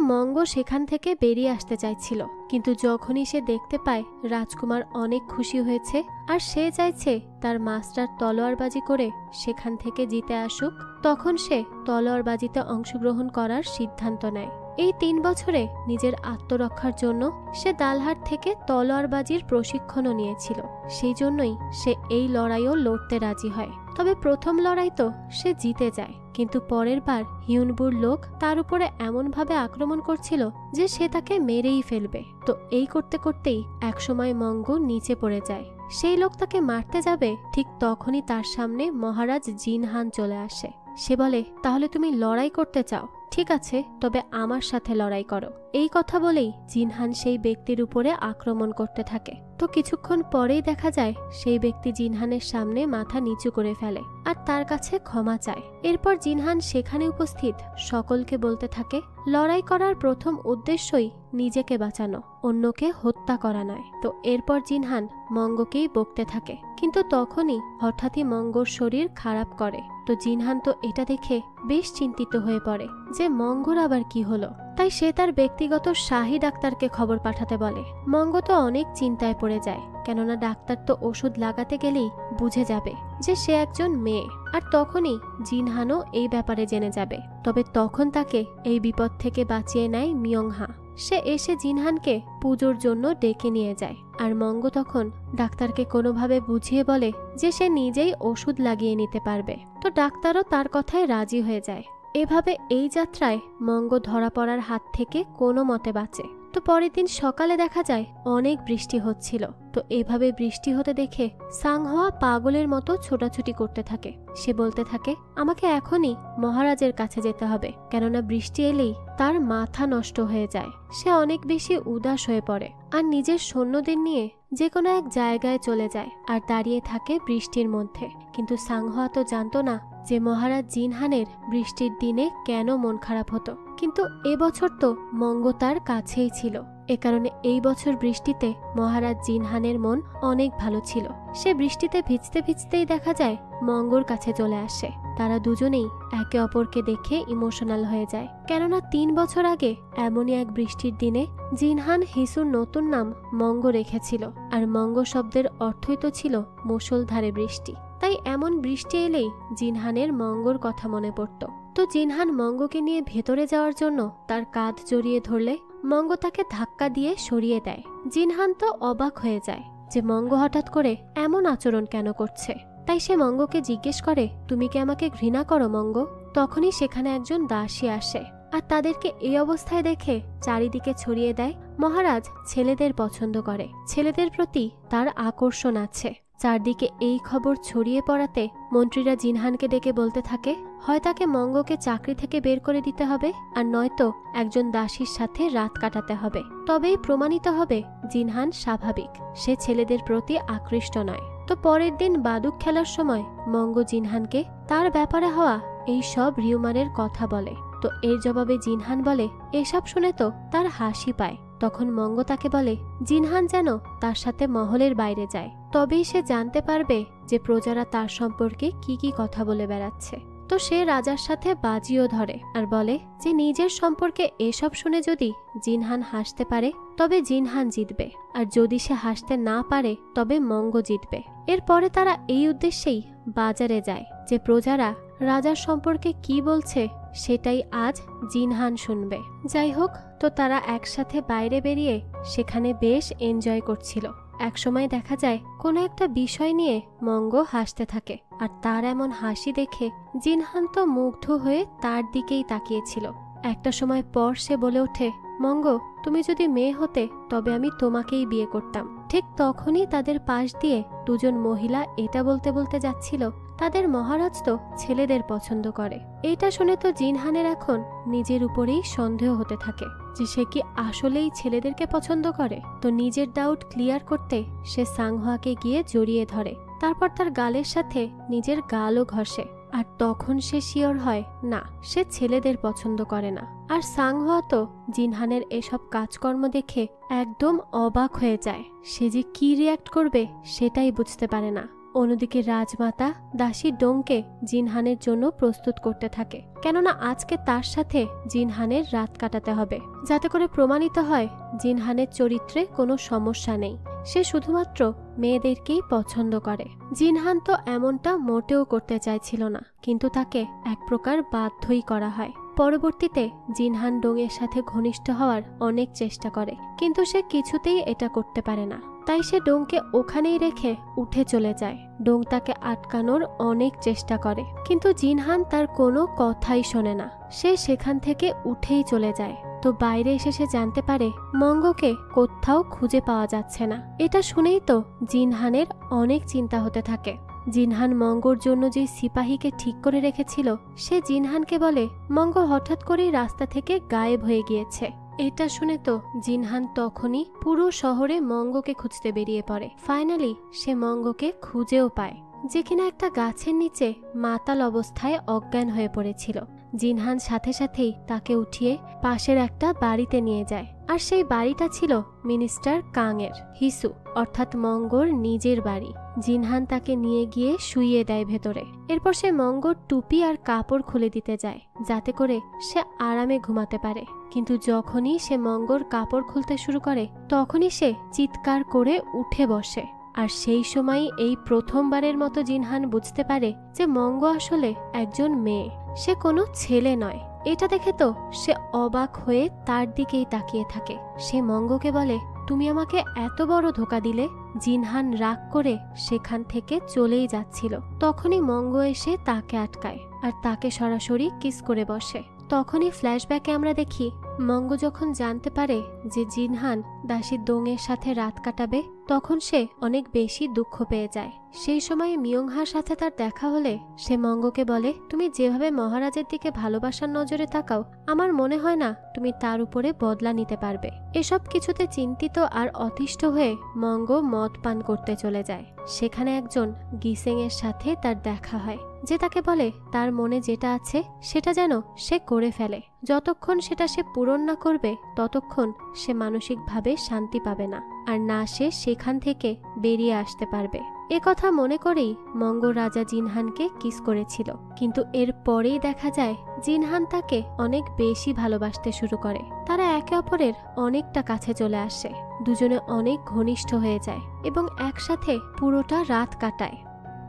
মঙ্গো সেখান থেকে বেরিয়ে আসতে চাইছিল, কিন্তু যখনই সে দেখতে পায় রাজকুমার অনেক খুশি হয়েছে আর সে চাইছে তার মাস্টার তলোয়ারবাজি করে সেখান থেকে জিতে আসুক, তখন সে তলোয়ারবাজিতে অংশগ্রহণ করার সিদ্ধান্ত নেয়। এই 3 বছরে নিজের আত্মরক্ষার জন্য সে দালহাট থেকে তলোয়ারবাজির প্রশিক্ষণও নিয়েছিল, সেই জন্যই সে এই লড়াইও লড়তে রাজি হয়। তবে প্রথম লড়াই তো সে জিতে যায়, কিন্তু পরের বার হিয়নবুর লোক তার উপরে এমনভাবে আক্রমণ করছিল যে সে তাকে মেরেই ফেলবে। তো এই করতে করতেই একসময় মঙ্গো নিচে পড়ে যায়। সেই লোক তাকে মারতে যাবে, ঠিক তখনই তার সামনে মহারাজ জিনহান চলে আসে। সে বলে তাহলে তুমি লড়াই করতে চাও, ঠিক আছে তবে আমার সাথে লড়াই করো। এই কথা বলেই জিনহান সেই ব্যক্তির উপরে আক্রমণ করতে থাকে। তো কিছুক্ষণ পরেই দেখা যায় সেই ব্যক্তি জিনহানের সামনে মাথা নিচু করে ফেলে আর তার কাছে ক্ষমা চায়। এরপর জিনহান সেখানে উপস্থিত সকলকে বলতে থাকে লড়াই করার প্রথম উদ্দেশ্যই নিজেকে বাঁচানো, অন্যকে হত্যা করা নয়। তো এরপর জিনহান মঙ্গোকেই বকতে থাকে, কিন্তু তখনই হঠাৎই মঙ্গোর শরীর খারাপ করে। তো জিনহান তো এটা দেখে বেশ চিন্তিত হয়ে পড়ে যে মঙ্গোর আবার কি হলো। তাই সে তার ব্যক্তিগত শাহী ডাক্তারকে খবর পাঠাতে বলে। মঙ্গো তো অনেক চিন্তায় পড়ে যায়, কেননা ডাক্তার তো ওষুধ লাগাতে গেলেই বুঝে যাবে যে সে একজন মেয়ে, আর তখনই জিনহানও এই ব্যাপারে জেনে যাবে। তবে তখন তাকে এই বিপদ থেকে বাঁচিয়ে নেয় মিয়ংহা। সে এসে জিনহানকে পুজোর জন্য ডেকে নিয়ে যায়, আর মঙ্গো তখন ডাক্তারকে কোনোভাবে বুঝিয়ে বলে যে সে নিজেই ওষুধ লাগিয়ে নিতে পারবে। তো ডাক্তারও তার কথায় রাজি হয়ে যায়। এভাবে এই যাত্রায় মঙ্গো ধরা পড়ার হাত থেকে কোনো মতে বাঁচে। তো পরের দিন সকালে দেখা যায় অনেক বৃষ্টি হচ্ছিল। তো এভাবে বৃষ্টি হতে দেখে সাংহোয়া পাগলের মতো ছোটাছুটি করতে থাকে। সে বলতে থাকে, আমাকে এখনই মহারাজের কাছে যেতে হবে, কেননা বৃষ্টি এলেই তার মাথা নষ্ট হয়ে যায়। সে অনেক বেশি উদাস হয়ে পড়ে আর নিজের সৈন্যদের নিয়ে যে কোনো এক জায়গায় চলে যায় আর দাঁড়িয়ে থাকে বৃষ্টির মধ্যে। কিন্তু সাংহোয়া তো জানতো না যে মহারাজ জিনহানের বৃষ্টির দিনে কেন মন খারাপ হতো। কিন্তু এবছর তো মঙ্গো তার কাছেই ছিল, এ কারণে এই বছর বৃষ্টিতে মহারাজ জিনহানের মন অনেক ভালো ছিল। সে বৃষ্টিতে ভিজতে ভিজতেই দেখা যায় মঙ্গোর কাছে চলে আসে। তারা দুজনেই একে অপরকে দেখে ইমোশনাল হয়ে যায়, কেননা 3 বছর আগে এমনই এক বৃষ্টির দিনে জিনহান হিসুর নতুন নাম মঙ্গো রেখেছিল। আর মঙ্গো শব্দের অর্থই তো ছিল মুষলধারে বৃষ্টি। তাই এমন বৃষ্টি এলেই জিনহানের মঙ্গোর কথা মনে পড়ত। তো জিনহান মঙ্গোকে নিয়ে ভেতরে যাওয়ার জন্য তার কাঁধ জড়িয়ে ধরলে মঙ্গো তাকে ধাক্কা দিয়ে সরিয়ে দেয়। জিনহান তো অবাক হয়ে যায় যে মঙ্গো হঠাৎ করে এমন আচরণ কেন করছে। তাই সে মঙ্গোকে জিজ্ঞেস করে, তুমি কি আমাকে ঘৃণা করো মঙ্গো? তখনই সেখানে একজন দাসী আসে আর তাদেরকে এই অবস্থায় দেখে চারিদিকে ছড়িয়ে দেয়, মহারাজ ছেলেদের পছন্দ করে, ছেলেদের প্রতি তার আকর্ষণ আছে। চারদিকে এই খবর ছড়িয়ে পড়াতে মন্ত্রীরা জিনহানকে ডেকে বলতে থাকে, হয় তাকে মঙ্গোকে চাকরি থেকে বের করে দিতে হবে, আর নয়তো একজন দাসীর সাথে রাত কাটাতে হবে। তবেই প্রমাণিত হবে জিনহান স্বাভাবিক, সে ছেলেদের প্রতি আকৃষ্ট নয়। তো পরের দিন বাদুক খেলার সময় মঙ্গো জিনহানকে তার ব্যাপারে হওয়া এই সব রিউমারের কথা বলে। তো এর জবাবে জিনহান বলে, এসব শুনে তো তার হাসি পায়। তখন মঙ্গো তাকে বলে জিনহান যেন তার সাথে মহলের বাইরে যায়, তবেই সে জানতে পারবে যে প্রজারা তার সম্পর্কে কি কি কথা বলে বেড়াচ্ছে। তো সে রাজার সাথে বাজিও ধরে আর বলে যে নিজের সম্পর্কে এসব শুনে যদি জিনহান হাসতে পারে তবে জিনহান জিতবে, আর যদি সে হাসতে না পারে তবে মঙ্গো জিতবে। এরপরে তারা এই উদ্দেশ্যেই বাজারে যায় যে প্রজারা রাজার সম্পর্কে কি বলছে সেটাই আজ জিনহান শুনবে। যাই হোক, তো তারা একসাথে বাইরে বেরিয়ে সেখানে বেশ এনজয় করছিল। একসময় দেখা যায় কোনো একটা বিষয় নিয়ে মঙ্গো হাসতে থাকে, আর তার এমন হাসি দেখে জিনহান তো মুগ্ধ হয়ে তার দিকেই তাকিয়েছিল। একটা সময় পর সে বলে ওঠে, মঙ্গো, তুমি যদি মেয়ে হতে তবে আমি তোমাকেই বিয়ে করতাম। ঠিক তখনই তাদের পাশ দিয়ে দুজন মহিলা এটা বলতে বলতে যাচ্ছিল, তাদের মহারাজ তো ছেলেদের পছন্দ করে। এটা শুনে তো জিনহানের এখন নিজের উপরেই সন্দেহ হতে থাকে যে সে কি আসলেই ছেলেদেরকে পছন্দ করে। তো নিজের ডাউট ক্লিয়ার করতে সে সাংহোয়াকে গিয়ে জড়িয়ে ধরে, তারপর তার গালের সাথে নিজের গালও ঘষে। আর তখন সে শিওর হয় না, সে ছেলেদের পছন্দ করে না। আর সাংহোয়া তো জিনহানের এসব কাজকর্ম দেখে একদম অবাক হয়ে যায়। সে যে কি রিয়াক্ট করবে সেটাই বুঝতে পারে না। অন্যদিকে রাজমাতা দাসী ডোংকে জিনহানের জন্য প্রস্তুত করতে থাকে, কেননা আজকে তার সাথে জিনহানের রাত কাটাতে হবে, যাতে করে প্রমাণিত হয় জিনহানের চরিত্রে কোনো সমস্যা নেই, সে শুধুমাত্র মেয়েদেরকেই পছন্দ করে। জিনহান তো এমনটা মোটেও করতে চাইছিল না, কিন্তু তাকে এক প্রকার বাধ্যই করা হয়। পরবর্তীতে জিনহান ডোংয়ের সাথে ঘনিষ্ঠ হওয়ার অনেক চেষ্টা করে, কিন্তু সে কিছুতেই এটা করতে পারে না। তাই সে ডোংকে ওখানেই রেখে উঠে চলে যায়। ডোং তাকে আটকানোর অনেক চেষ্টা করে, কিন্তু জিনহান তার কোনো কথাই শোনে না। সে সেখান থেকে উঠেই চলে যায়। তো বাইরে এসে সে জানতে পারে মঙ্গোকে কোথাও খুঁজে পাওয়া যাচ্ছে না। এটা শুনেই তো জিনহানের অনেক চিন্তা হতে থাকে। জিনহান মঙ্গোর জন্য যে সিপাহীকে ঠিক করে রেখেছিল সে জিনহানকে বলে মঙ্গো হঠাৎ করেই রাস্তা থেকে গায়েব হয়ে গিয়েছে। এটা শুনে তো জিনহান তখনই পুরো শহরে মঙ্গোকে খুঁজতে বেরিয়ে পড়ে। ফাইনালি সে মঙ্গোকে খুঁজেও পায়, যে কিনা একটা গাছের নিচে মাতাল অবস্থায় অজ্ঞান হয়ে পড়েছিল। জিনহান সাথে সাথেই তাকে উঠিয়ে পাশের একটা বাড়িতে নিয়ে যায়, আর সেই বাড়িটা ছিল মিনিস্টার কাং এর, হিসু অর্থাৎ মঙ্গোর নিজের বাড়ি। জিনহান তাকে নিয়ে গিয়ে শুইয়ে দেয় ভেতরে। এরপর সে মঙ্গোর টুপি আর কাপড় খুলে দিতে যায়, যাতে করে সে আরামে ঘুমাতে পারে। কিন্তু যখনই সে মঙ্গোর কাপড় খুলতে শুরু করে তখনই সে চিৎকার করে উঠে বসে। আর সেই সময়ই এই প্রথমবারের মতো জিনহান বুঝতে পারে যে মঙ্গো আসলে একজন মেয়ে, সে কোনো ছেলে নয়। এটা দেখে তো সে অবাক হয়ে তার দিকেই তাকিয়ে থাকে। সে মঙ্গোকে বলে, তুমি আমাকে এত বড় ধোঁকা দিলে। জিনহান রাগ করে সেখান থেকে চলেই যাচ্ছিল, তখনই মঙ্গো এসে তাকে আটকায় আর তাকে সরাসরি কিস করে বসে। তখনই ফ্ল্যাশব্যাকে আমরা দেখি মঙ্গ যখন জানতে পারে যে জিনহান দাসী দোংয়ের সাথে রাত কাটাবে, তখন সে অনেক বেশি দুঃখ পেয়ে যায়। সেই সময়ে মিয়ংহার সাথে তার দেখা হলে সে মঙ্গকে বলে, তুমি যেভাবে মহারাজের দিকে ভালোবাসার নজরে তাকাও, আমার মনে হয় না তুমি তার উপরে বদলা নিতে পারবে। এসব কিছুতে চিন্তিত আর অতিষ্ঠ হয়ে মঙ্গ মদ পান করতে চলে যায়। সেখানে একজন গিসেং এর সাথে তার দেখা হয়, যে তাকে বলে তার মনে যেটা আছে সেটা যেন সে করে ফেলে। যতক্ষণ সেটা সে পূরণ না করবে ততক্ষণ সে মানসিকভাবে শান্তি পাবে না, আর না সে সেখান থেকে বেরিয়ে আসতে পারবে। এ কথা মনে করেই মঙ্গ রাজা জিনহানকে কিস করেছিল, কিন্তু এর পরেই দেখা যায় জিনহান তাকে অনেক বেশি ভালোবাসতে শুরু করে। তারা একে অপরের অনেকটা কাছে চলে আসে, দুজনে অনেক ঘনিষ্ঠ হয়ে যায় এবং একসাথে পুরোটা রাত কাটায়।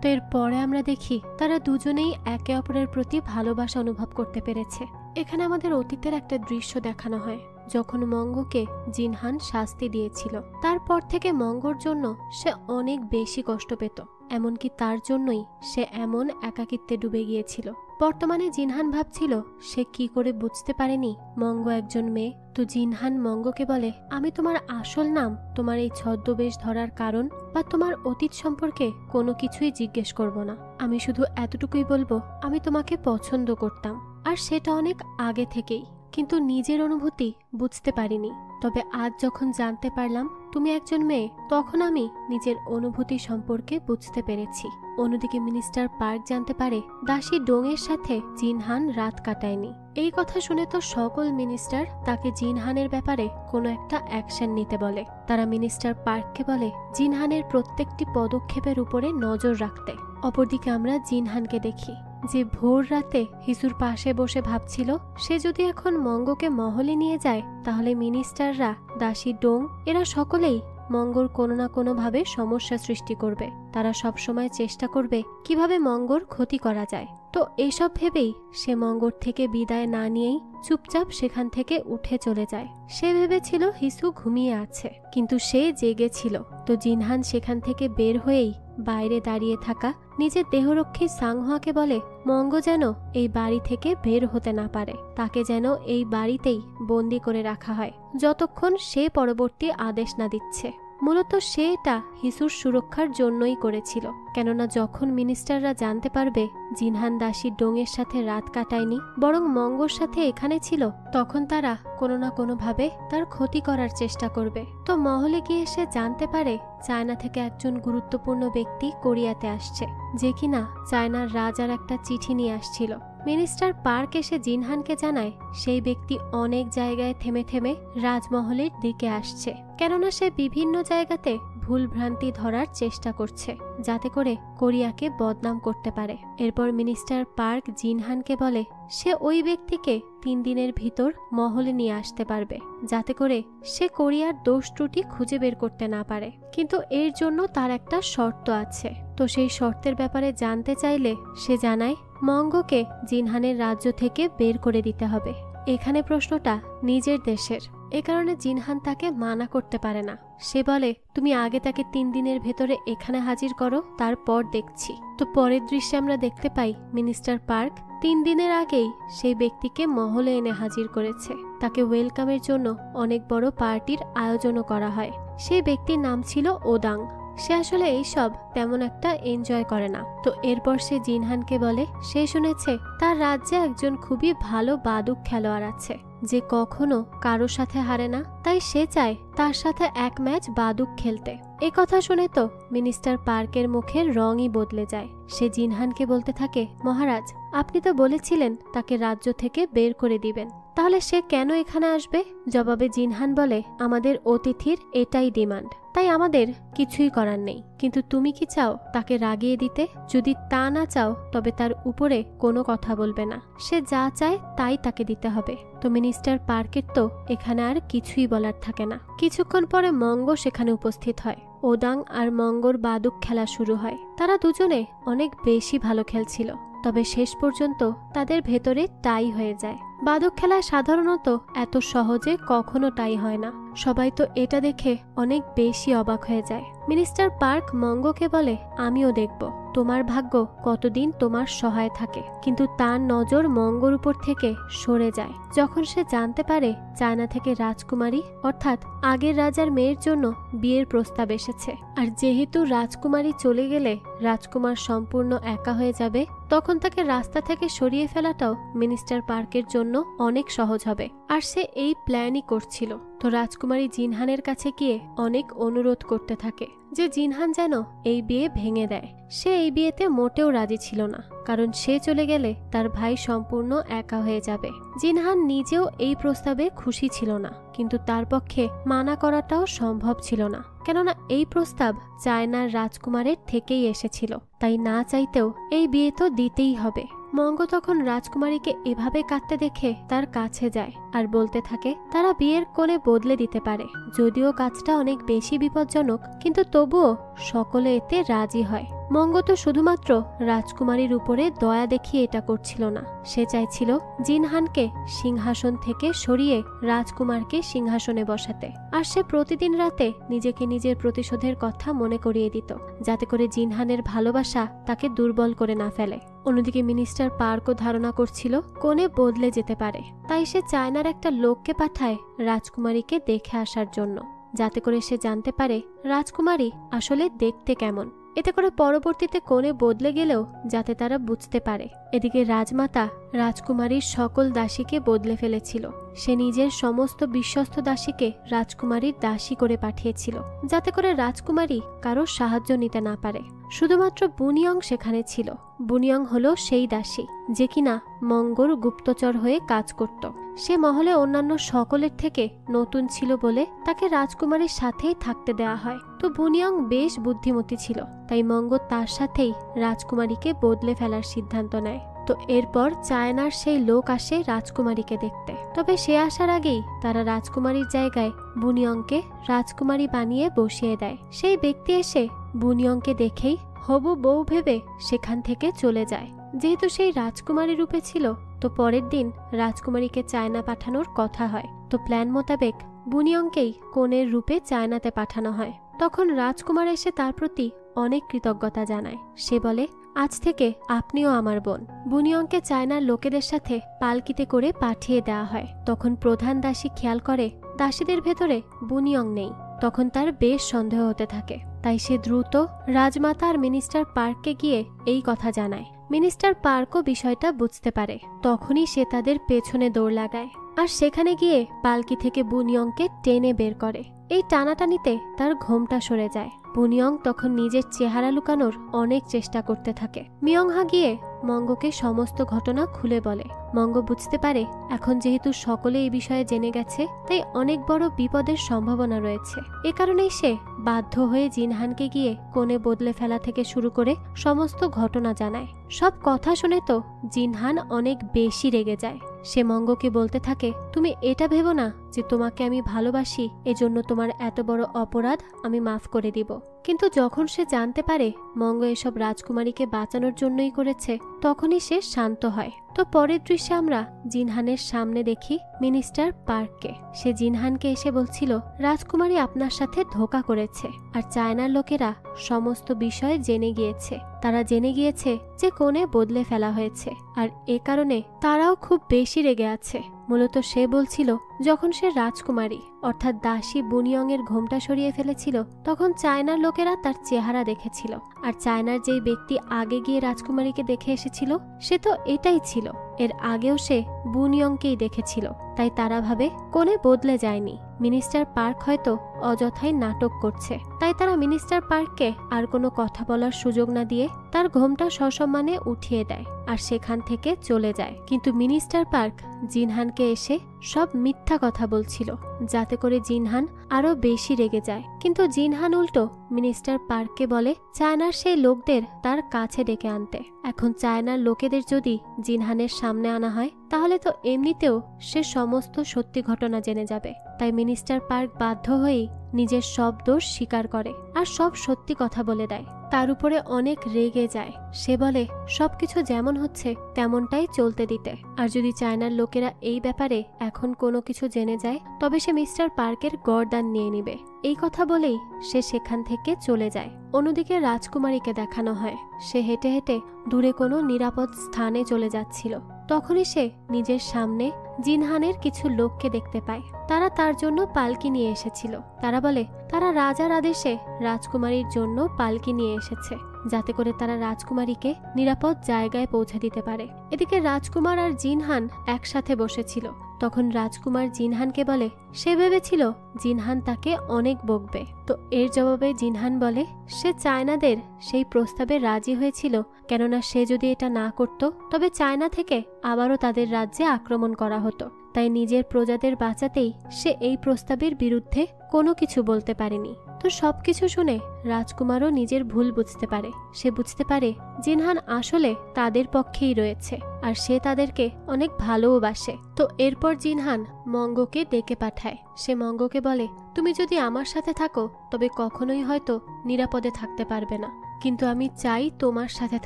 তো এর পরে আমরা দেখি তারা দুজনেই একে অপরের প্রতি ভালোবাসা অনুভব করতে পেরেছে। এখানে আমাদের অতীতের একটা দৃশ্য দেখানো হয়, যখন মঙ্গকে জিনহান শাস্তি দিয়েছিল। তারপর থেকে মঙ্গর জন্য সে অনেক বেশি কষ্ট পেত, এমনকি তার জন্যই সে এমন একাকিত্বে ডুবে গিয়েছিল। বর্তমানে জিনহান ভাবছিল সে কি করে বুঝতে পারেনি মঙ্গ একজন মেয়ে। তো জিনহান মঙ্গকে বলে, আমি তোমার আসল নাম, তোমার এই ছদ্মবেশ ধরার কারণ বা তোমার অতীত সম্পর্কে কোনো কিছুই জিজ্ঞেস করব না। আমি শুধু এতটুকুই বলবো, আমি তোমাকে পছন্দ করতাম, আর সেটা অনেক আগে থেকেই, কিন্তু নিজের অনুভূতি বুঝতে পারিনি। তবে আজ যখন জানতে পারলাম তুমি একজন মেয়ে, তখন আমি নিজের অনুভূতি সম্পর্কে বুঝতে পেরেছি। অন্যদিকে মিনিস্টার পার্ক জানতে পারে দাসী ডোংয়ের সাথে জিনহান রাত কাটায়নি। এই কথা শুনে তো সকল মিনিস্টার তাকে জিনহানের ব্যাপারে কোনো একটা অ্যাকশন নিতে বলে। তারা মিনিস্টার পার্ককে বলে জিনহানের প্রত্যেকটি পদক্ষেপের উপরে নজর রাখতে। অপরদিকে আমরা জিনহানকে দেখি, যে ভোর রাতে হিসুর পাশে বসে ভাবছিল সে যদি এখন মঙ্গকে মহলে নিয়ে যায়, তাহলে মিনিস্টাররা, দাসী ডোং, এরা সকলেই মঙ্গর কোনো না কোনো ভাবে সমস্যা সৃষ্টি করবে। তারা সবসময় চেষ্টা করবে কিভাবে মঙ্গর ক্ষতি করা যায়। তো এইসব ভেবেই সে মঙ্গর থেকে বিদায় না নিয়েই চুপচাপ সেখান থেকে উঠে চলে যায়। সে ভেবেছিল হিসু ঘুমিয়ে আছে, কিন্তু সে জেগেছিল। তো জিনহান সেখান থেকে বের হয়েই বাইরে দাঁড়িয়ে থাকা নিজের দেহরক্ষী সাংহুয়াকে বলে মঙ্গ যেন এই বাড়ি থেকে বের হতে না পারে, তাকে যেন এই বাড়িতেই বন্দি করে রাখা হয় যতক্ষণ সে পরবর্তী আদেশ না দিচ্ছে। মূলত সে এটা হিসুর সুরক্ষার জন্যই করেছিল, কেননা যখন মিনিস্টাররা জানতে পারবে জিনহান দাসী ডোংয়ের সাথে রাত কাটায়নি, বরং মঙ্গর সাথে এখানে ছিল, তখন তারা কোনো না কোনো ভাবে তার ক্ষতি করার চেষ্টা করবে। তো মহলে গিয়ে সে জানতে পারে চায়না থেকে একজন গুরুত্বপূর্ণ ব্যক্তি কোরিয়াতে আসছে, যে কিনা চায়নার রাজার একটা চিঠি নিয়ে আসছিল। মিনিস্টার পার্ক এসে জিনহানকে জানায় সেই ব্যক্তি অনেক জায়গায় থেমে থেমে রাজমহলের দিকে আসছে, কেননা সে বিভিন্ন জায়গাতে ভুল ভ্রান্তি ধরার চেষ্টা করছে, যাতে করে কোরিয়াকে বদনাম করতে পারে। এরপর মিনিস্টার পার্ক জিনহানকে বলে সে ওই ব্যক্তিকে 3 দিনের ভিতর মহলে নিয়ে আসতে পারবে, যাতে করে সে কোরিয়ার দোষ ত্রুটি খুঁজে বের করতে না পারে। কিন্তু এর জন্য তার একটা শর্ত আছে। তো সেই শর্তের ব্যাপারে জানতে চাইলে সে জানায় মঙ্গকে জিনহানের রাজ্য থেকে বের করে দিতে হবে। এখানে প্রশ্নটা নিজের দেশের, এ কারণে জিনহান তাকে মানা করতে পারে না। সে বলে তুমি আগে তাকে 3 দিনের ভেতরে এখানে হাজির করো, তারপর দেখছি। তো পরের দৃশ্যে আমরা দেখতে পাই মিনিস্টার পার্ক 3 দিনের আগেই সেই ব্যক্তিকে মহলে এনে হাজির করেছে। তাকে ওয়েলকামের জন্য অনেক বড় পার্টির আয়োজনও করা হয়। সেই ব্যক্তির নাম ছিল ওদাং। সে আসলে এইসব তেমন একটা এনজয় করে না। তো এরপর সে জিনহানকে বলে সে শুনেছে তার রাজ্যে একজন খুবই ভালো বাদুক খেলোয়াড় আছে, যে কখনো কারোর সাথে হারে না, তাই সে চায় তার সাথে এক ম্যাচ বাদুক খেলতে। এ কথা শুনে তো মিনিস্টার পার্কের মুখের রঙই বদলে যায়। সে জিনহানকে বলতে থাকে মহারাজ, আপনি তো বলেছিলেন তাকে রাজ্য থেকে বের করে দিবেন, তাহলে সে কেন এখানে আসবে? জবাবে জিনহান বলে আমাদের অতিথির এটাই ডিমান্ড, তাই আমাদের কিছুই করার নেই। কিন্তু তুমি কি চাও তাকে রাগিয়ে দিতে? যদি তা না চাও তবে তার উপরে কোনো কথা বলবে না, সে যা চায় তাই তাকে দিতে হবে। তো মিনিস্টার পার্কের তো এখানে আর কিছুই বলার থাকে না। কিছুক্ষণ পরে মঙ্গ সেখানে উপস্থিত হয়। ওদাং আর মঙ্গর বাদুক খেলা শুরু হয়। তারা দুজনে অনেক বেশি ভালো খেলছিল, তবে শেষ পর্যন্ত তাদের ভেতরে টাই হয়ে যায়। বাদুক খেলায় সাধারণত এত সহজে কখনো টাই হয় না। সবাই তো এটা দেখে অনেক বেশি অবাক হয়ে যায়। মিনিস্টার পার্ক মঙ্গকে বলে আমিও দেখব। তোমার ভাগ্য কতদিন তোমার সহায় থাকে। কিন্তু তার নজর মঙ্গর উপর থেকে সরে যায় যখন সে জানতে পারে চায়না থেকে রাজকুমারী অর্থাৎ আগের রাজার মেয়ের জন্য বিয়ের প্রস্তাব এসেছে। আর যেহেতু রাজকুমারী চলে গেলে রাজকুমার সম্পূর্ণ একা হয়ে যাবে, তখন তাকে রাস্তা থেকে সরিয়ে ফেলাটাও মিনিস্টার পার্কের জন্য অনেক সহজ হবে। আর সে এই প্ল্যানই করছিল। তো রাজকুমারী জিনহানের কাছে গিয়ে অনেক অনুরোধ করতে থাকে যে জিনহান যেন এই বিয়ে ভেঙে দেয়। সে এই বিয়েতে মোটেও রাজি ছিল না, কারণ সে চলে গেলে তার ভাই সম্পূর্ণ একা হয়ে যাবে। জিনহান নিজেও এই প্রস্তাবে খুশি ছিল না, কিন্তু তার পক্ষে মানা করাটাও সম্ভব ছিল না, কেননা এই প্রস্তাব চায়নার রাজকুমারের থেকেই এসেছিল। তাই না চাইতেও এই বিয়ে তো দিতেই হবে। মঙ্গ তখন রাজকুমারীকে এভাবে কাঁদতে দেখে তার কাছে যায় আর বলতে থাকে তারা বিয়ের কোণে বদলে দিতে পারে। যদিও কাজটা অনেক বেশি বিপজ্জনক, কিন্তু তবুও সকলে এতে রাজি হয়। মঙ্গ তো শুধুমাত্র রাজকুমারীর উপরে দয়া দেখিয়ে এটা করছিল না, সে চাইছিল জিনহানকে সিংহাসন থেকে সরিয়ে রাজকুমারকে সিংহাসনে বসাতে। আর সে প্রতিদিন রাতে নিজেকে নিজের প্রতিশোধের কথা মনে করিয়ে দিত, যাতে করে জিনহানের ভালোবাসা তাকে দুর্বল করে না ফেলে। অন্যদিকে মিনিস্টার পার্কও ধারণা করছিল কোণে বদলে যেতে পারে, তাই সে চায়নার একটা লোককে পাঠায় রাজকুমারীকে দেখে আসার জন্য, যাতে করে সে জানতে পারে রাজকুমারী আসলে দেখতে কেমন। এতে করে পরবর্তীতে কোণে বদলে গেলেও যাতে তারা বুঝতে পারে। এদিকে রাজমাতা রাজকুমারীর সকল দাসীকে বদলে ফেলেছিল। সে নিজের সমস্ত বিশ্বস্ত দাসীকে রাজকুমারীর দাসী করে পাঠিয়েছিল, যাতে করে রাজকুমারী কারো সাহায্য নিতে না পারে। শুধুমাত্র বুনিয়ং সেখানে ছিল। বুনিয়ং হলো সেই দাসী যে কিনা মঙ্গর গুপ্তচর হয়ে কাজ করত। সে মহলে অন্যান্য সকলের থেকে নতুন ছিল বলে তাকে রাজকুমারীর সাথেই থাকতে দেয়া হয়। তো বুনিয়ং বেশ বুদ্ধিমতী ছিল, তাই মঙ্গ তার সাথেই রাজকুমারীকে বদলে ফেলার সিদ্ধান্ত নেয়। তো এরপর চায়নার সেই লোক আসে রাজকুমারীকে দেখতে। তবে সে আসার আগেই তারা রাজকুমারীর জায়গায় বুনিয়ংকে রাজকুমারী বানিয়ে বসিয়ে দেয়। সেই ব্যক্তি এসে বুনিয়ংকে দেখেই হবু বউ ভেবে সেখান থেকে চলে যায়। যেহেতু সেই রাজকুমারী রূপে ছিল, তো পরের দিন রাজকুমারীকে চায়না পাঠানোর কথা হয়। তো প্ল্যান মোতাবেক বুনিয়ংকেই কনের রূপে চায়নাতে পাঠানো হয়। তখন রাজকুমার এসে তার প্রতি অনেক কৃতজ্ঞতা জানায়। সে বলে, আজ থেকে আপনিও আমার বোন। বুনিয়ংকে চায়নার লোকেদের সাথে পালকিতে করে পাঠিয়ে দেওয়া হয়। তখন প্রধান দাসী খেয়াল করে দাসীদের ভেতরে বুনিয়ং নেই। তখন তার বেশ সন্দেহ হতে থাকে, তাই সে দ্রুত রাজমাতা আর মিনিস্টার পার্ককে গিয়ে এই কথা জানায়। মিনিস্টার পার্কও বিষয়টা বুঝতে পারে। তখনই সে তাদের পেছনে দৌড় লাগায় আর সেখানে গিয়ে পালকি থেকে বুনিয়ংকে টেনে বের করে। এই টানাটানিতে তার ঘোমটা সরে যায়। বুনিয়ং তখন নিজের চেহারা লুকানোর অনেক চেষ্টা করতে থাকে। মিয়ংহা গিয়ে মঙ্গকে সমস্ত ঘটনা খুলে বলে। মঙ্গ বুঝতে পারে এখন যেহেতু সকলে এই বিষয়ে জেনে গেছে, তাই অনেক বড় বিপদের সম্ভাবনা রয়েছে। এ কারণেই সে বাধ্য হয়ে জিনহানকে গিয়ে কোণে বদলে ফেলা থেকে শুরু করে সমস্ত ঘটনা জানায়। সব কথা শুনে তো জিনহান অনেক বেশি রেগে যায়। সে মঙ্গকে বলতে থাকে, তুমি এটা ভেবো না যে তোমাকে আমি ভালোবাসি, এজন্য তোমার এত বড় অপরাধ আমি মাফ করে দিব। কিন্তু যখন সে জানতে পারে মঙ্গ এসব রাজকুমারীকে বাঁচানোর জন্যই করেছে, তখনই সে শান্ত হয়। তো পরের দৃশ্যে আমরা জিনহানের সামনে দেখি মিনিস্টার পার্ককে। সে জিনহানকে এসে বলছিল, রাজকুমারী আপনার সাথে ধোঁকা করেছে আর চায়নার লোকেরা সমস্ত বিষয় জেনে গিয়েছে। তারা জেনে গিয়েছে যে কোণে বদলে ফেলা হয়েছে, আর এ কারণে তারাও খুব বেশি রেগে আছে। মূলত সে বলছিল যখন সে রাজকুমারী অর্থাৎ দাসী বুনিয়ং এর ঘোমটা সরিয়ে ফেলেছিল, তখন চায়নার লোকেরা তার চেহারা দেখেছিল। আর চায়নার যেই ব্যক্তি আগে গিয়ে রাজকুমারীকে দেখে এসেছিল, সে তো এটাই ছিল। এর আগেও সে বুনিয়ংকেই দেখেছিল, তাই তারা ভাবে কোণে বদলে যায়নি। মিনিস্টার পার্ক হয়তো অযথাই নাটক করছে, তাই তারা মিনিস্টার পার্ককে আর কোনো কথা বলার সুযোগ না দিয়ে তার ঘোমটা সসম্মানে উঠিয়ে দেয় আর সেখান থেকে চলে যায়। কিন্তু মিনিস্টার পার্ক জিনহানকে এসে সব মিথ্যা কথা বলছিল, যাতে করে জিনহান আরো বেশি রেগে যায়। কিন্তু জিনহান উল্টো মিনিস্টার পার্ককে বলে চায়নার সেই লোকদের তার কাছে ডেকে আনতে। এখন চায়নার লোকেদের যদি জিনহানের সামনে আনা হয়, তাহলে তো এমনিতেও সে সমস্ত সত্যি ঘটনা জেনে যাবে। তাই মিনিস্টার পার্ক বাধ্য হয়েই নিজের সব দোষ স্বীকার করে আর সব সত্যি কথা বলে দেয়। তার উপরে অনেক রেগে যায়। সে বলে সবকিছু যেমন হচ্ছে তেমনটাই চলতে দিতে, আর যদি চায়নার লোকেরা এই ব্যাপারে এখন কোনো কিছু জেনে যায় তবে সে মিস্টার পার্কের গর্দান নিয়ে নিবে। এই কথা বলেই সে সেখান থেকে চলে যায়। অন্যদিকে রাজকুমারীকে দেখানো হয় সে হেঁটে হেঁটে দূরে কোনো নিরাপদ স্থানে চলে যাচ্ছিল। তখনই সে নিজের সামনে জিনহানের কিছু লোককে দেখতে পায়। তারা তার জন্য পালকি নিয়ে এসেছিল। তারা বলে তারা রাজার আদেশে রাজকুমারীর জন্য পালকি নিয়ে এসেছে, যাতে করে তারা রাজকুমারীকে নিরাপদ জায়গায় পৌঁছে দিতে পারে। এদিকে রাজকুমার আর জিনহান একসাথে বসেছিল। তখন রাজকুমার জিনহানকে বলে সে ভেবেছিল জিনহান তাকে অনেক বকবে, তো এর জবাবে জিনহান বলে সে চায়নাদের সেই প্রস্তাবে রাজি হয়েছিল, কেননা সে যদি এটা না করত তবে চায়না থেকে আবারও তাদের রাজ্যে আক্রমণ করা হতো। তাই নিজের প্রজাদের বাঁচাতেই সে এই প্রস্তাবের বিরুদ্ধে কোনো কিছু বলতে পারেনি। তো সবকিছু শুনে রাজকুমারও নিজের ভুল বুঝতে পারে। সে বুঝতে পারে জিনহান আসলে তাদের পক্ষেই রয়েছে আর সে তাদেরকে অনেক ভালোবাসে। তো এরপর জিনহান মঙ্গোকে ডেকে পাঠায়। সে মঙ্গোকে বলে তুমি যদি আমার সাথে থাকো তবে কখনোই হয়তো নিরাপদে থাকতে পারবে না, কিন্তু আমি চাই তোমার সাথে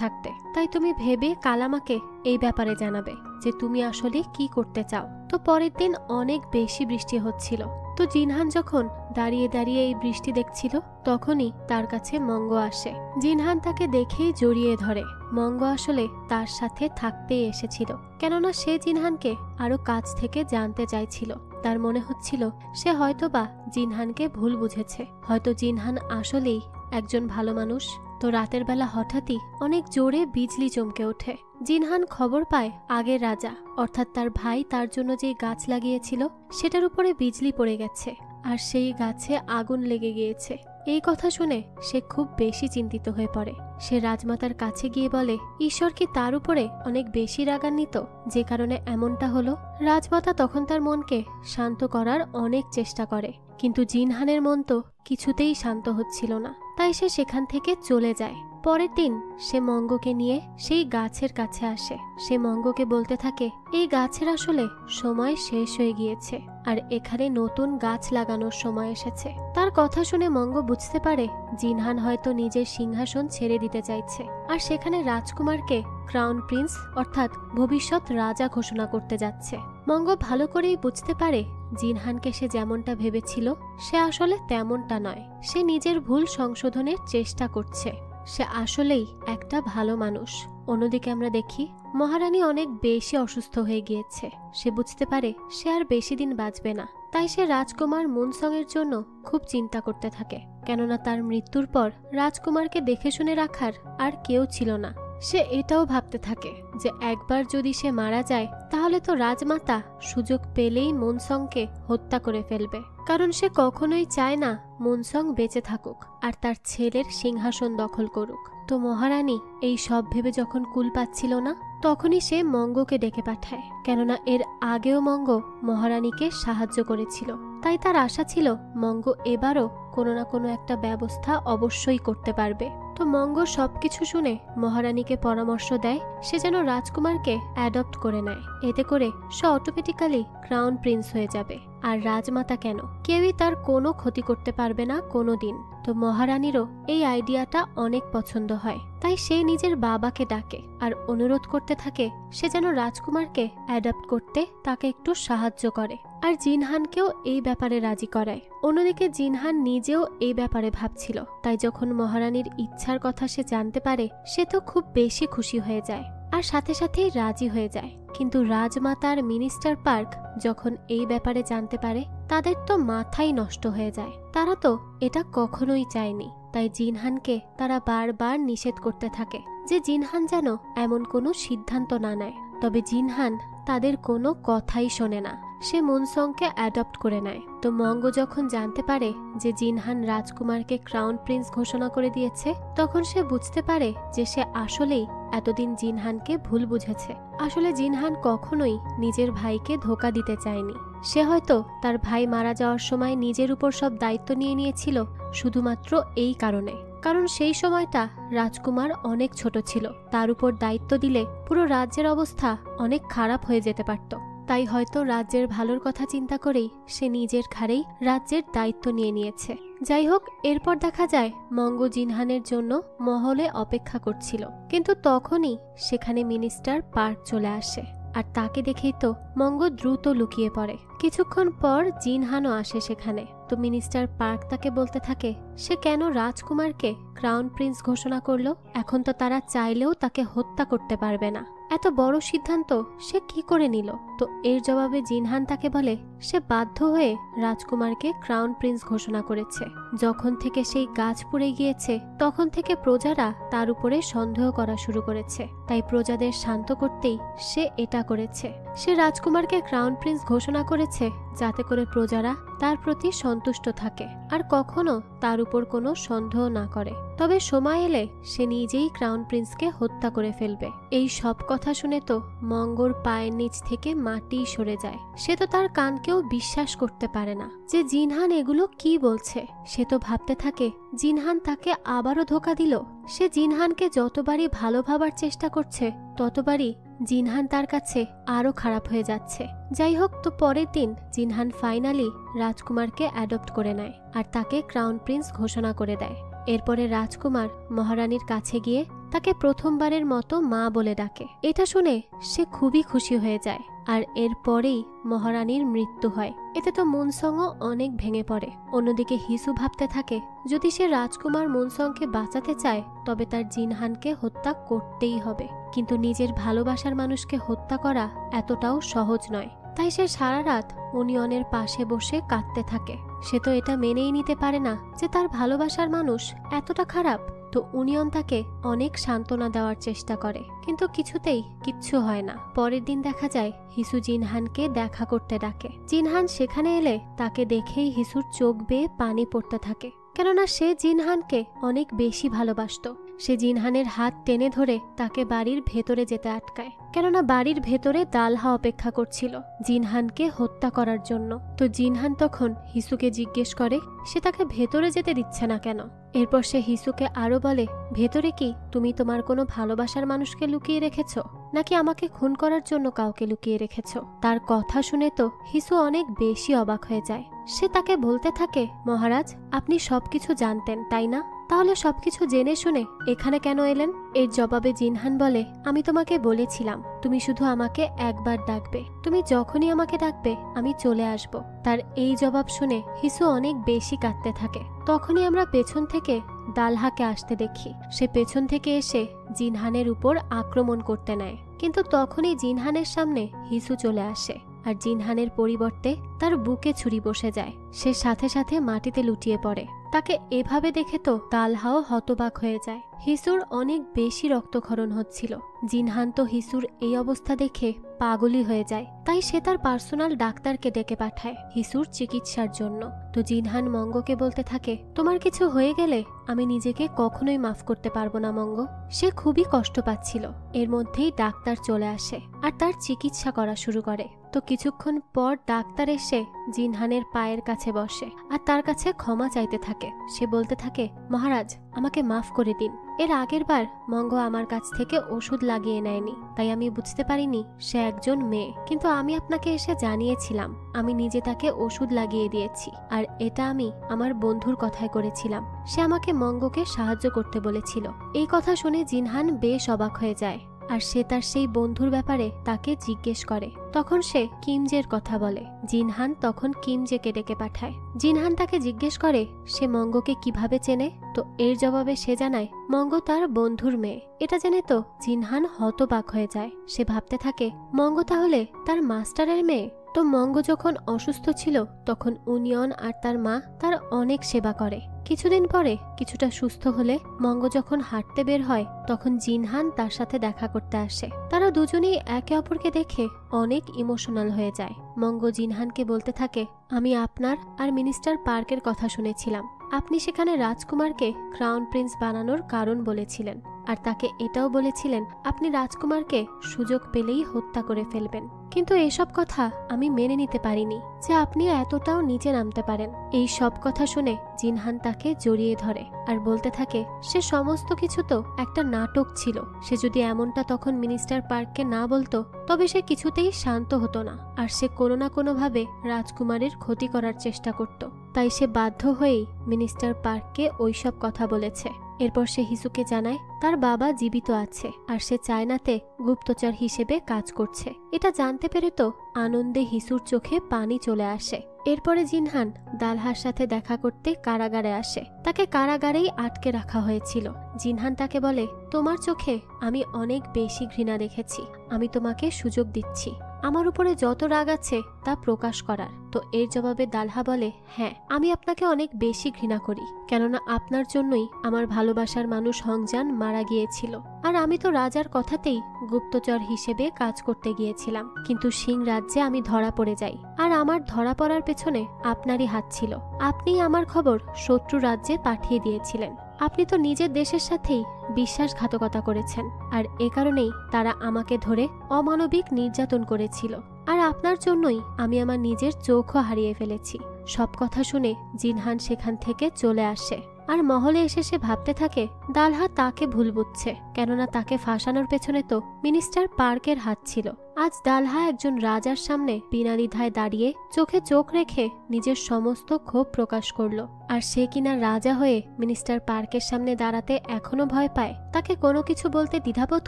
থাকতে। তাই তুমি ভেবে কালামাকে এই ব্যাপারে জানাবে যে তুমি আসলে কি করতে চাও। তো পরের দিন অনেক বেশি বৃষ্টি হচ্ছিল। তো জিনহান যখন দাঁড়িয়ে দাঁড়িয়ে এই বৃষ্টি দেখছিল তখনই তার কাছে মঙ্গো আসে। জিনহান তাকে দেখেই জড়িয়ে ধরে। মঙ্গো আসলে তার সাথে থাকতেই এসেছিল, কেননা সে জিনহানকে আরো কাছ থেকে জানতে চাইছিল। তার মনে হচ্ছিল সে হয়তোবা জিনহানকে ভুল বুঝেছে, হয়তো জিনহান আসলেই একজন ভালো মানুষ। তো রাতের বেলা হঠাৎই অনেক জোরে বিজলি চমকে ওঠে। জিনহান খবর পায় আগের রাজা অর্থাৎ তার ভাই তার জন্য যে গাছ লাগিয়েছিল সেটার উপরে বিজলি পড়ে গেছে আর সেই গাছে আগুন লেগে গিয়েছে। এই কথা শুনে সে খুব বেশি চিন্তিত হয়ে পড়ে। সে রাজমাতার কাছে গিয়ে বলে ঈশ্বর কি তার উপরে অনেক বেশি রাগান্বিত যে কারণে এমনটা হলো। রাজমাতা তখন তার মনকে শান্ত করার অনেক চেষ্টা করে, কিন্তু জিনহানের মন তো কিছুতেই শান্ত হচ্ছিল না। তাই সে সেখান থেকে চলে যায়। পরের দিন সে মঙ্গোকে নিয়ে সেই গাছের কাছে আসে। সে মঙ্গোকে বলতে থাকে এই গাছের আসলে সময় শেষ হয়ে গিয়েছে আর এখানে নতুন গাছ লাগানোর সময় এসেছে। তার কথা শুনে মঙ্গো বুঝতে পারে জিনহান হয়তো নিজের সিংহাসন ছেড়ে দিতে চাইছে আর সেখানে রাজকুমারকে ক্রাউন প্রিন্স অর্থাৎ ভবিষ্যৎ রাজা ঘোষণা করতে যাচ্ছে। মঙ্গো ভালো করেই বুঝতে পারে জিনহানকে সে যেমনটা ভেবেছিল সে আসলে তেমনটা নয়। সে নিজের ভুল সংশোধনের চেষ্টা করছে। সে আসলেই একটা ভালো মানুষ। অন্যদিকে আমরা দেখি মহারানী অনেক বেশি অসুস্থ হয়ে গিয়েছে। সে বুঝতে পারে সে আর বেশি দিন বাঁচবে না। তাই সে রাজকুমার মুনসং এর জন্য খুব চিন্তা করতে থাকে, কেননা তার মৃত্যুর পর রাজকুমারকে দেখে শুনে রাখার আর কেউ ছিল না। সে এটাও ভাবতে থাকে যে একবার যদি সে মারা যায় তাহলে তো রাজমাতা সুযোগ পেলেই মুনসংকে হত্যা করে ফেলবে, কারণ সে কখনোই চায় না মুনসং বেঁচে থাকুক আর তার ছেলের সিংহাসন দখল করুক। তো মহারানী এই সব ভেবে যখন কুল পাচ্ছিল না তখনই সে মঙ্গোকে ডেকে পাঠায়, কেননা এর আগেও মঙ্গো মহারানীকে সাহায্য করেছিল। তাই তার আশা ছিল মঙ্গো এবারও কোনো না কোনো একটা ব্যবস্থা অবশ্যই করতে পারবে। তো মঙ্গো সবকিছু শুনে মহারানীকে পরামর্শ দেয় সে যেন রাজকুমারকে অ্যাডপ্ট করে নেয়। এতে করে সে অটোমেটিক্যালি ক্রাউন প্রিন্স হয়ে যাবে আর রাজমাতা কেন কেউই তার কোনো ক্ষতি করতে পারবে না কোনো দিন। তো মহারানীরও এই আইডিয়াটা অনেক পছন্দ হয়। তাই সে নিজের বাবাকে ডাকে আর অনুরোধ করতে থাকে সে যেন রাজকুমারকে অ্যাডপ্ট করতে তাকে একটু সাহায্য করে আর জিনহানকেও এই ব্যাপারে রাজি করায়। অন্যদিকে জিনহান নিজেও এই ব্যাপারে ভাবছিল। তাই যখন মহারানীর ইচ্ছার কথা সে জানতে পারে সে তো খুব বেশি খুশি হয়ে যায় আর সাথে সাথেই রাজি হয়ে যায়। কিন্তু রাজমাতার মিনিস্টার পার্ক যখন এই ব্যাপারে জানতে পারে তাদের তো মাথাই নষ্ট হয়ে যায়। তারা তো এটা কখনোই চায়নি। তাই জিনহানকে তারা বারবার নিষেধ করতে থাকে যে জিনহান যেন এমন কোনো সিদ্ধান্ত না নেয়। তবে জিনহান তাদের কোনো কথাই শোনে না। সে মুনসংকে অ্যাডপ্ট করে নেয়। তো মঙ্গো যখন জানতে পারে যে জিনহান রাজকুমারকে ক্রাউন প্রিন্স ঘোষণা করে দিয়েছে তখন সে বুঝতে পারে যে সে আসলেই এতদিন জিনহানকে ভুল বুঝেছে। আসলে জিনহান কখনোই নিজের ভাইকে ধোঁকা দিতে চায়নি। সে হয়তো তার ভাই মারা যাওয়ার সময় নিজের উপর সব দায়িত্ব নিয়ে নিয়েছিল শুধুমাত্র এই কারণে, কারণ সেই সময়টা রাজকুমার অনেক ছোট ছিল। তার উপর দায়িত্ব দিলে পুরো রাজ্যের অবস্থা অনেক খারাপ হয়ে যেতে পারত। তাই হয়তো রাজ্যের ভালোর কথা চিন্তা করেই সে নিজের ঘাড়েই রাজ্যের দায়িত্ব নিয়ে নিয়েছে। যাই হোক, এরপর দেখা যায় মঙ্গ জিনহানের জন্য মহলে অপেক্ষা করছিল, কিন্তু তখনই সেখানে মিনিস্টার পার্ক চলে আসে। আর তাকে দেখেই তো মঙ্গ দ্রুত লুকিয়ে পড়ে। কিছুক্ষণ পর জিনহানও আসে সেখানে। তো মিনিস্টার পার্ক তাকে বলতে থাকে সে কেন রাজকুমারকে ক্রাউন প্রিন্স ঘোষণা করলো। এখন তো তারা চাইলেও তাকে হত্যা করতে পারবে না। এত বড় সিদ্ধান্ত সে কি করে নিল। তো এর জবাবে জিনহান তাকে বলে সে বাধ্য হয়ে রাজকুমারকে ক্রাউন প্রিন্স ঘোষণা করেছে। যখন থেকে সেই গাছ পুড়ে গিয়েছে তখন থেকে প্রজারা তার উপরে সন্দেহ করা শুরু করেছে, তাই প্রজাদের শান্ত করতেই সে এটা করেছে। সে রাজকুমারকে ক্রাউন প্রিন্স ঘোষণা করেছে যাতে করে প্রজারা তার প্রতি সন্তুষ্ট থাকে আর কখনো তার উপর কোনো সন্দেহ না করে। তবে সময় এলে সে নিজেই ক্রাউন প্রিন্সকে হত্যা করে ফেলবে। এই সব কথা শুনে তো মঙ্গর পায়ের নিচ থেকে মাটি সরে যায়। সে তো তার কানকেও বিশ্বাস করতে পারে না যে জিনহান এগুলো কি বলছে। সে তো ভাবতে থাকে জিনহান তাকে আবারও ধোঁকা দিল। সে জিনহানকে যতবারই ভালো ভাবার চেষ্টা করছে ততবারই জিনহান তার কাছে আরো খারাপ হয়ে যাচ্ছে। যাই হোক, তো পরের দিন জিনহান ফাইনালি রাজকুমারকে অ্যাডপ্ট করে নেয় আর তাকে ক্রাউন প্রিন্স ঘোষণা করে দেয়। এরপরে রাজকুমার মহারানীর কাছে গিয়ে তাকে প্রথমবারের মতো মা বলে ডাকে। এটা শুনে সে খুবই খুশি হয়ে যায়। আর এরপরেই মহারানীর মৃত্যু হয়। এতে তো মুনসংও অনেক ভেঙে পড়ে। অন্যদিকে হিসু ভাবতে থাকে যদি সে রাজকুমার মুনসংকে বাঁচাতে চায় তবে তার জিনহানকে হত্যা করতেই হবে, কিন্তু নিজের ভালোবাসার মানুষকে হত্যা করা এতটাও সহজ নয়। তাই সে সারা রাত উনিয়নের পাশে বসে কাঁদতে থাকে। সে তো এটা মেনেই নিতে পারে না যে তার ভালোবাসার মানুষ এতটা খারাপ। তো উনিয়ন তাকে অনেক সান্ত্বনা দেওয়ার চেষ্টা করে, কিন্তু কিছুতেই কিচ্ছু হয় না। পরের দিন দেখা যায় হিসু জিনহানকে দেখা করতে ডাকে। জিনহান সেখানে এলে তাকে দেখেই হিসুর চোখ বেয়ে পানি পড়তে থাকে, কেননা সে জিনহানকে অনেক বেশি ভালোবাসতো। সে জিনহানের হাত টেনে ধরে তাকে বাড়ির ভেতরে যেতে আটকায়, কেননা বাড়ির ভেতরে দালহা অপেক্ষা করছিল জিনহানকে হত্যা করার জন্য। তো জিনহান তখন হিসুকে জিজ্ঞেস করে সে তাকে ভেতরে যেতে দিচ্ছে না কেন। এরপর সে হিসুকে আরো বলে ভেতরে কি তুমি তোমার কোনো ভালোবাসার মানুষকে লুকিয়ে রেখেছ, নাকি আমাকে খুন করার জন্য কাউকে লুকিয়ে রেখেছ। তার কথা শুনে তো হিসু অনেক বেশি অবাক হয়ে যায়। সে তাকে বলতে থাকে মহারাজ, আপনি সবকিছু জানতেন তাই না? তাহলে সবকিছু জেনে শুনে এখানে কেন এলেন? এর জবাবে জিনহান বলে আমি তোমাকে বলেছিলাম তুমি শুধু আমাকে একবার ডাকবে, তুমি যখনই আমাকে ডাকবে আমি চলে আসব। তার এই জবাব শুনে হিসু অনেক বেশি কাঁদতে থাকে। তখনই আমরা পেছন থেকে দালহাকে আসতে দেখি। সে পেছন থেকে এসে জিনহানের উপর আক্রমণ করতে নেয়, কিন্তু তখনই জিনহানের সামনে হিসু চলে আসে আর জিনহানের পরিবর্তে তার বুকে ছুরি বসে যায়। সে সাথে সাথে মাটিতে লুটিয়ে পড়ে। তাকে এভাবে দেখে তো দালহাও হতবাক হয়ে যায়। হিসুর অনেক বেশি রক্তক্ষরণ হচ্ছিল। জিনহান তো হিসুর এই অবস্থা দেখে পাগলই হয়ে যায়। তাই সে তার পার্সোনাল ডাক্তারকে ডেকে পাঠায় হিসুর চিকিৎসার জন্য। তো জিনহান মঙ্গকে বলতে থাকে তোমার কিছু হয়ে গেলে আমি নিজেকে কখনোই মাফ করতে পারবো না মঙ্গ। সে খুবই কষ্ট পাচ্ছিল। এর মধ্যেই ডাক্তার চলে আসে আর তার চিকিৎসা করা শুরু করে। তো কিছুক্ষণ পর ডাক্তার এসে জিনহানের পায়ের কাছে বসে আর তার কাছে ক্ষমা চাইতে থাকে। সে বলতে থাকে মহারাজ আমাকে মাফ করে দিন। এর আগের বার মঙ্গ আমার কাছ থেকে ওষুধ লাগিয়ে নেয়নি, তাই আমি বুঝতে পারিনি সে একজন মেয়ে, কিন্তু আমি আপনাকে এসে জানিয়েছিলাম আমি নিজে তাকে ওষুধ লাগিয়ে দিয়েছি। আর এটা আমি আমার বন্ধুর কথায় করেছিলাম। সে আমাকে মঙ্গকে সাহায্য করতে বলেছিল। এই কথা শুনে জিনহান বেশ অবাক হয়ে যায় আর সে তার সেই বন্ধুর ব্যাপারে তাকে জিজ্ঞেস করে। তখন সে কিমজের কথা বলে। জিনহান তখন কিমজেকে ডেকে পাঠায়। জিনহান তাকে জিজ্ঞেস করে সে মঙ্গকে কিভাবে চেনে। তো এর জবাবে সে জানায় মঙ্গ তার বন্ধুর মেয়ে। এটা জেনে তো জিনহান হতবাক হয়ে যায়। সে ভাবতে থাকে মঙ্গ তাহলে তার মাস্টারের মেয়ে। তো মঙ্গ যখন অসুস্থ ছিল তখন উনিয়ন আর তার মা তার অনেক সেবা করে। কিছুদিন পরে কিছুটা সুস্থ হলে মঙ্গ যখন হাঁটতে বের হয় তখন জিনহান তার সাথে দেখা করতে আসে। তারা দুজনেই একে অপরকে দেখে অনেক ইমোশনাল হয়ে যায়। মঙ্গ জিনহানকে বলতে থাকে আমি আপনার আর মিনিস্টার পার্কের কথা শুনেছিলাম। আপনি সেখানে রাজকুমারকে ক্রাউন প্রিন্স বানানোর কারণ বলেছিলেন। আর তাকে এটাও বলেছিলেন আপনি রাজকুমারকে সুযোগ পেলেই হত্যা করে ফেলবেন। কিন্তু এসব কথা আমি মেনে নিতে পারিনি যে আপনি এতটাও নিচে নামতে পারেন। এই সব কথা শুনে জিনহান তাকে জড়িয়ে ধরে আর বলতে থাকে সে সমস্ত কিছু তো একটা নাটক ছিল। সে যদি এমনটা তখন মিনিস্টার পার্ককে না বলতো তবে সে কিছুতেই শান্ত হতো না, আর সে কোনো না কোনোভাবে রাজকুমারের ক্ষতি করার চেষ্টা করত। তাই সে বাধ্য হয়েই মিনিস্টার পার্ককে ওইসব কথা বলেছে। এরপর সে হিসুকে জানায় তার বাবা জীবিত আছে আর সে চায়নাতে গুপ্তচর হিসেবে কাজ করছে। এটা জানতে পেরে তো আনন্দে হিসুর চোখে পানি চলে আসে। এরপরে জিনহান দালহার সাথে দেখা করতে কারাগারে আসে। তাকে কারাগারেই আটকে রাখা হয়েছিল। জিনহান তাকে বলে তোমার চোখে আমি অনেক বেশি ঘৃণা দেখেছি, আমি তোমাকে সুযোগ দিচ্ছি আমার উপরে যত রাগ আছে তা প্রকাশ করার। তো এর জবাবে দালহা বলে হ্যাঁ, আমি আপনাকে অনেক বেশি ঘৃণা করি, কেননা আপনার জন্যই আমার ভালোবাসার মানুষ হংজান মারা গিয়েছিল। আর আমি তো রাজার কথাতেই গুপ্তচর হিসেবে কাজ করতে গিয়েছিলাম, কিন্তু সিং রাজ্যে আমি ধরা পড়ে যাই। আর আমার ধরা পড়ার পেছনে আপনারই হাত ছিল। আপনিই আমার খবর শত্রু রাজ্যে পাঠিয়ে দিয়েছিলেন। আপনি তো নিজের দেশের সাথেই বিশ্বাসঘাতকতা করেছেন, আর এ কারণেই তারা আমাকে ধরে অমানবিক নির্যাতন করেছিল। আর আপনার জন্যই আমি আমার নিজের চোখও হারিয়ে ফেলেছি। সব কথা শুনে জিনহান সেখান থেকে চলে আসে। আর মহলে এসে সে ভাবতে থাকে দালহা তাকে ভুল বুঝছে, কেননা তাকে ফাঁসানোর পেছনে তো মিনিস্টার পার্কের হাত ছিল। আজ দালহা একজন রাজার সামনে বিনা দ্বিধায় দাঁড়িয়ে চোখে চোখ রেখে নিজের সমস্ত ক্ষোভ প্রকাশ করলো। আর সে কিনা রাজা হয়ে মিনিস্টার পার্কের সামনে দাঁড়াতে এখনো ভয় পায়, তাকে কোনো কিছু বলতে দ্বিধাবোধ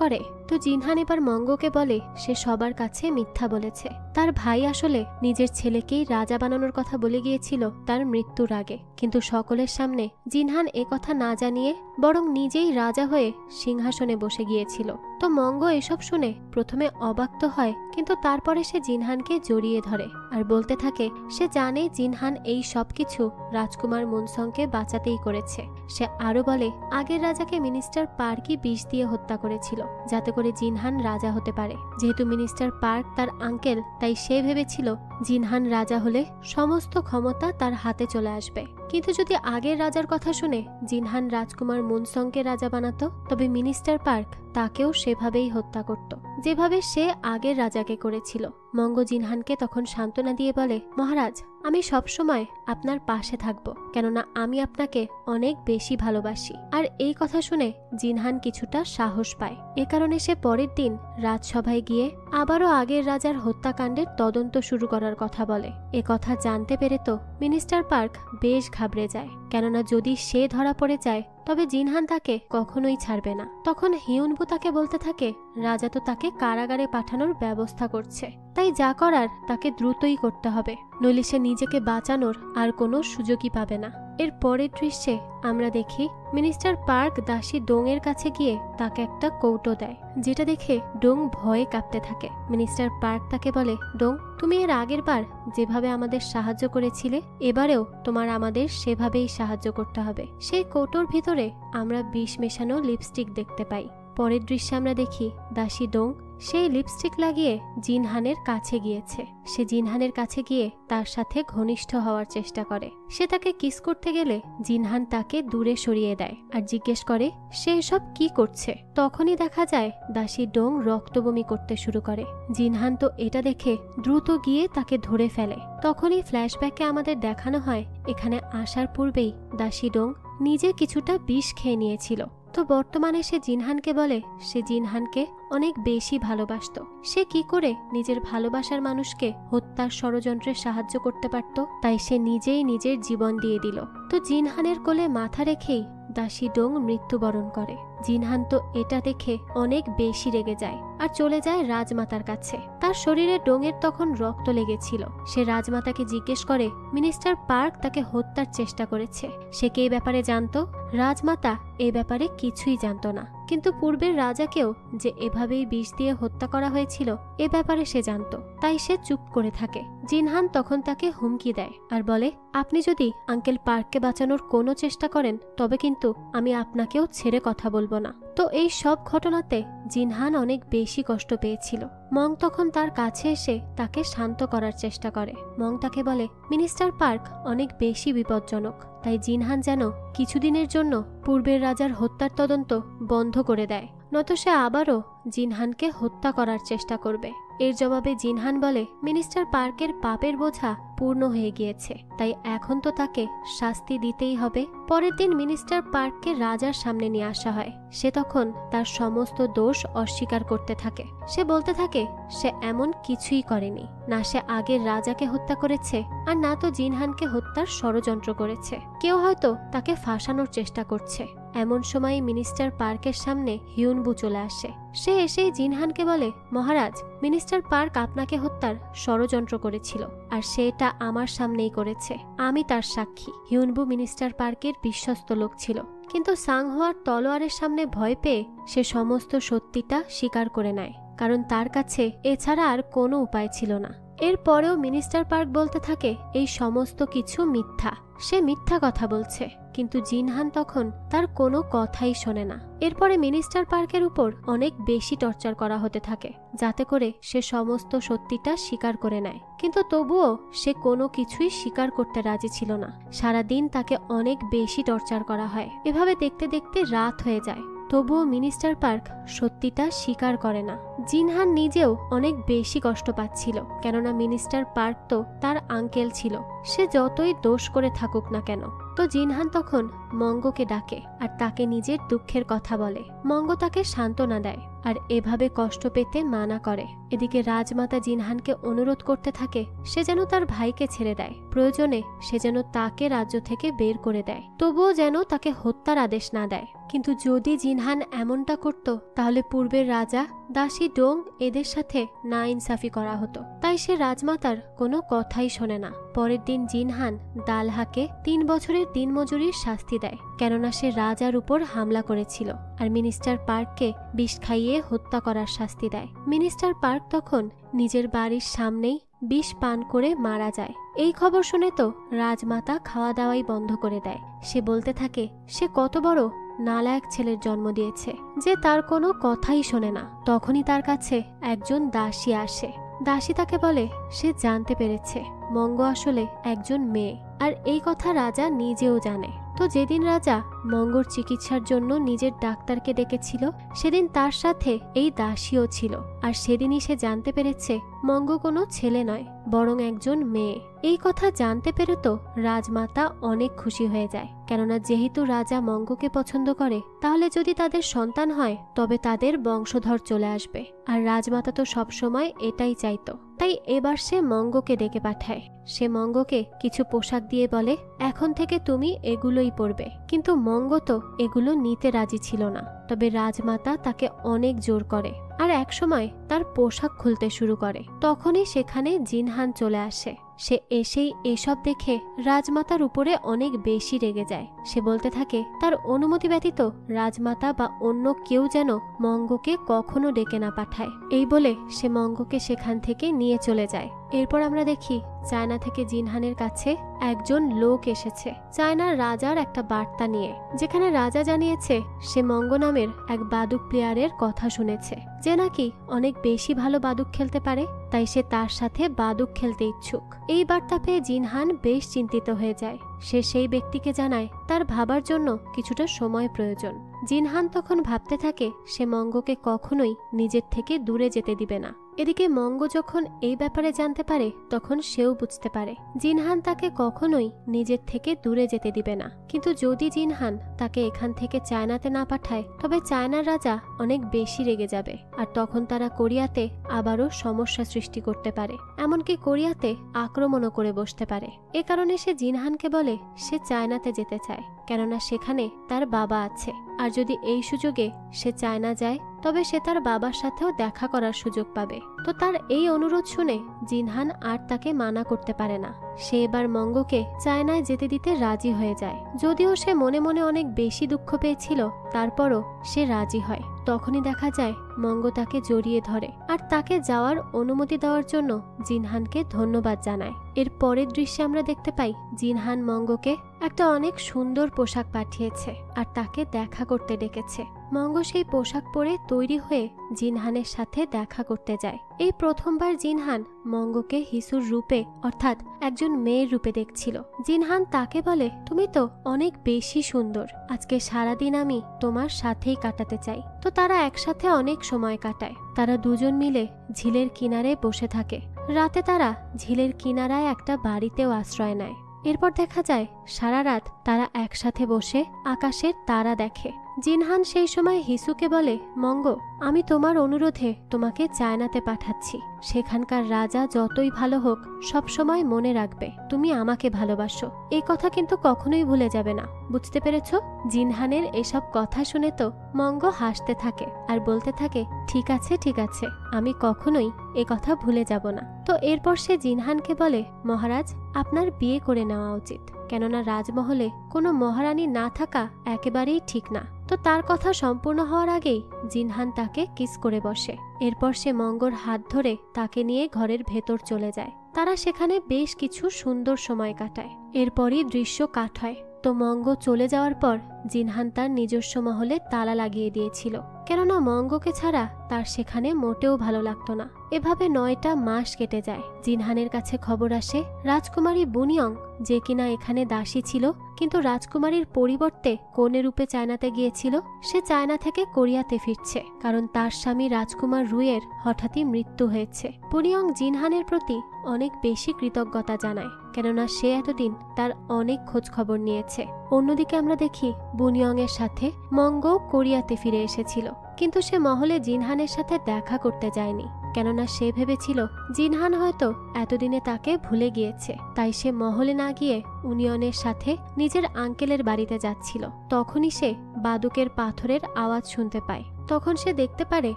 করে। তো জিনহান এবার মঙ্গকে বলে সে সবার কাছে মিথ্যা বলেছে। তার ভাই আসলে নিজের ছেলেকেই রাজা বানানোর কথা বলে গিয়েছিল তার মৃত্যুর আগে, কিন্তু সকলের সামনে জিনহান কথা না জানিয়ে বরং নিজেই রাজা হয়ে সিংহাসনে বসে গিয়েছিল। তো মঙ্গ এসব শুনে প্রথমে অবাক তো হয়, কিন্তু তারপরে সে জিনহানকে জড়িয়ে ধরে আর বলতে থাকে সে জানে জিনহান এই সব কিছু রাজকুমার মুনসংকে বাঁচাতেই করেছে। সে আরো বলে আগের রাজাকে মিনিস্টার পার্কই বিষ দিয়ে হত্যা করেছিল যাতে করে জিনহান রাজা হতে পারে। যেহেতু মিনিস্টার পার্ক তার আঙ্কেল, তাই সে ভেবেছিল জিনহান রাজা হলে সমস্ত ক্ষমতা তার হাতে চলে আসবে। কিন্তু যদি আগের রাজার কথা শুনে জিনহান রাজকুমার মুনসংকে রাজা বানাতো তবে মিনিস্টার পার্ক তাকেও সেভাবেই হত্যা করত যেভাবে সে আগের রাজাকে করেছিল। মঙ্গ জিনহানকে তখন সান্ত্বনা দিয়ে বলে মহারাজ, আমি সবসময় আপনার পাশে থাকব, কেননা আমি আপনাকে অনেক বেশি ভালোবাসি। আর এই কথা শুনে জিনহান কিছুটা সাহস পায়। এ কারণে সে পরের দিন রাজসভায় গিয়ে আবারও আগের রাজার হত্যাকাণ্ডের তদন্ত শুরু করার কথা বলে। এ কথা জানতে পেরে তো মিনিস্টার পার্ক বেশ ঘাবড়ে যায়, কেননা যদি সে ধরা পড়ে যায় তবে জিনহান তাকে কখনোই ছাড়বে না। তখন হিউনবু তাকে বলতে থাকে রাজা তো তাকে কারাগারে পাঠানোর ব্যবস্থা করছে, তাই যা করার তাকে দ্রুতই করতে হবে, নইলে সে নিজেকে বাঁচানোর আর কোনো সুযোগই পাবে না। এর পরের দৃশ্যে আমরা দেখি মিনিস্টার পার্ক দাসী ডোং এর কাছে গিয়ে তাকে একটা কৌটো দেয়, যেটা দেখে ডোং ভয়ে কাঁপতে থাকে। মিনিস্টার পার্ক তাকে বলে ডোং, তুমি এর আগের বার যেভাবে আমাদের সাহায্য করেছিলে এবারেও তোমার আমাদের সেভাবেই সাহায্য করতে হবে। সেই কৌটোর ভিতরে আমরা বিষ মেশানো লিপস্টিক দেখতে পাই। পরের দৃশ্যে আমরা দেখি দাসী ডোং সেই লিপস্টিক লাগিয়ে জিনহানের কাছে গিয়েছে। সে জিনহানের কাছে গিয়ে তার সাথে ঘনিষ্ঠ হওয়ার চেষ্টা করে। সে তাকে কিস করতে গেলে জিনহান তাকে দূরে সরিয়ে দেয় আর জিজ্ঞেস করে সে এসব কি করছে। তখনই দেখা যায় দাসী ডোং রক্তবমি করতে শুরু করে। জিনহান তো এটা দেখে দ্রুত গিয়ে তাকে ধরে ফেলে। তখনই ফ্ল্যাশব্যাকে আমাদের দেখানো হয় এখানে আসার পূর্বেই দাসী ডোং নিজে কিছুটা বিষ খেয়ে নিয়েছিল। তো বর্তমানে সে জিনহানকে বলে সে জিনহানকে অনেক বেশি ভালোবাসত। সে কি করে নিজের ভালোবাসার মানুষকে হত্যার ষড়যন্ত্রে সাহায্য করতে পারত, তাই সে নিজেই নিজের জীবন দিয়ে দিল। তো জিনহানের কোলে মাথা রেখেই দাসী ডোং মৃত্যুবরণ করে। জিনহান তো এটা দেখে অনেক বেশি রেগে যায় আর চলে যায় রাজমাতার কাছে। তার শরীরে ডোঙের তখন রক্ত লেগেছিল। সে রাজমাতাকে জিজ্ঞেস করে মিনিস্টার পার্ক তাকে হত্যার চেষ্টা করেছে, সে কি এই ব্যাপারে জানতো? রাজমাতা এই ব্যাপারে কিছুই জানতো না, কিন্তু পূর্বের রাজাকেও যে এভাবেই বিষ দিয়ে হত্যা করা হয়েছিল এ ব্যাপারে সে জানতো, তাই সে চুপ করে থাকে। জিনহান তখন তাকে হুমকি দেয় আর বলে আপনি যদি আঙ্কেল পার্ককে বাঁচানোর কোনো চেষ্টা করেন তবে কিন্তু আমি আপনাকেও ছেড়ে কথা বলবো না। তো এই সব ঘটনাতে জিনহান অনেক বেশি কষ্ট পেয়েছিল। মং তখন তার কাছে এসে তাকে শান্ত করার চেষ্টা করে। মং তাকে বলে মিনিস্টার পার্ক অনেক বেশি বিপজ্জনক, তাই জিনহান যেন কিছুদিনের জন্য পূর্বের রাজার হত্যার তদন্ত বন্ধ করে দেয়, নয়তো সে আবারও জিনহানকে হত্যা করার চেষ্টা করবে। এর জবাবে জিনহান বলে মিনিস্টার পার্কের পাপের বোঝা পূর্ণ হয়ে গিয়েছে, তাই এখন তো তাকে শাস্তি দিতেই হবে। পরের দিন মিনিস্টার পার্ককে রাজার সামনে নিয়ে আসা হয়। সে তখন তার সমস্ত দোষ অস্বীকার করতে থাকে। সে বলতে থাকে সে এমন কিছুই করেনি, না সে আগের রাজাকে হত্যা করেছে আর না তো জিনহানকে হত্যার ষড়যন্ত্র করেছে। কেউ হয়তো তাকে ফাঁসানোর চেষ্টা করছে। এমন সময় মিনিস্টার পার্কের সামনে হিউনবু চলে আসে। সে এসেই জিনহানকে বলে মহারাজ, মিনিস্টার পার্ক আপনাকে হত্যার ষড়যন্ত্র করেছিল আর সে এটা আমার সামনেই করেছে, আমি তার সাক্ষী। হিউনবু মিনিস্টার পার্কের বিশ্বস্ত লোক ছিল, কিন্তু সাংহোয়ার তলোয়ারের সামনে ভয় পেয়ে সে সমস্ত সত্যিটা স্বীকার করে নেয়, কারণ তার কাছে এছাড়া আর কোনো উপায় ছিল না। এরপরেও মিনিস্টার পার্ক বলতে থাকে এই সমস্ত কিছু মিথ্যা, সে মিথ্যা কথা বলছে, কিন্তু জিনহান তখন তার কোনো কথাই শোনে না। এরপরে মিনিস্টার পার্কের উপর অনেক বেশি টর্চার করা হতে থাকে, যাতে করে সে সমস্ত সত্যিটা স্বীকার করে নেয়, কিন্তু তবুও সে কোনো কিছুই স্বীকার করতে রাজি ছিল না। সারাদিন তাকে অনেক বেশি টর্চার করা হয়। এভাবে দেখতে দেখতে রাত হয়ে যায়, তবুও মিনিস্টার পার্ক সত্যিটা স্বীকার করে না। জিনহান নিজেও অনেক বেশি কষ্ট পাচ্ছিল, কেননা মিনিস্টার পার্ক তো তার আঙ্কেল ছিল, সে যতই দোষ করে থাকুক না কেন। তো জিনহান তখন মঙ্গকে ডাকে আর তাকে নিজের দুঃখের কথা বলে। মঙ্গ তাকে সান্ত্বনা দেয় আর এভাবে কষ্ট পেতে মানা করে। এদিকে রাজমাতা জিনহানকে অনুরোধ করতে থাকে সে যেন তার ভাইকে ছেড়ে দেয়, প্রয়োজনে সে যেন তাকে রাজ্য থেকে বের করে দেয়, তবুও যেন তাকে হত্যার আদেশ না দেয়। কিন্তু যদি জিনহান এমনটা করত তাহলে পূর্বের রাজা, দাসী ডোং এদের সাথে না ইনসাফি করা হতো। তাই সে রাজমাতার কোনো কথাই শোনে না। পরের দিন জিনহান দালহাকে 3 বছরের দিনমজুরির শাস্তি দেয়, কেননা সে রাজার উপর হামলা করেছিল, আর মিনিস্টার পার্ককে বিষ খাইয়ে হত্যা করার শাস্তি দেয়। মিনিস্টার পার্ক তখন নিজের বাড়ির সামনেই বিষ পান করে মারা যায়। এই খবর শুনে তো রাজমাতা খাওয়া দাওয়াই বন্ধ করে দেয়। সে বলতে থাকে সে কত বড় নালায়ক ছেলের জন্ম দিয়েছে, যে তার কোনো কথাই শোনে না। তখনই তার কাছে একজন দাসী আসে। দাসী তাকে বলে সে জানতে পেরেছে মঙ্গ আসলে একজন মেয়ে, আর এই কথা রাজা নিজেও জানে। তো যেদিন রাজা মঙ্গর চিকিৎসার জন্য নিজের ডাক্তারকে ডেকেছিল, সেদিন তার সাথে এই দাসীও ছিল, আর সেদিনই সে জানতে পেরেছে মঙ্গ কোনো ছেলে নয়, বরং একজন মেয়ে। এই কথা জানতে পেরে তো রাজমাতা অনেক খুশি হয়ে যায়, কেননা যেহেতু রাজা মঙ্গকে পছন্দ করে, তাহলে যদি তাদের সন্তান হয় তবে তাদের বংশধর চলে আসবে, আর রাজমাতা তো সবসময় এটাই চাইতো। তাই এবার সে মঙ্গকে ডেকে পাঠায়। সে মঙ্গকে কিছু পোশাক দিয়ে বলে এখন থেকে তুমি এগুলোই পরবে, কিন্তু মঙ্গ তো এগুলো নিতে রাজি ছিল না। তবে রাজমাতা তাকে অনেক জোর করে আর একসময় তার পোশাক খুলতে শুরু করে। তখনই সেখানে জিনহান চলে আসে। সে এসেই এসব দেখে রাজমাতার উপরে অনেক বেশি রেগে যায়। সে বলতে থাকে তার অনুমতি ব্যতীত রাজমাতা বা অন্য কেউ যেন মঙ্গকে কখনো ডেকে না পাঠায়। এই বলে সে মঙ্গকে সেখান থেকে নিয়ে চলে যায়। এরপর আমরা দেখি চায়না থেকে জিনহানের কাছে একজন লোক এসেছে চায়নার রাজার একটা বার্তা নিয়ে, যেখানে রাজা জানিয়েছে সে মঙ্গ নামের এক বাদুক প্লেয়ারের কথা শুনেছে, যে নাকি অনেক বেশি ভালো বাদুক খেলতে পারে, তাই সে তার সাথে বাদুক খেলতে ইচ্ছুক। এই বার্তা পেয়ে জিনহান বেশ চিন্তিত হয়ে যায়। সে সেই ব্যক্তিকে জানায় তার ভাবার জন্য কিছুটা সময় প্রয়োজন। জিনহান তখন ভাবতে থাকে সে মঙ্গকে কখনোই নিজের থেকে দূরে যেতে দিবে না। এদিকে মঙ্গ যখন এই ব্যাপারে জানতে পারে তখন সেও বুঝতে পারে জিনহান তাকে কখনোই নিজের থেকে দূরে যেতে দিবে না। কিন্তু যদি জিনহান তাকে এখান থেকে চায়নাতে না পাঠায় তবে চায়নার রাজা অনেক বেশি রেগে যাবে, আর তখন তারা কোরিয়াতে আবারও সমস্যা সৃষ্টি করতে পারে, এমনকি কোরিয়াতে আক্রমণও করে বসতে পারে। এ কারণে সে জিনহানকে বলে সে চায়নাতে যেতে চায়, কেননা সেখানে তার বাবা আছে, আর যদি এই সুযোগে সে চায়না যায় তবে সে তার বাবার সাথেও দেখা করার সুযোগ পাবে। তো তার এই অনুরোধ শুনে জিনহান আর তাকে মানা করতে পারে না। সে এবার মঙ্গকে চায়নায় যেতে দিতে রাজি হয়ে যায়। যদিও সে মনে মনে অনেক বেশি দুঃখ পেয়েছিল, তারপরও সে রাজি হয়। তখনই দেখা যায় মঙ্গ তাকে জড়িয়ে ধরে আর তাকে যাওয়ার অনুমতি দেওয়ার জন্য জিনহানকে ধন্যবাদ জানায়। এর পরের দৃশ্যে আমরা দেখতে পাই জিনহান মঙ্গকে একটা অনেক সুন্দর পোশাক পাঠিয়েছে আর তাকে দেখা করতে ডেকেছে। মঙ্গ সেই পোশাক পরে তৈরি হয়ে জিনহানের সাথে দেখা করতে যায়। এই প্রথমবার জিনহান মঙ্গকে হিসুর রূপে অর্থাৎ একজন মেয়ের রূপে দেখছিল। জিনহান তাকে বলে, তুমি তো অনেক বেশি সুন্দর, আজকে সারাদিন আমি তোমার সাথেই কাটাতে চাই। তো তারা একসাথে অনেক সময় কাটায়। তারা দুজন মিলে ঝিলের কিনারে বসে থাকে। রাতে তারা ঝিলের কিনারায় একটা বাড়িতেও আশ্রয় নেয়। এরপর দেখা যায় সারা রাত তারা একসাথে বসে আকাশের তারা দেখে। জিনহান সেই সময় হিসুকে বলে, মঙ্গ, আমি তোমার অনুরোধে তোমাকে চায়নাতে পাঠাচ্ছি। সেখানকার রাজা যতই ভালো হোক সবসময় মনে রাখবে তুমি আমাকে ভালোবাসো। এই কথা কিন্তু কখনোই ভুলে যাবে না, বুঝতে পেরেছ? জিনহানের এসব কথা শুনে তো মঙ্গ হাসতে থাকে আর বলতে থাকে, ঠিক আছে ঠিক আছে, আমি কখনোই এ কথা ভুলে যাব না। তো এরপর সে জিনহানকে বলে, মহারাজ, আপনার বিয়ে করে নেওয়া উচিত, কেননা রাজমহলে কোনো মহারানী না থাকা একেবারেই ঠিক না। তো তার কথা সম্পূর্ণ হওয়ার আগেই জিনহান তাকে কিস করে বসে। এরপর সে মঙ্গর হাত ধরে তাকে নিয়ে ঘরের ভেতর চলে যায়। তারা সেখানে বেশ কিছু সুন্দর সময় কাটায়। এরপরই দৃশ্য কাট হয়। তো মঙ্গ চলে যাওয়ার পর জিনহান তার নিজস্ব মহলে তালা লাগিয়ে দিয়েছিল, কেননা মঙ্গকে ছাড়া তার সেখানে মোটেও ভালো লাগতো না। এভাবে 9টা মাস কেটে যায়। জিনহানের কাছে খবর আসে রাজকুমারী বুনিয়ং, যে কিনা এখানে দাসী ছিল কিন্তু রাজকুমারীর পরিবর্তে কনে রূপে চায়নাতে গিয়েছিল, সে চায়না থেকে কোরিয়াতে ফিরছে, কারণ তার স্বামী রাজকুমার রুয়ের হঠাৎই মৃত্যু হয়েছে। বুনিয়ং জিনহানের প্রতি অনেক বেশি কৃতজ্ঞতা জানায়, কেননা সে এতদিন তার অনেক খোঁজ খবর নিয়েছে। অন্যদিকে আমরা দেখি বুনিয়ং এর সাথে মঙ্গ কোরিয়াতে ফিরে এসেছিল, কিন্তু সে মহলে জিনহানের সাথে দেখা করতে যায়নি, কেননা সে ভেবেছিল জিনহান হয়তো এতদিনে তাকে ভুলে গিয়েছে। তাই সে মহলে না গিয়ে উনিয়নের সাথে নিজের আঙ্কেলের বাড়িতে যাচ্ছিল। তখনই সে বাদুকের পাথরের আওয়াজ শুনতে পায়। তখন সে দেখতে পারে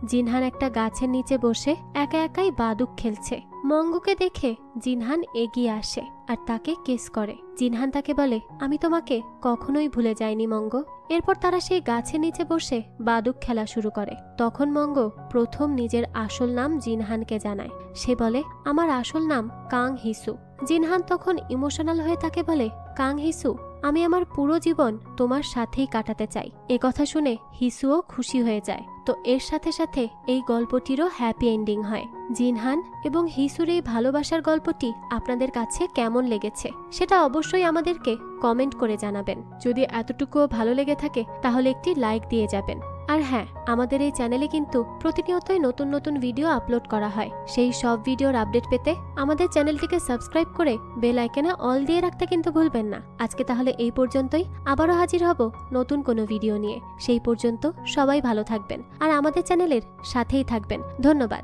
জিনহান একটা গাছের নিচে বসে একা একাই বাদুক খেলছে। মঙ্গকে দেখে জিনহান এগিয়ে আসে আর তাকে কিস করে। জিনহান তাকে বলে, আমি তোমাকে কখনোই ভুলে যাইনি মঙ্গ। এরপর তারা সেই গাছের নিচে বসে বাদুক খেলা শুরু করে। তখন মঙ্গ প্রথম নিজের আসল নাম জিনহানকে জানায়। সে বলে, আমার আসল নাম কাং হিসু। জিনহান তখন ইমোশনাল হয়ে তাকে বলে, কাং হিসু, আমি আমার পুরো জীবন তোমার সাথেই কাটাতে চাই। এ কথা শুনে হিসুও খুশি হয়ে যায়। তো এর সাথে সাথে এই গল্পটিরও হ্যাপি এন্ডিং হয়। জিনহান এবং হিসুর এই ভালোবাসার গল্পটি আপনাদের কাছে কেমন লেগেছে সেটা অবশ্যই আমাদেরকে কমেন্ট করে জানাবেন। যদি এতটুকুও ভালো লেগে থাকে তাহলে একটি লাইক দিয়ে যাবেন। আর হ্যাঁ, আমাদের এই চ্যানেলে কিন্তু প্রতিনিয়তই নতুন নতুন ভিডিও আপলোড করা হয়। সেই সব ভিডিওর আপডেট পেতে আমাদের চ্যানেলটিকে সাবস্ক্রাইব করে বেল আইকনে অল দিয়ে রাখতে কিন্তু ভুলবেন না। আজকে তাহলে এই পর্যন্তই, আবারও হাজির হব নতুন কোনো ভিডিও নিয়ে। সেই পর্যন্ত সবাই ভালো থাকবেন আর আমাদের চ্যানেলের সাথেই থাকবেন। ধন্যবাদ।